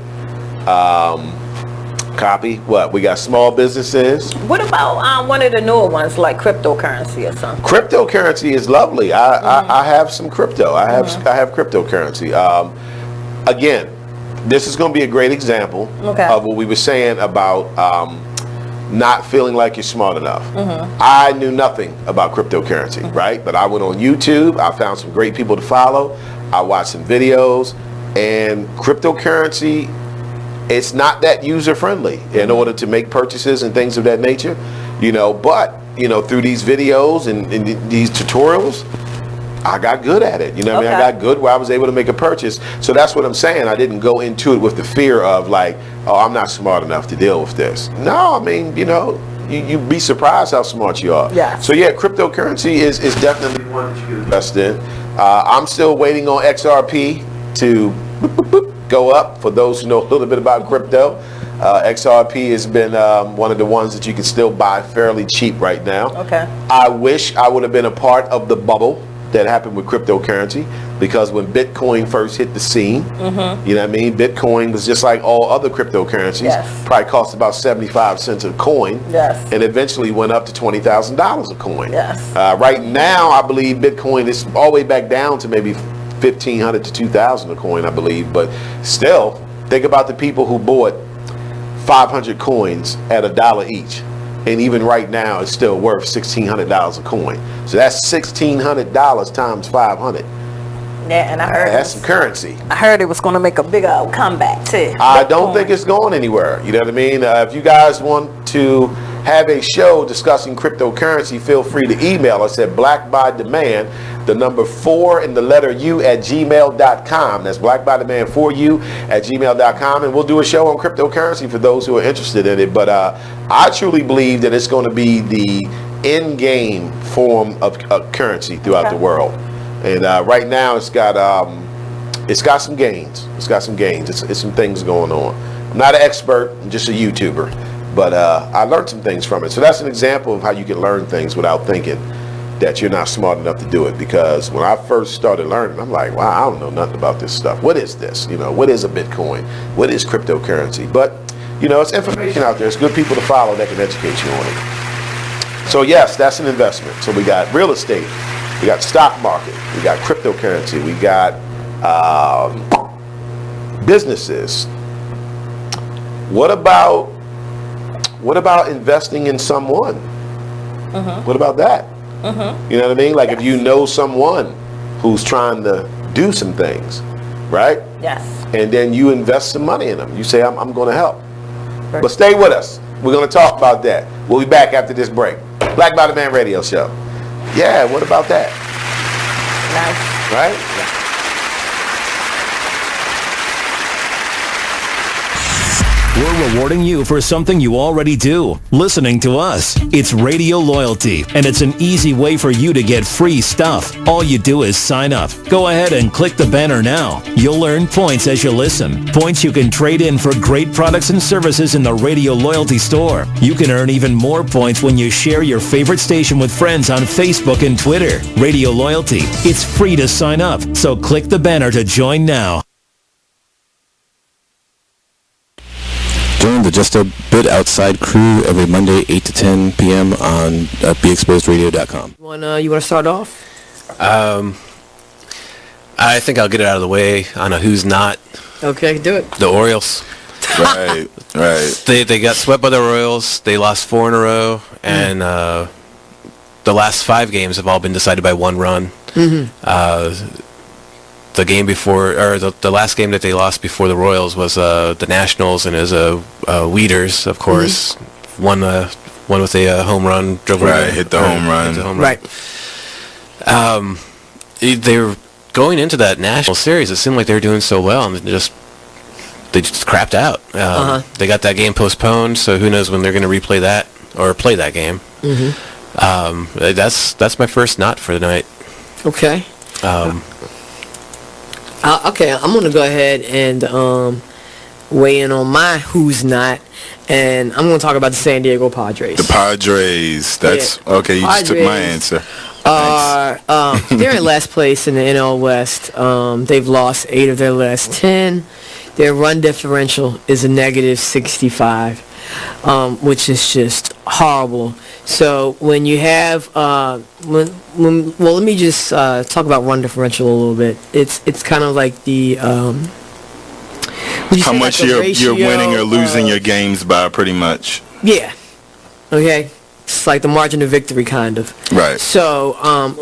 We got small businesses. What about one of the newer ones like cryptocurrency or something? Cryptocurrency is lovely. I have some crypto. I have cryptocurrency. Again, this is going to be a great example of what we were saying about not feeling like you're smart enough. I knew nothing about cryptocurrency, right? But I went on YouTube. I found some great people to follow. I watched some videos. And cryptocurrency, it's not that user friendly in order to make purchases and things of that nature, but through these videos and these tutorials, I got good at it. I got good where I was able to make a purchase. So that's what I'm saying. I didn't go into it with the fear of like, oh, I'm not smart enough to deal with this. No, I mean, you'd be surprised how smart you are. Yeah. So cryptocurrency is definitely one that you can invest in. I'm still waiting on XRP to go up. For those who know a little bit about crypto, XRP has been one of the ones that you can still buy fairly cheap right now. I wish I would have been a part of the bubble that happened with cryptocurrency, because when Bitcoin first hit the scene, Bitcoin was just like all other cryptocurrencies. Probably cost about 75 cents a coin, and eventually went up to $20,000 a coin. Right now, I believe Bitcoin is all the way back down to maybe $1,500 to $2,000 a coin, I believe. But still, think about the people who bought 500 coins at $1 each. And even right now, it's still worth $1,600 a coin. So that's $1,600 times 500. Yeah, and I heard that's some currency. I heard it was going to make a big comeback too. I don't think it's going anywhere. You know what I mean? If you guys want to have a show discussing cryptocurrency, feel free to email us at blackbydemand the number 4 and the letter U at gmail.com. That's blackbodyman4u@gmail.com, and we'll do a show on cryptocurrency for those who are interested in it. But I truly believe that it's going to be the in-game form of currency throughout the world. And right now it's got some gains. It's some things going on. I'm not an expert, I'm just a YouTuber, but I learned some things from it. So that's an example of how you can learn things without thinking that you're not smart enough to do it. Because when I first started learning, I'm like, wow, I don't know nothing about this stuff. What is this? What is a Bitcoin? What is cryptocurrency? But it's information out there. It's good people to follow that can educate you on it. So yes, that's an investment. So we got real estate, we got stock market, we got cryptocurrency, we got businesses. What about investing in someone? What about that? You know what I mean? Like if you know someone who's trying to do some things, right? Yes. And then you invest some money in them. You say, I'm going to help. Right. But stay with us. We're going to talk about that. We'll be back after this break. Black Body Man Radio Show. Yeah, what about that? Nice. Right? We're rewarding you for something you already do, listening to us. It's Radio Loyalty, and it's an easy way for you to get free stuff. All you do is sign up. Go ahead and click the banner now. You'll earn points as you listen. Points you can trade in for great products and services in the Radio Loyalty store. You can earn even more points when you share your favorite station with friends on Facebook and Twitter. Radio Loyalty. It's free to sign up, so click the banner to join now. Join the Just a Bit Outside crew every Monday, 8 to 10 p.m. on BeExposedRadio.com. You want to start off? I think I'll get it out of the way on a who's not. Okay, do it. The Orioles. Right. They got swept by the Royals. They lost 4 in a row, and the last 5 games have all been decided by 1 run. The game before, or the last game that they lost before the Royals was the Nationals, and it was Weeders, of course, won with a home run. Hit the home run. Right. They were going into that National Series. It seemed like they were doing so well, and they just crapped out. They got that game postponed, so who knows when they're going to replay that or play that game. That's my first not for the night. Okay. Okay, I'm going to go ahead and weigh in on my who's not, and I'm going to talk about the San Diego Padres. The Padres. That's okay. You just took my answer. They're in last place in the NL West. They've lost 8 of their last 10. Their run differential is a negative 65, which is just horrible. So when you have, well, let me just talk about run differential a little bit. It's kind of like the how much like you're winning or losing your games by, pretty much. Yeah. Okay. It's like the margin of victory, kind of. Right. So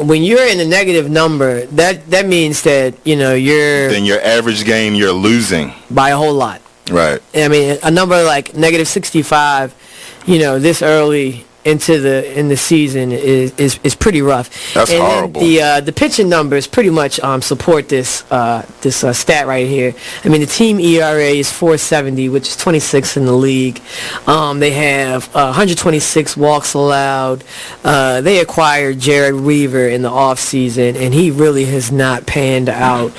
when you're in a negative number, that means that you're. Then your average game you're losing by a whole lot. Right. I mean, a number like negative 65, this early in the season is pretty rough. That's horrible. The pitching numbers pretty much support this stat right here. I mean, the team ERA is 4.70, which is 26th in the league. They have 126 walks allowed. They acquired Jared Weaver in the offseason, and he really has not panned out.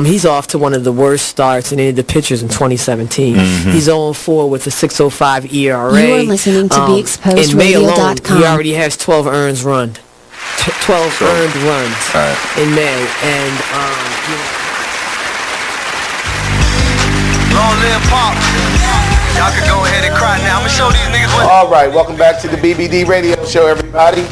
He's off to one of the worst starts in any of the pitchers in 2017. He's 0-4 with a 6.05 ERA. You are listening to BeExposedRadio.com. In May alone, he already has 12 earned runs. 12 earned runs in May, and Long live Pop. Y'all can go ahead and cry now. I'm gonna show these niggas what. All right, welcome back to the BBD Radio Show, everybody.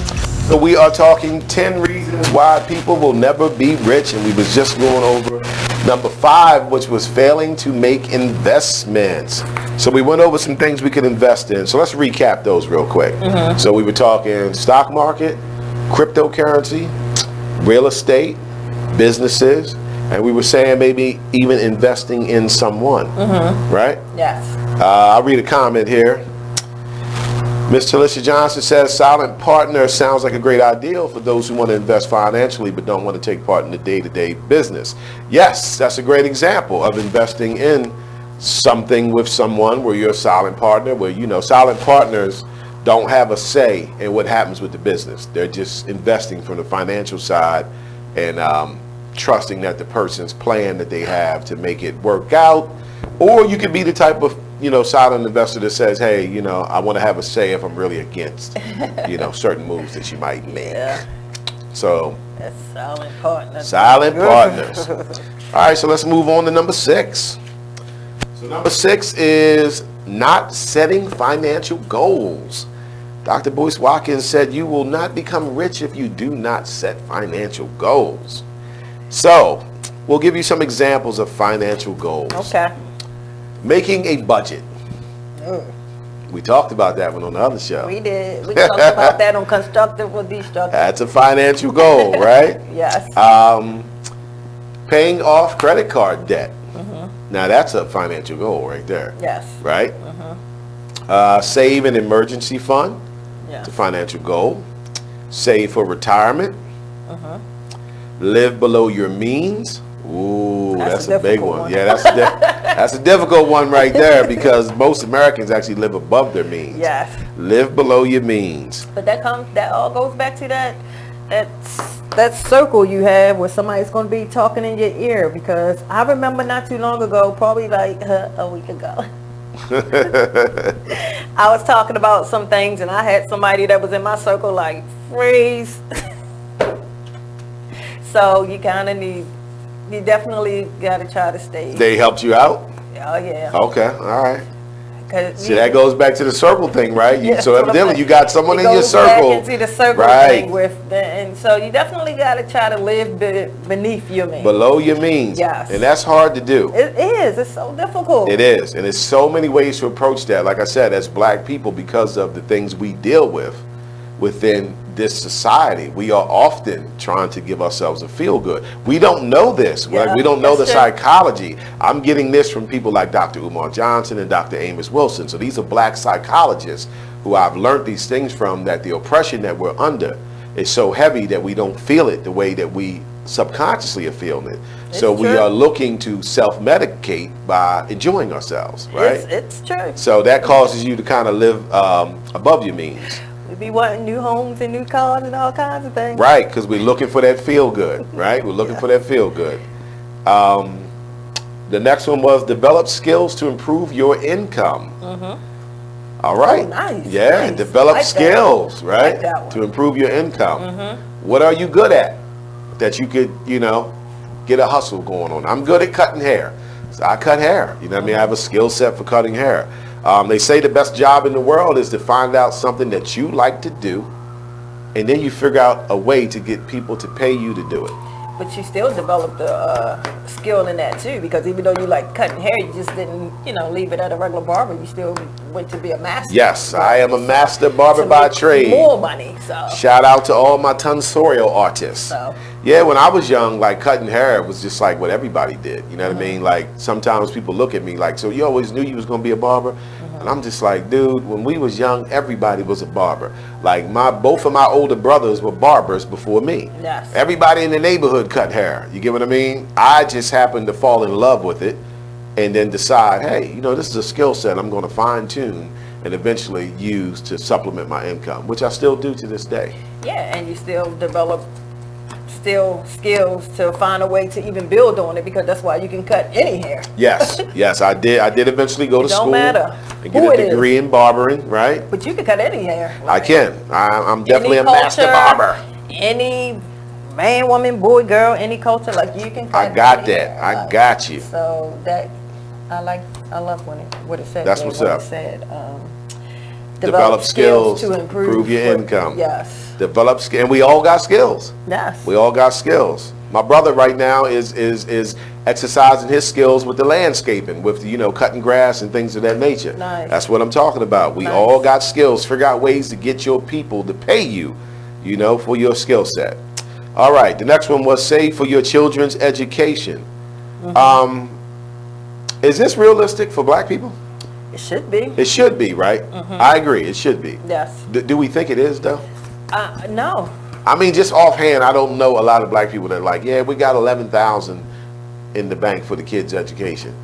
So we are talking 10 reasons why people will never be rich, and we was just going over number 5, which was failing to make investments. So we went over some things we could invest in. So let's recap those real quick. So we were talking stock market, cryptocurrency, real estate, businesses, and we were saying maybe even investing in someone, right? Yes. I'll read a comment here. Miss Talisha Johnson says, silent partner sounds like a great ideal for those who want to invest financially but don't want to take part in the day-to-day business. Yes, that's a great example of investing in something with someone where you're a silent partner, where, you know, silent partners don't have a say in what happens with the business. They're just investing from the financial side and trusting that the person's plan that they have to make it work out. Or you could be the type of, you know, silent investor that says, hey, you know, I want to have a say if I'm really against, you know, certain moves that you might make. Yeah. So that's silent partners. Silent partners. All right, so let's move on to number 6. So number 6 is not setting financial goals. Dr. Boyce Watkins said you will not become rich if you do not set financial goals. So we'll give you some examples of financial goals. Okay. Making a budget. We talked about that one on the other show. We did. We talked about that on constructive or destructive. That's a financial goal, right? Yes. Paying off credit card debt. Now that's a financial goal right there. Yes. Right? Save an emergency fund. Yes. It's a financial goal. Save for retirement. Live below your means. Ooh, that's a big one. Yeah, that's a difficult one right there because most Americans actually live above their means. Yes. Live below your means. But that all goes back to that circle you have where somebody's going to be talking in your ear, because I remember not too long ago, probably like a week ago, I was talking about some things and I had somebody that was in my circle like, freeze. So you definitely got to try to stay. They helped you out? Oh, yeah. Okay, all right. See, that goes back to the circle thing, right? Yeah, so evidently you got someone in your circle. Back into the circle thing and so you definitely got to try to live beneath your means. Below your means. Yes. And that's hard to do. It is. It's so difficult. It is. And there's so many ways to approach that. Like I said, as black people, because of the things we deal with within this society, we are often trying to give ourselves a feel good. We don't know this. Yeah, like, we don't know the psychology. I'm getting this from people like Dr. Umar Johnson and Dr. Amos Wilson. So these are black psychologists who I've learned these things from, that the oppression that we're under is so heavy that we don't feel it the way that we subconsciously are feeling it. So we are looking to self-medicate by enjoying ourselves, right? It's true. So that causes you to kind of live above your means. We be wanting new homes and new cars and all kinds of things. Right, because we're looking for that feel good, right? We're looking for that feel good. The next one was develop skills to improve your income. All right. Oh, nice. Yeah, nice. Develop skills, right? To improve your income. What are you good at that you could, you know, get a hustle going on? I'm good at cutting hair. So I cut hair. You know what I mean? I have a skill set for cutting hair. They say the best job in the world is to find out something that you like to do, and then you figure out a way to get people to pay you to do it. But you still developed a skill in that too, because even though you like cutting hair, you just didn't, you know, leave it at a regular barber. You still went to be a master. Yes, I am a master barber by trade. More money. So shout out to all my tonsorial artists. So yeah, when I was young, like cutting hair was just like what everybody did. You know what I mean? Like sometimes people look at me like, so you always knew you was gonna be a barber? And I'm just like, dude, when we was young, everybody was a barber. Like both of my older brothers were barbers before me. Yes. Everybody in the neighborhood cut hair. You get what I mean? I just happened to fall in love with it and then decide, hey, you know, this is a skill set I'm going to fine tune and eventually use to supplement my income, which I still do to this day. Yeah, and you still develop skills to find a way to even build on it, because that's why you can cut any hair. Yes, yes, I did eventually go to school and get a degree in barbering, right? But you can cut any hair. Like, I can. I'm definitely a master barber. Any man, woman, boy, girl, any culture, like you can cut. I got that. I got you. So that I love what it said. That's what's up. It said, develop skills to improve your income. Yes. Develop skills, and we all got skills. Yes. We all got skills. My brother right now is exercising his skills with the landscaping, with cutting grass and things of that nature. Nice. That's what I'm talking about. We all got skills. Figure out ways to get your people to pay you, for your skill set. All right. The next one was save for your children's education. Is this realistic for black people? It should be. It should be, right? I agree. It should be. Yes. Do we think it is, though? No. I mean, just offhand, I don't know a lot of black people that are like, yeah, we got 11,000 in the bank for the kids' education.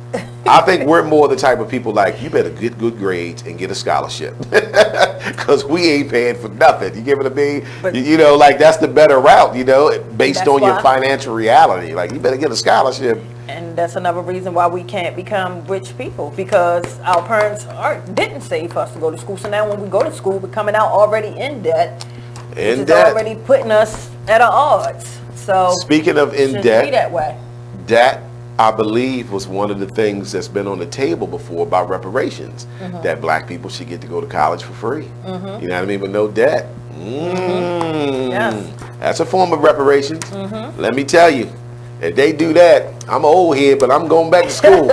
I think we're more the type of people like, you better get good grades and get a scholarship. Because we ain't paying for nothing. You get what I mean? You know, like that's the better route, you know, based on your financial reality. Like, you better get a scholarship. And that's another reason why we can't become rich people, because our parents didn't save for us to go to school. So now when we go to school, we're coming out already in debt. Which is already putting us at odds. So speaking of in debt, be that way. That I believe was one of the things that's been on the table before about reparations, that black people should get to go to college for free. You know what I mean? With no debt. Yes. That's a form of reparations. Let me tell you, if they do that, I'm an old head, but I'm going back to school.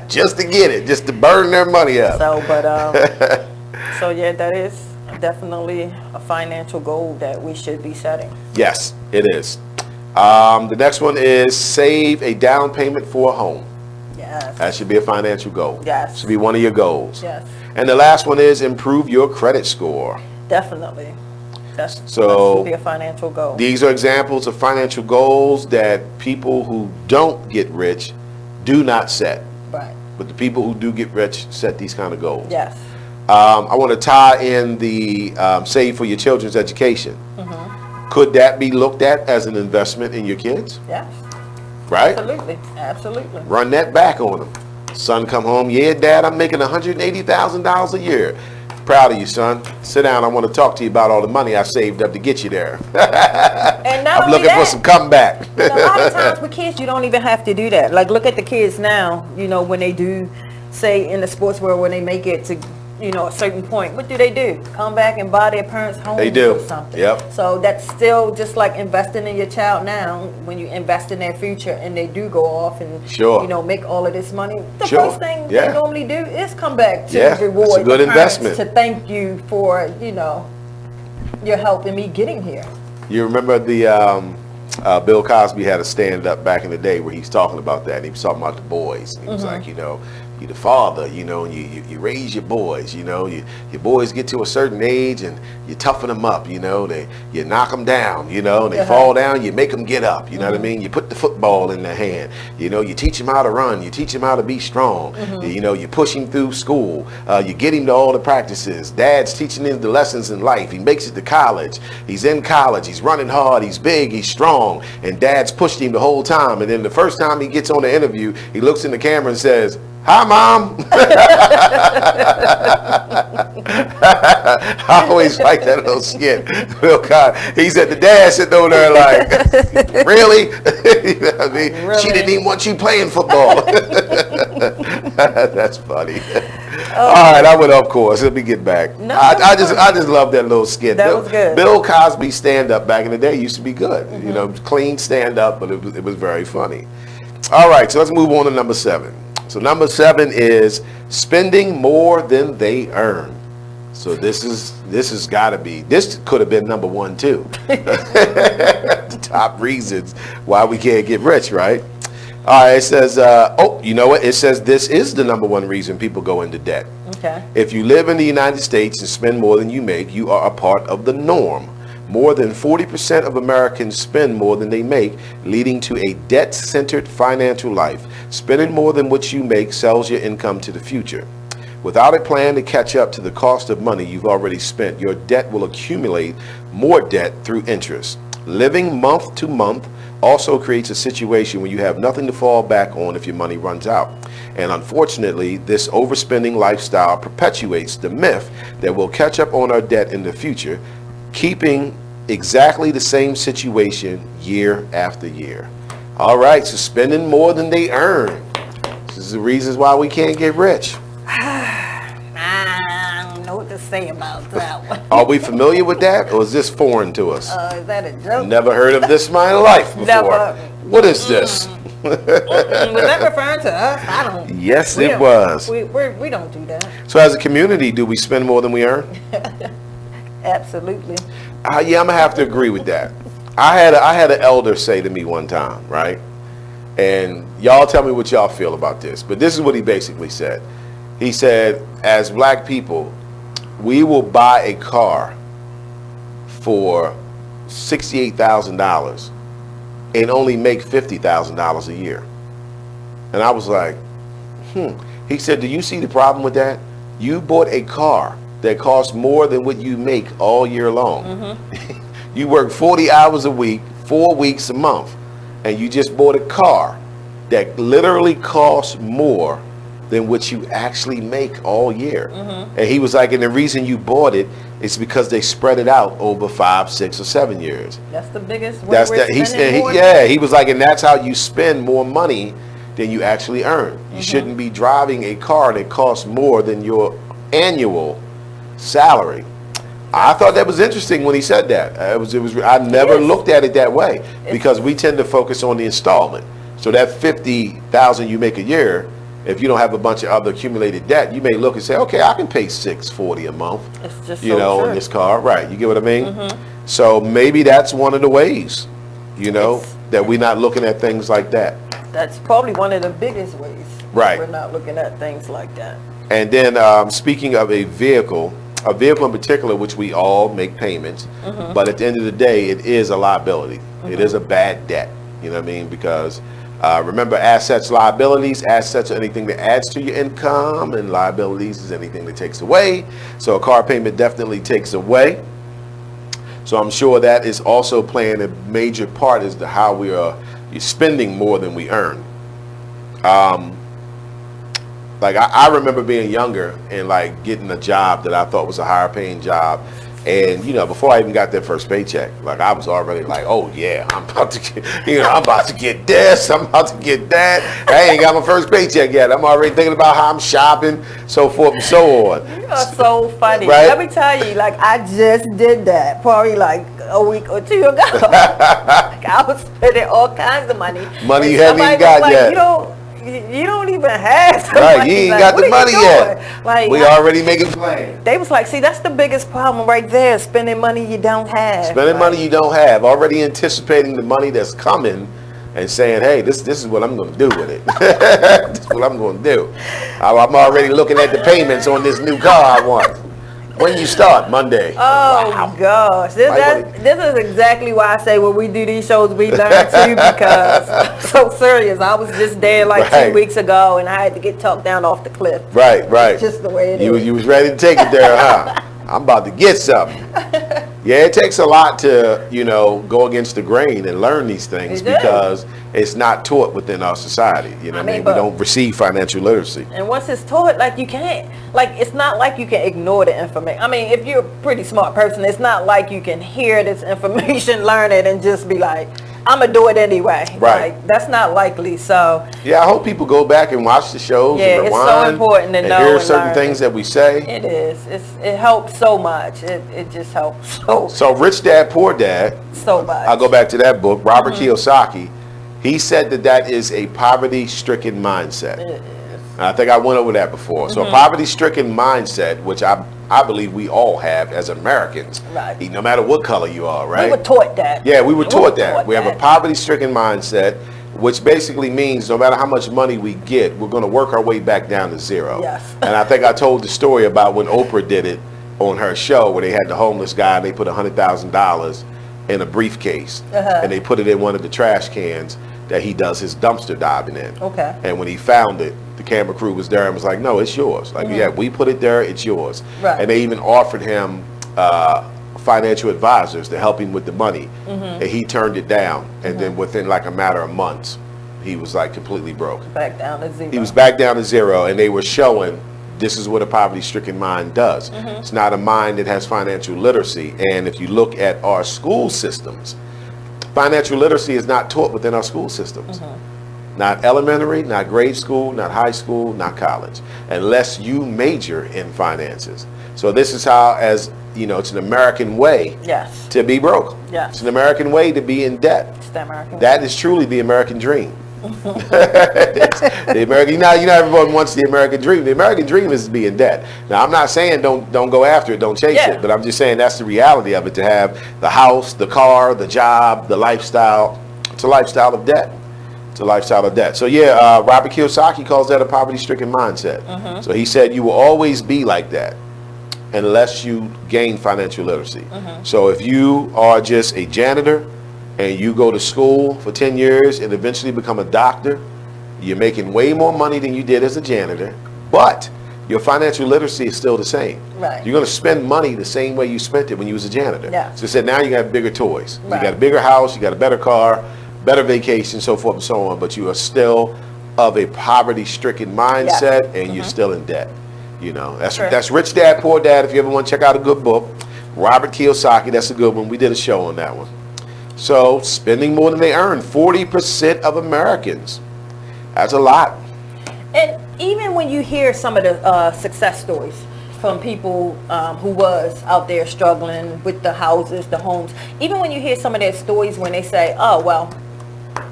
Just to get it, just to burn their money up. So, but so yeah, that is definitely a financial goal that we should be setting. Yes, it is. The next one is save a down payment for a home. Yes. That should be a financial goal. Yes. Should be one of your goals. Yes. And the last one is improve your credit score. Definitely. That So should be a financial goal. these are examples of financial goals that people who don't get rich do not set. Right. But the people who do get rich set these kind of goals. Yes. I want to tie in the save for your children's education. Could that be looked at as an investment in your kids? Yes. Right? Absolutely. Absolutely. Run that back on them. Son come home, yeah, Dad, I'm making $180,000 a year. Proud of you, son. Sit down. I want to talk to you about all the money I saved up to get you there. And not I'm looking for some comeback. And a lot of times with kids, you don't even have to do that. Like, look at the kids now, you know, when they do, say, in the sports world, when they make it to, you know, a certain point, what do? Come back and buy their parents' home or something. Yep. So that's still just like investing in your child now. When you invest in their future and they do go off and, you know, make all of this money, the first thing they normally do is come back to reward it's a good the parents, investment. to thank you for, you know, your help in me getting here. You remember the Bill Cosby had a stand-up back in the day where he's talking about that. And he was talking about the boys. And he was like, you know, you're the father, you know, and you raise your boys, you know, your boys get to a certain age and you toughen them up, you know, you knock them down, you know, and they fall down, you make them get up, you know what I mean? You put the football in their hand, you know, you teach them how to run, you teach them how to be strong, you know, you push him through school, you get him to all the practices, Dad's teaching him the lessons in life, he makes it to college, he's in college, he's running hard, he's big, he's strong, and Dad's pushed him the whole time, and then the first time he gets on the interview, he looks in the camera and says, "Hi, Mom." I always like that little skit. Bill Cosby. He said the dad sitting over there like, really? You know what I mean? Really? She didn't even want you playing football. That's funny. All right, I went off course. Let me get back. No, I just love that little skit. That was good. Bill Cosby stand-up back in the day used to be good. You know, clean stand-up, but it was very funny. All right, so let's move on to number 7. So number 7 is spending more than they earn. So this has got to be, this could have been number 1 too. The top reasons why we can't get rich, right? All right, it says, you know what? It says this is the number 1 reason people go into debt. Okay. If you live in the United States and spend more than you make, you are a part of the norm. More than 40% of Americans spend more than they make, leading to a debt-centered financial life. Spending more than what you make sells your income to the future. Without a plan to catch up to the cost of money you've already spent, your debt will accumulate more debt through interest. Living month to month also creates a situation where you have nothing to fall back on if your money runs out. And unfortunately, this overspending lifestyle perpetuates the myth that we'll catch up on our debt in the future, keeping exactly the same situation year after year. All right, so spending more than they earn. This is the reasons why we can't get rich. I don't know what to say about that one. Are we familiar with that, or is this foreign to us? Is that a joke? Never heard of this in my life before. Never. What is this? Was that referring to us? I don't. Yes, it was. We don't do that. So as a community, do we spend more than we earn? Absolutely. Yeah, I'm gonna have to agree with that. I had an elder say to me one time, right? And y'all tell me what y'all feel about this. But this is what he basically said. He said, as black people, we will buy a car for $68,000 and only make $50,000 a year. And I was like, He said, do you see the problem with that? You bought a car that costs more than what you make all year long. You work 40 hours a week, 4 weeks a month, and you just bought a car that literally costs more than what you actually make all year. And he was like, and the reason you bought it is because they spread it out over 5, 6, or 7 years. That's the biggest way That's we're that. spending more. He was like, and that's how you spend more money than you actually earn. You shouldn't be driving a car that costs more than your annual salary. I thought that was interesting when he said that. I never looked at it that way because we tend to focus on the installment. So that $50,000 you make a year, if you don't have a bunch of other accumulated debt, you may look and say, okay, I can pay $640 a month. It's just in this car, right? You get what I mean? So maybe that's one of the ways, that we're not looking at things like that. That's probably one of the biggest ways. Right. We're not looking at things like that. And then speaking of a vehicle in particular, which we all make payments, but at the end of the day, it is a liability. It is a bad debt. You know what I mean? Because remember, assets, liabilities. Assets are anything that adds to your income, and liabilities is anything that takes away. So a car payment definitely takes away. So I'm sure that is also playing a major part as to how we are spending more than we earn. Like I remember being younger and like getting a job that I thought was a higher paying job. And before I even got that first paycheck, like I was already like, oh yeah, I'm about to get, I'm about to get this, I'm about to get that. I ain't got my first paycheck yet. I'm already thinking about how I'm shopping, so forth and so on. You are so funny. Right? Let me tell you, like I just did that probably like a week or two ago. Like, I was spending all kinds of money. Money you haven't even got yet. You don't even have the right, money. you ain't like, got the money yet. Like, we already making plans. They was like, see, that's the biggest problem right there, spending money you don't have. Spending money you don't have, already anticipating the money that's coming and saying, hey, this is what I'm going to do with it. This is what I'm going to do. I'm already looking at the payments on this new car I want. When you start? Monday. Oh, wow. Gosh. This is exactly why I say when we do these shows, we learn too, because I'm so serious. I was just there like 2 weeks ago, and I had to get talked down off the cliff. Right. It's just the way it is. You was ready to take it there, huh? I'm about to get something. Yeah, it takes a lot to, go against the grain and learn these things because it's not taught within our society. You know what I mean? We don't receive financial literacy. And once it's taught, like you can't, like it's not like you can ignore the information. I mean, if you're a pretty smart person, it's not like you can hear this information, learn it, and just be like, I'm gonna do it anyway. Right. Like, that's not likely. So yeah, I hope people go back and watch the shows and rewind. It's so important to know hear and certain learn. things that we say. It is. It helps so much. It just helps so Rich Dad Poor Dad. So much. I'll go back to that book. Robert Kiyosaki. He said that is a poverty-stricken mindset. It is. And I think I went over that before. So a poverty-stricken mindset, which I believe we all have as Americans, right. No matter what color you are, right? We were taught that. Yeah, we were taught that. We have a poverty-stricken mindset, which basically means no matter how much money we get, we're going to work our way back down to zero. Yes. And I think I told the story about when Oprah did it on her show, where they had the homeless guy and they put $100,000 in a briefcase, and they put it in one of the trash cans that he does his dumpster diving in. Okay. And when he found it, the camera crew was there and was like, no, it's yours. Like, yeah, we put it there, it's yours. Right. And they even offered him financial advisors to help him with the money. And he turned it down. And then within like a matter of months, he was like completely broke. Back down to zero. He was back down to zero, and they were showing this is what a poverty-stricken mind does. It's not a mind that has financial literacy. And if you look at our school systems, financial literacy is not taught within our school systems. Not elementary, not grade school, not high school, not college, unless you major in finances. So this is how, as you know, it's an American way to be broke. Yes. It's an American way to be in debt. It's the American That is truly the American dream. The American, you know, everyone wants the American dream. The American dream is to be in debt. Now, I'm not saying don't go after it, don't chase it, but I'm just saying that's the reality of it. To have the house, the car, the job, the lifestyle. It's a lifestyle of debt. to lifestyle of debt. So yeah, Robert Kiyosaki calls that a poverty-stricken mindset. So he said you will always be like that unless you gain financial literacy. So if you are just a janitor and you go to school for 10 years and eventually become a doctor, you're making way more money than you did as a janitor, but your financial literacy is still the same. Right. You're going to spend money the same way you spent it when you was a janitor. Yeah. So said now you got bigger toys. Right. You got a bigger house, you got a better car, better vacation, so forth and so on, but you are still of a poverty-stricken mindset and you're still in debt. You know, that's Rich Dad, Poor Dad. If you ever want to check out a good book, Robert Kiyosaki, that's a good one. We did a show on that one. So spending more than they earn, 40% of Americans. That's a lot. And even when you hear some of the success stories from people who was out there struggling with the houses, the homes, even when you hear some of their stories when they say, oh, well,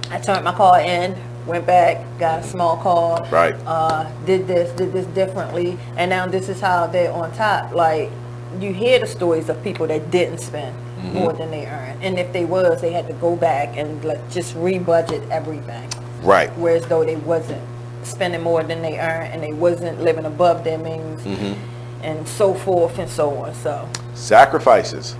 I turned my car in, went back, got a small car, did this differently, and now this is how they're on top. Like, you hear the stories of people that didn't spend more than they earned. And if they was, they had to go back and just re-budget everything. Right. Whereas though they wasn't spending more than they earned and they wasn't living above their means and so forth and so on. So sacrifices.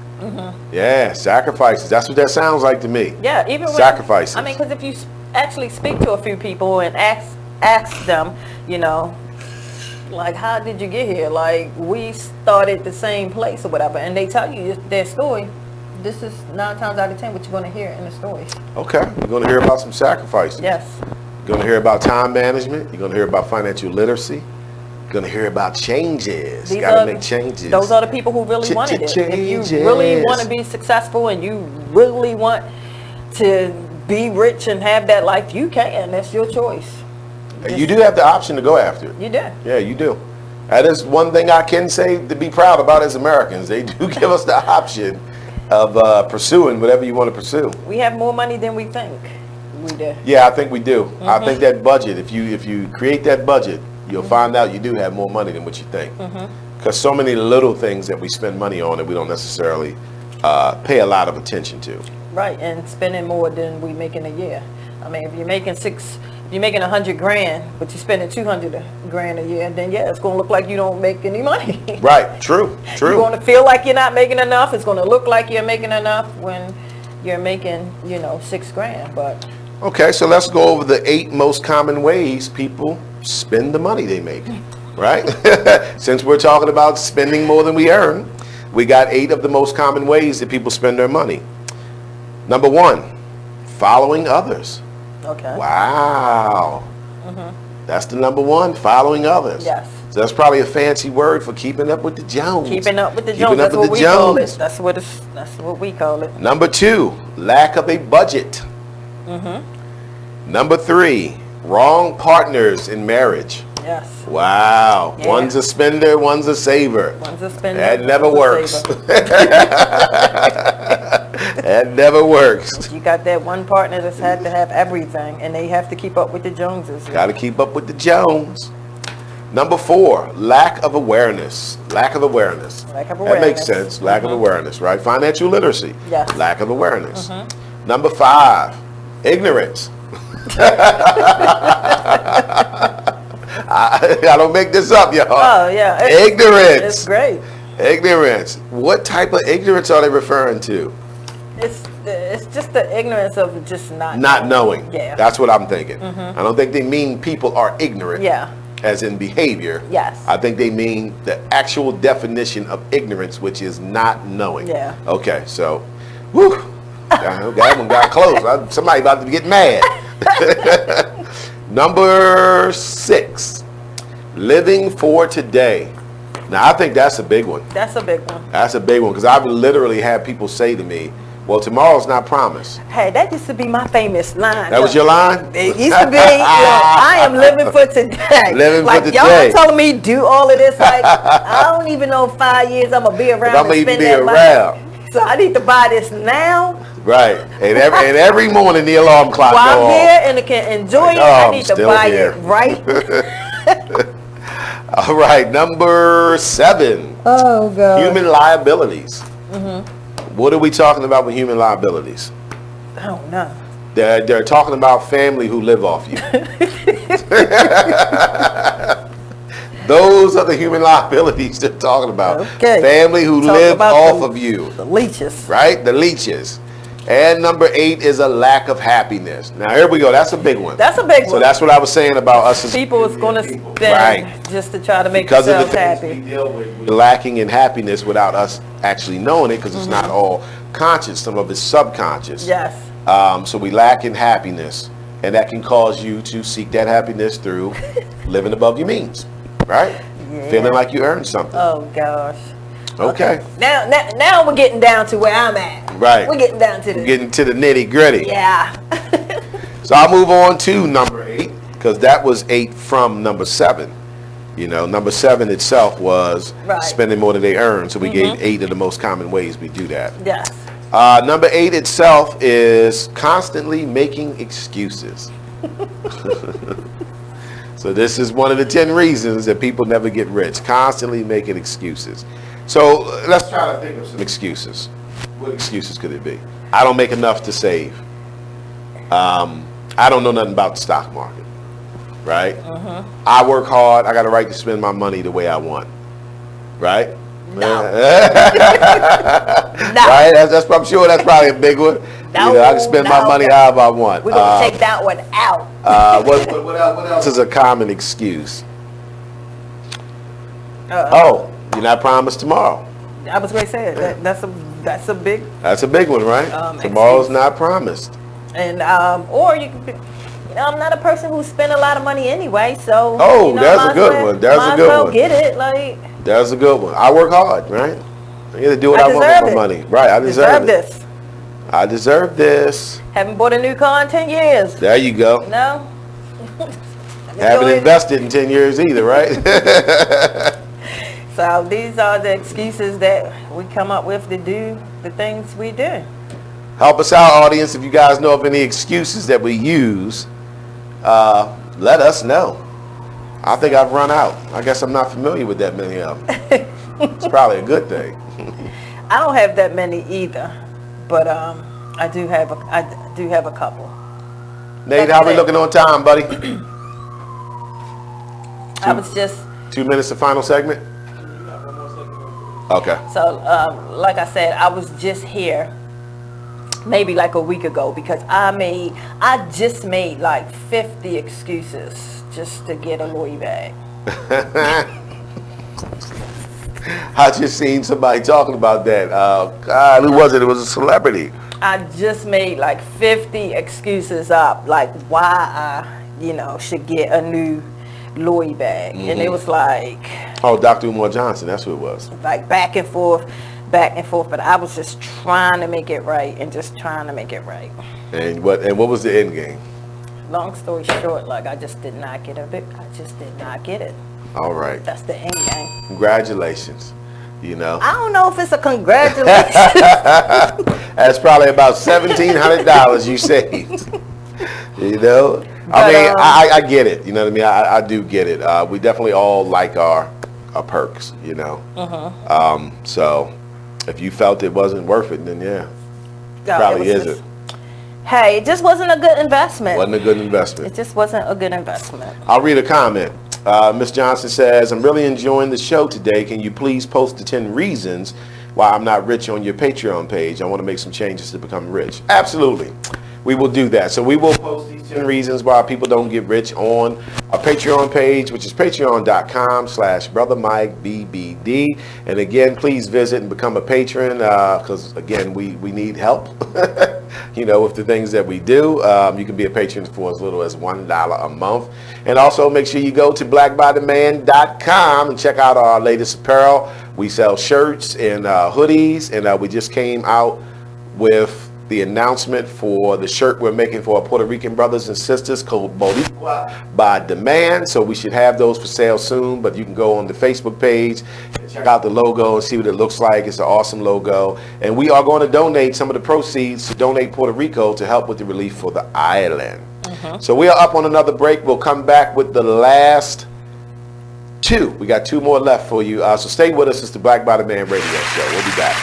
Yeah, sacrifices. That's what that sounds like to me. Yeah, even sacrifices. I mean, because if you actually speak to a few people and ask them, you know, like, how did you get here? Like, we started the same place or whatever, and they tell you their story. This is 9 times out of 10 what you're going to hear in the story. Okay, you're going to hear about some sacrifices. Yes. You're going to hear about time management. You're going to hear about financial literacy. You're going to hear about changes. You got to make changes. Those are the people who really wanted it. If you really want to be successful and you really want to be rich and have that life, you can. That's your choice. You do have the option to go after it. You do. Yeah, you do. That is one thing I can say to be proud about as Americans. They do give us the option of pursuing whatever you want to pursue. We have more money than we think we do. Yeah, I think we do. I think that budget, if you create that budget, you'll find out you do have more money than what you think. Because so many little things that we spend money on that we don't necessarily pay a lot of attention to. Right, and spending more than we make in a year. I mean, if you're making $100 grand, but you're spending $200 grand a year, then yeah, it's going to look like you don't make any money. Right, true. You're going to feel like you're not making enough. It's going to look like you're making enough when you're making, $6 grand. But okay, so let's go over the 8 most common ways people spend the money they make, right? Since we're talking about spending more than we earn, we got 8 of the most common ways that people spend their money. Number 1, following others. Okay. Wow. That's the number 1, following others. Yes. So that's probably a fancy word for keeping up with the Jones. Keeping up with the Jones. That's what we call it. That's what we call it. Number 2, lack of a budget. Number 3, wrong partners in marriage. Yes. Wow. Yeah. One's a spender, one's a saver. One's a spender. That never works. That never works. You got that one partner that's had to have everything, and they have to keep up with the Joneses. Got to keep up with the Jones. Number 4, lack of awareness. Lack of awareness. That makes sense. Lack of awareness, right? Financial literacy. Yes. Lack of awareness. Number 5, ignorance. I don't make this up, y'all. Oh, yeah. Ignorance. It's great. Ignorance. What type of ignorance are they referring to? It's just the ignorance of just not knowing. Yeah. That's what I'm thinking. I don't think they mean people are ignorant. Yeah. As in behavior. Yes. I think they mean the actual definition of ignorance, which is not knowing. Yeah. Okay, so, whew. That one got close. Somebody about to get mad. Number 6, living for today. Now, I think that's a big one. That's a big one. That's a big one, because I've literally had people say to me, well, tomorrow's not promised. Hey, that used to be my famous line. That was your line? It used to be, I am living for today. Living like, for y'all today. are telling me do all of this. Like, I don't even know 5 years I'm going to be around I'm and even spend be that around. money. So I need to buy this now. Right. And every morning the alarm clock goes While off. I'm here and can enjoy it, I need to buy it right. All right, number 7. Oh, God. Human liabilities. What are we talking about with human liabilities? I don't know. They're talking about family who live off you. Those are the human liabilities they're talking about. Okay. Family who live off of you. The leeches. Right? The leeches. And number 8 is a lack of happiness. Now here we go. That's a big one. That's a big one. So that's what I was saying about us as people is going to spend just to try to make because of the themselves things happy. we deal with, we're lacking in happiness without us actually knowing it, because it's not all conscious. Some of it's subconscious. Yes. So we lack in happiness, and that can cause you to seek that happiness through living above your means, right? Yeah. Feeling like you earned something. Oh gosh. Okay. Now we're getting down to where I'm at. Right. We're getting down to the nitty gritty. Yeah. So I'll move on to number 8, because that was 8 from number 7. You know, number 7 itself was spending more than they earn. So we gave 8 of the most common ways we do that. Yes. Number 8 itself is constantly making excuses. So this is one of the 10 reasons that people never get rich. Constantly making excuses. So let's try to think of some excuses. What excuses could it be? I don't make enough to save. I don't know nothing about the stock market. Right? I work hard. I got a right to spend my money the way I want. Right? No. Right? That's I'm sure that's probably a big one. No, you know, I can spend my money however I want. We're going to take that one out. What else is a common excuse? You're not promised tomorrow. I was going to say that's a big. That's a big one, right? Tomorrow's not promised. And or you can. I'm not a person who spend a lot of money anyway, so. Oh, there's a good one. There's a good one. Get it, like. There's a good one. I work hard, right? I get to do what I want with my money, right? I deserve this. I deserve this. Haven't bought a new car in 10 years. There you go. No. Haven't invested in 10 years either, right? So these are the excuses that we come up with to do the things we do. Help us out, audience. If you guys know of any excuses that we use, let us know. I think I've run out. I guess I'm not familiar with that many of them. It's probably a good thing. I don't have that many either, but I do have a couple. Nate, how we looking on time, buddy? I was just 2 minutes of final segment. Okay. So, like I said, I was just here maybe like a week ago because I just made like 50 excuses just to get a Louis bag. I just seen somebody talking about that. God, who was it? It was a celebrity. I just made like 50 excuses up, like why I, should get a new Louis bag. And it was like... Oh, Dr. Umar Johnson, that's who it was. Like back and forth, but I was just trying to make it right and just trying to make it right. And what was the end game? Long story short, like I just did not get it. I just did not get it. All right. That's the end game. Congratulations. I don't know if it's a congratulations. That's probably about $1,700 you saved. I get it. You know what I mean? I do get it. We definitely all like our perks, So if you felt it wasn't worth it, then probably isn't. Hey, it just wasn't a good investment. Wasn't a good investment. It just wasn't a good investment. I'll read a comment. Miss Johnson says, I'm really enjoying the show today. Can you please post the 10 reasons why I'm not rich on your Patreon page? I want to make some changes to become rich. Absolutely. We will do that. So we will post these 10 reasons why people don't get rich on our Patreon page, which is patreon.com/BrotherMikeBBD. And again, please visit and become a patron because, again, we need help, with the things that we do. You can be a patron for as little as $1 a month. And also make sure you go to blackbodyman.com and check out our latest apparel. We sell shirts and hoodies, and we just came out with the announcement for the shirt we're making for our Puerto Rican brothers and sisters called Boricua by Demand. So we should have those for sale soon, but you can go on the Facebook page and check out the logo and see what it looks like. It's an awesome logo. And we are going to donate some of the proceeds to Donate Puerto Rico to help with the relief for the island. So we are up on another break. We'll come back with the last 2. We got 2 more left for you. So stay with us. It's the Black Body Man Radio Show. We'll be back.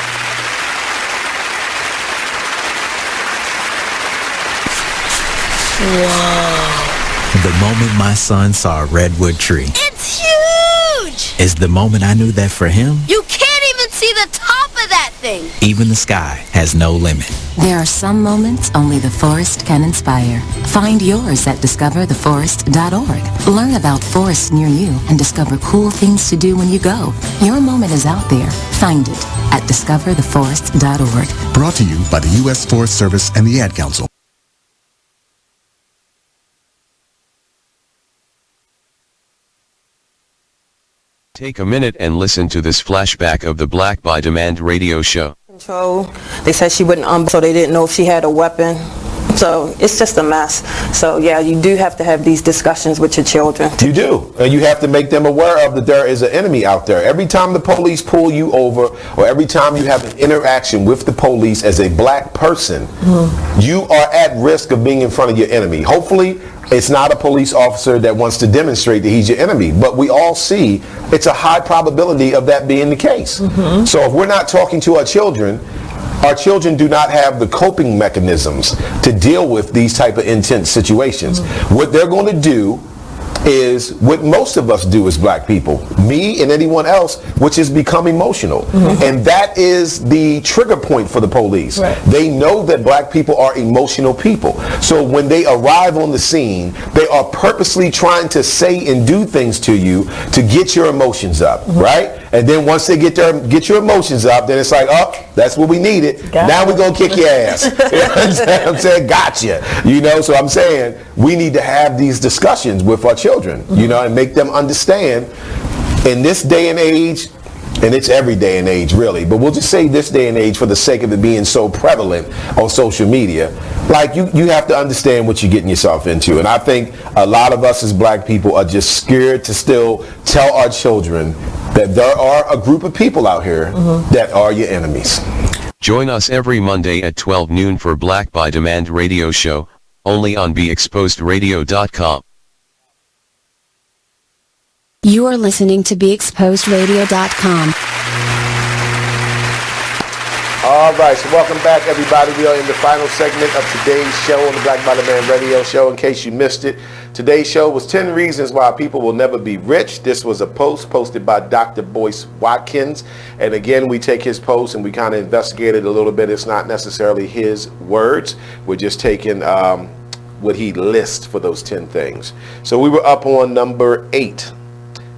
The moment my son saw a redwood tree It's huge! is the moment I knew that for him, You can't even see the top of that thing. even the sky has no limit. There are some moments only the forest can inspire. Find yours at discovertheforest.org. Learn about forests near you and discover cool things to do when you go. Your moment is out there. Find it at discovertheforest.org. Brought to you by the U.S. Forest Service and the Ad Council. Take a minute and listen to this flashback of the Black by Demand radio show. Control. They said she wouldn't so they didn't know if she had a weapon. So it's just a mess. So yeah, you do have to have these discussions with your children. You do. And you have to make them aware of that there is an enemy out there. Every time the police pull you over or every time you have an interaction with the police as a black person, you are at risk of being in front of your enemy. Hopefully, it's not a police officer that wants to demonstrate that he's your enemy, but we all see it's a high probability of that being the case. So if we're not talking to our children do not have the coping mechanisms to deal with these type of intense situations. What they're going to do is what most of us do as black people, me and anyone else, which is become emotional. And that is the trigger point for the police. They know that black people are emotional people. So when they arrive on the scene, they are purposely trying to say and do things to you to get your emotions up, right? And then once they get your emotions up, then it's like, oh, that's what we needed. Now we're going to kick your ass. You know what I'm saying? Gotcha. You know, so I'm saying we need to have these discussions with our children, you know, and make them understand in this day and age, and it's every day and age really, but we'll just say this day and age for the sake of it being so prevalent on social media, like you have to understand what you're getting yourself into. And I think a lot of us as black people are just scared to still tell our children that there are a group of people out here that are your enemies. Join us every Monday at 12 noon for Black by Demand radio show, only on BeExposedRadio.com. You are listening to BeExposedRadio.com. All right, so welcome back, everybody. We are in the final segment of today's show on the Black by Demand radio show. In case you missed it, today's show was 10 reasons why people will never be rich. This was a post posted by Dr. Boyce Watkins. And again, we take his post and we kind of investigate it a little bit. It's not necessarily his words. We're just taking what he lists for those 10 things. So we were up on number 8.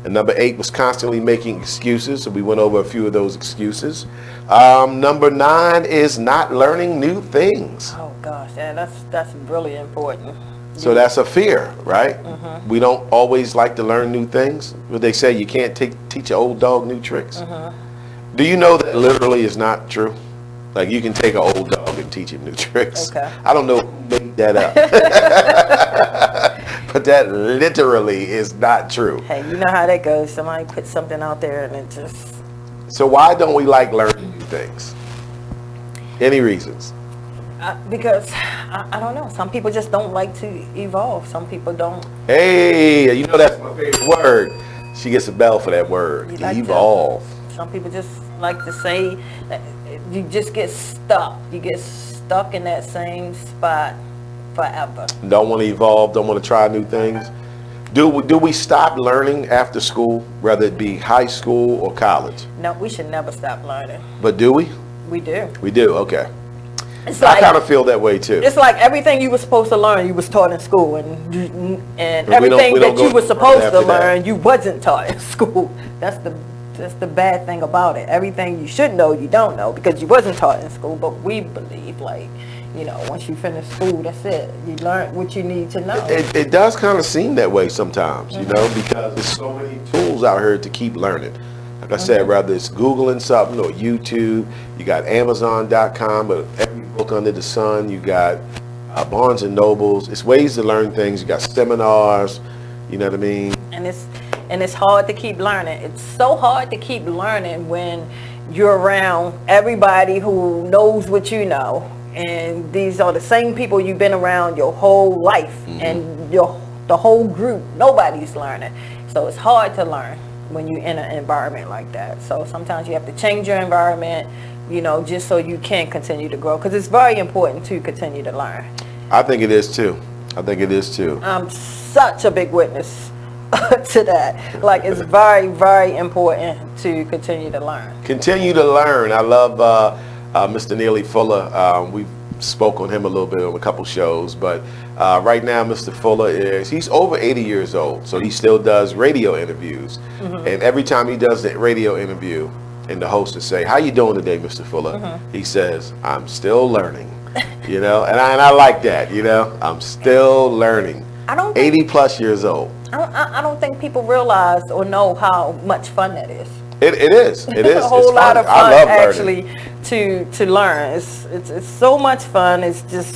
And number 8 was constantly making excuses. So we went over a few of those excuses. Number 9 is not learning new things. Oh gosh, yeah, that's really important. So that's a fear, right? We don't always like to learn new things. But they say you can't teach an old dog new tricks. Do you know that literally is not true? Like you can take an old dog and teach him new tricks. I don't know who made that up. But that literally is not true. Hey, you know how that goes. Somebody put something out there and it just... So why don't we like learning new things? Any reasons? Because, I don't know. Some people just don't like to evolve. Some people don't. Hey, you know that's my favorite word. She gets a bell for that word. Like evolve. Some people just like to say that you just get stuck. You get stuck in that same spot forever. Don't want to evolve, don't want to try new things. Do we stop learning after school, whether it be high school or college? No, we should never stop learning. But do we? We do. We do, okay. It's like, I kind of feel that way too. It's like everything you were supposed to learn, you was taught in school, and everything that you were supposed to learn, you wasn't taught in school. That's the bad thing about it. Everything you should know, you don't know because you wasn't taught in school. But we believe, like, you know, once you finish school, that's it. You learn what you need to know. It does kind of seem that way sometimes, you know, because there's so many tools out here to keep learning. Like I said, whether it's Googling something or YouTube, you got Amazon.com, but every book under the sun, you got Barnes and Nobles. It's ways to learn things. You got seminars, you know what I mean? And it's hard to keep learning. It's so hard to keep learning when you're around everybody who knows what you know. And these are the same people you've been around your whole life, and the whole group, nobody's learning. So it's hard to learn when you're in an environment like that. So sometimes you have to change your environment, you know, just so you can continue to grow, because it's very important to continue to learn. I think it is too. I think it is too. I'm such a big witness to that. Like, it's very, very important to continue to learn. Continue to learn. I love Mr. Neely Fuller. We've spoke on him a little bit on a couple shows, but right now Mr. Fuller he's over 80 years old, so he still does radio interviews. And every time he does a radio interview, and the host will say, "How you doing today, Mr. Fuller?" He says, "I'm still learning." You know, and I like that. You know, I'm still learning. I don't 80 plus years old. I don't think people realize or know how much fun that is. It is. It is. a whole lot of fun, I love actually, learning. to learn. It's so much fun. It's just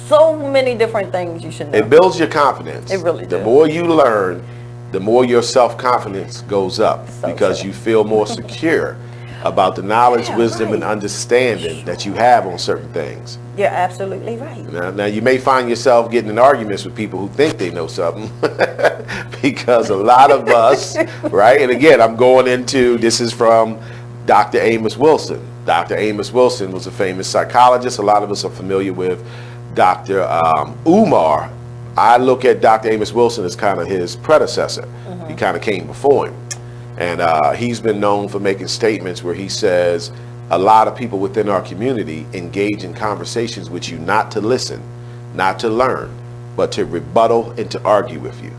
so many different things you should know. It builds your confidence. It really The does. more you learn, the more your self-confidence goes up because you feel more secure about the knowledge, wisdom, and understanding that you have on certain things. You're absolutely right. Now you may find yourself getting in arguments with people who think they know something because a lot of us, right? And again, I'm going into, this is from Dr. Amos Wilson. Dr. Amos Wilson was a famous psychologist. A lot of us are familiar with Dr. Umar. I look at Dr. Amos Wilson as kind of his predecessor. He kind of came before him. And he's been known for making statements where he says a lot of people within our community engage in conversations with you not to listen, not to learn, but to rebuttal and to argue with you.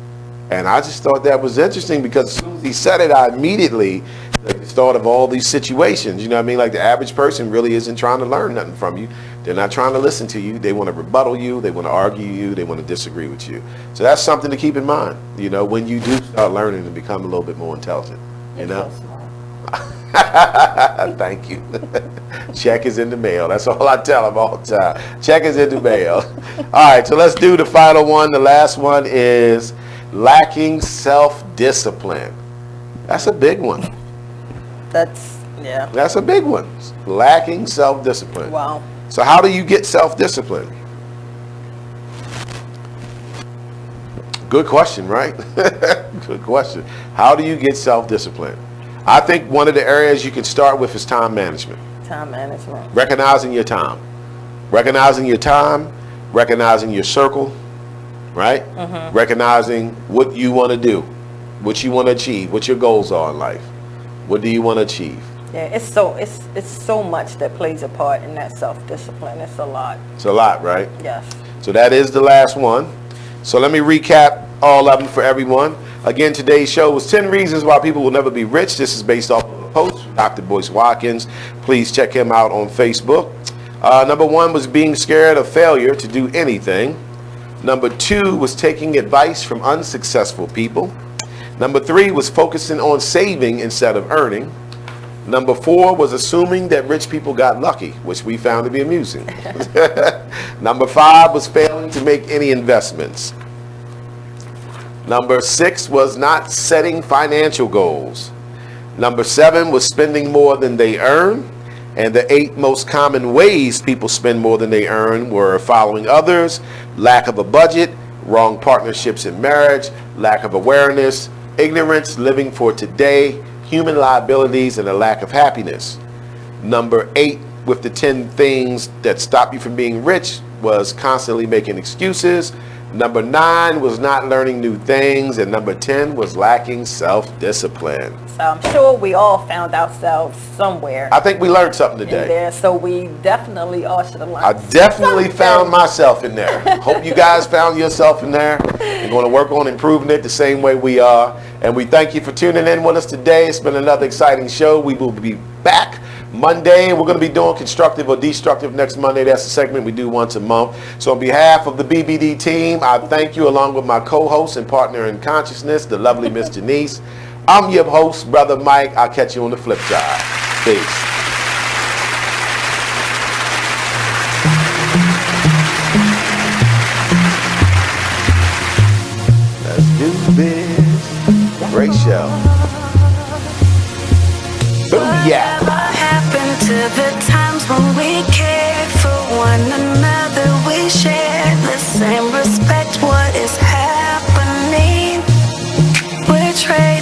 And I just thought that was interesting because as soon as he said it, I immediately thought of all these situations. You know what I mean? Like, the average person really isn't trying to learn nothing from you. They're not trying to listen to you. They want to rebuttal you. They want to argue you. They want to disagree with you. So that's something to keep in mind, you know, when you do start learning and become a little bit more intelligent, you know? Thank you. Check is in the mail. That's all I tell them all the time. Check is in the mail. All right, so let's do the final one. The last one is lacking self-discipline. That's a big one. Yeah. That's a big one. Lacking self-discipline. Wow. So how do you get self-discipline? Good question, right? Good question. How do you get self-discipline? I think one of the areas you can start with is time management. Time management. Recognizing your time. Recognizing your time, recognizing your circle, right? Recognizing what you want to do, what you want to achieve, what your goals are in life. What do you want to achieve? Yeah, it's so much that plays a part in that self-discipline. It's a lot. It's a lot, right? Yes. So that is the last one. So let me recap all of them for everyone. Again, today's show was 10 Reasons Why People Will Never Be Rich. This is based off of a post from Dr. Boyce Watkins. Please check him out on Facebook. Number 1 was being scared of failure to do anything. Number 2 was taking advice from unsuccessful people. Number 3 was focusing on saving instead of earning. Number 4 was assuming that rich people got lucky, which we found to be amusing. Number 5 was failing to make any investments. Number 6 was not setting financial goals. Number 7 was spending more than they earn. And the 8 most common ways people spend more than they earn were following others, lack of a budget, wrong partnerships in marriage, lack of awareness, ignorance, living for today, human liabilities, and a lack of happiness. Number 8, with the 10 things that stop you from being rich, was constantly making excuses. Number 9 was not learning new things. And number 10 was lacking self-discipline. So I'm sure we all found ourselves somewhere. I think we learned something today. In there, so we definitely all should have learned. I definitely found myself in there. Hope you guys found yourself in there. We're going to work on improving it the same way we are. And we thank you for tuning in with us today. It's been another exciting show. We will be back Monday. We're going to be doing constructive or destructive next Monday. That's the segment we do once a month. So on behalf of the BBD team, I thank you along with my co-host and partner in consciousness, the lovely Miss Janice. I'm your host, Brother Mike. I'll catch you on the flip side. Peace. Let's do this. Great show. Booyah.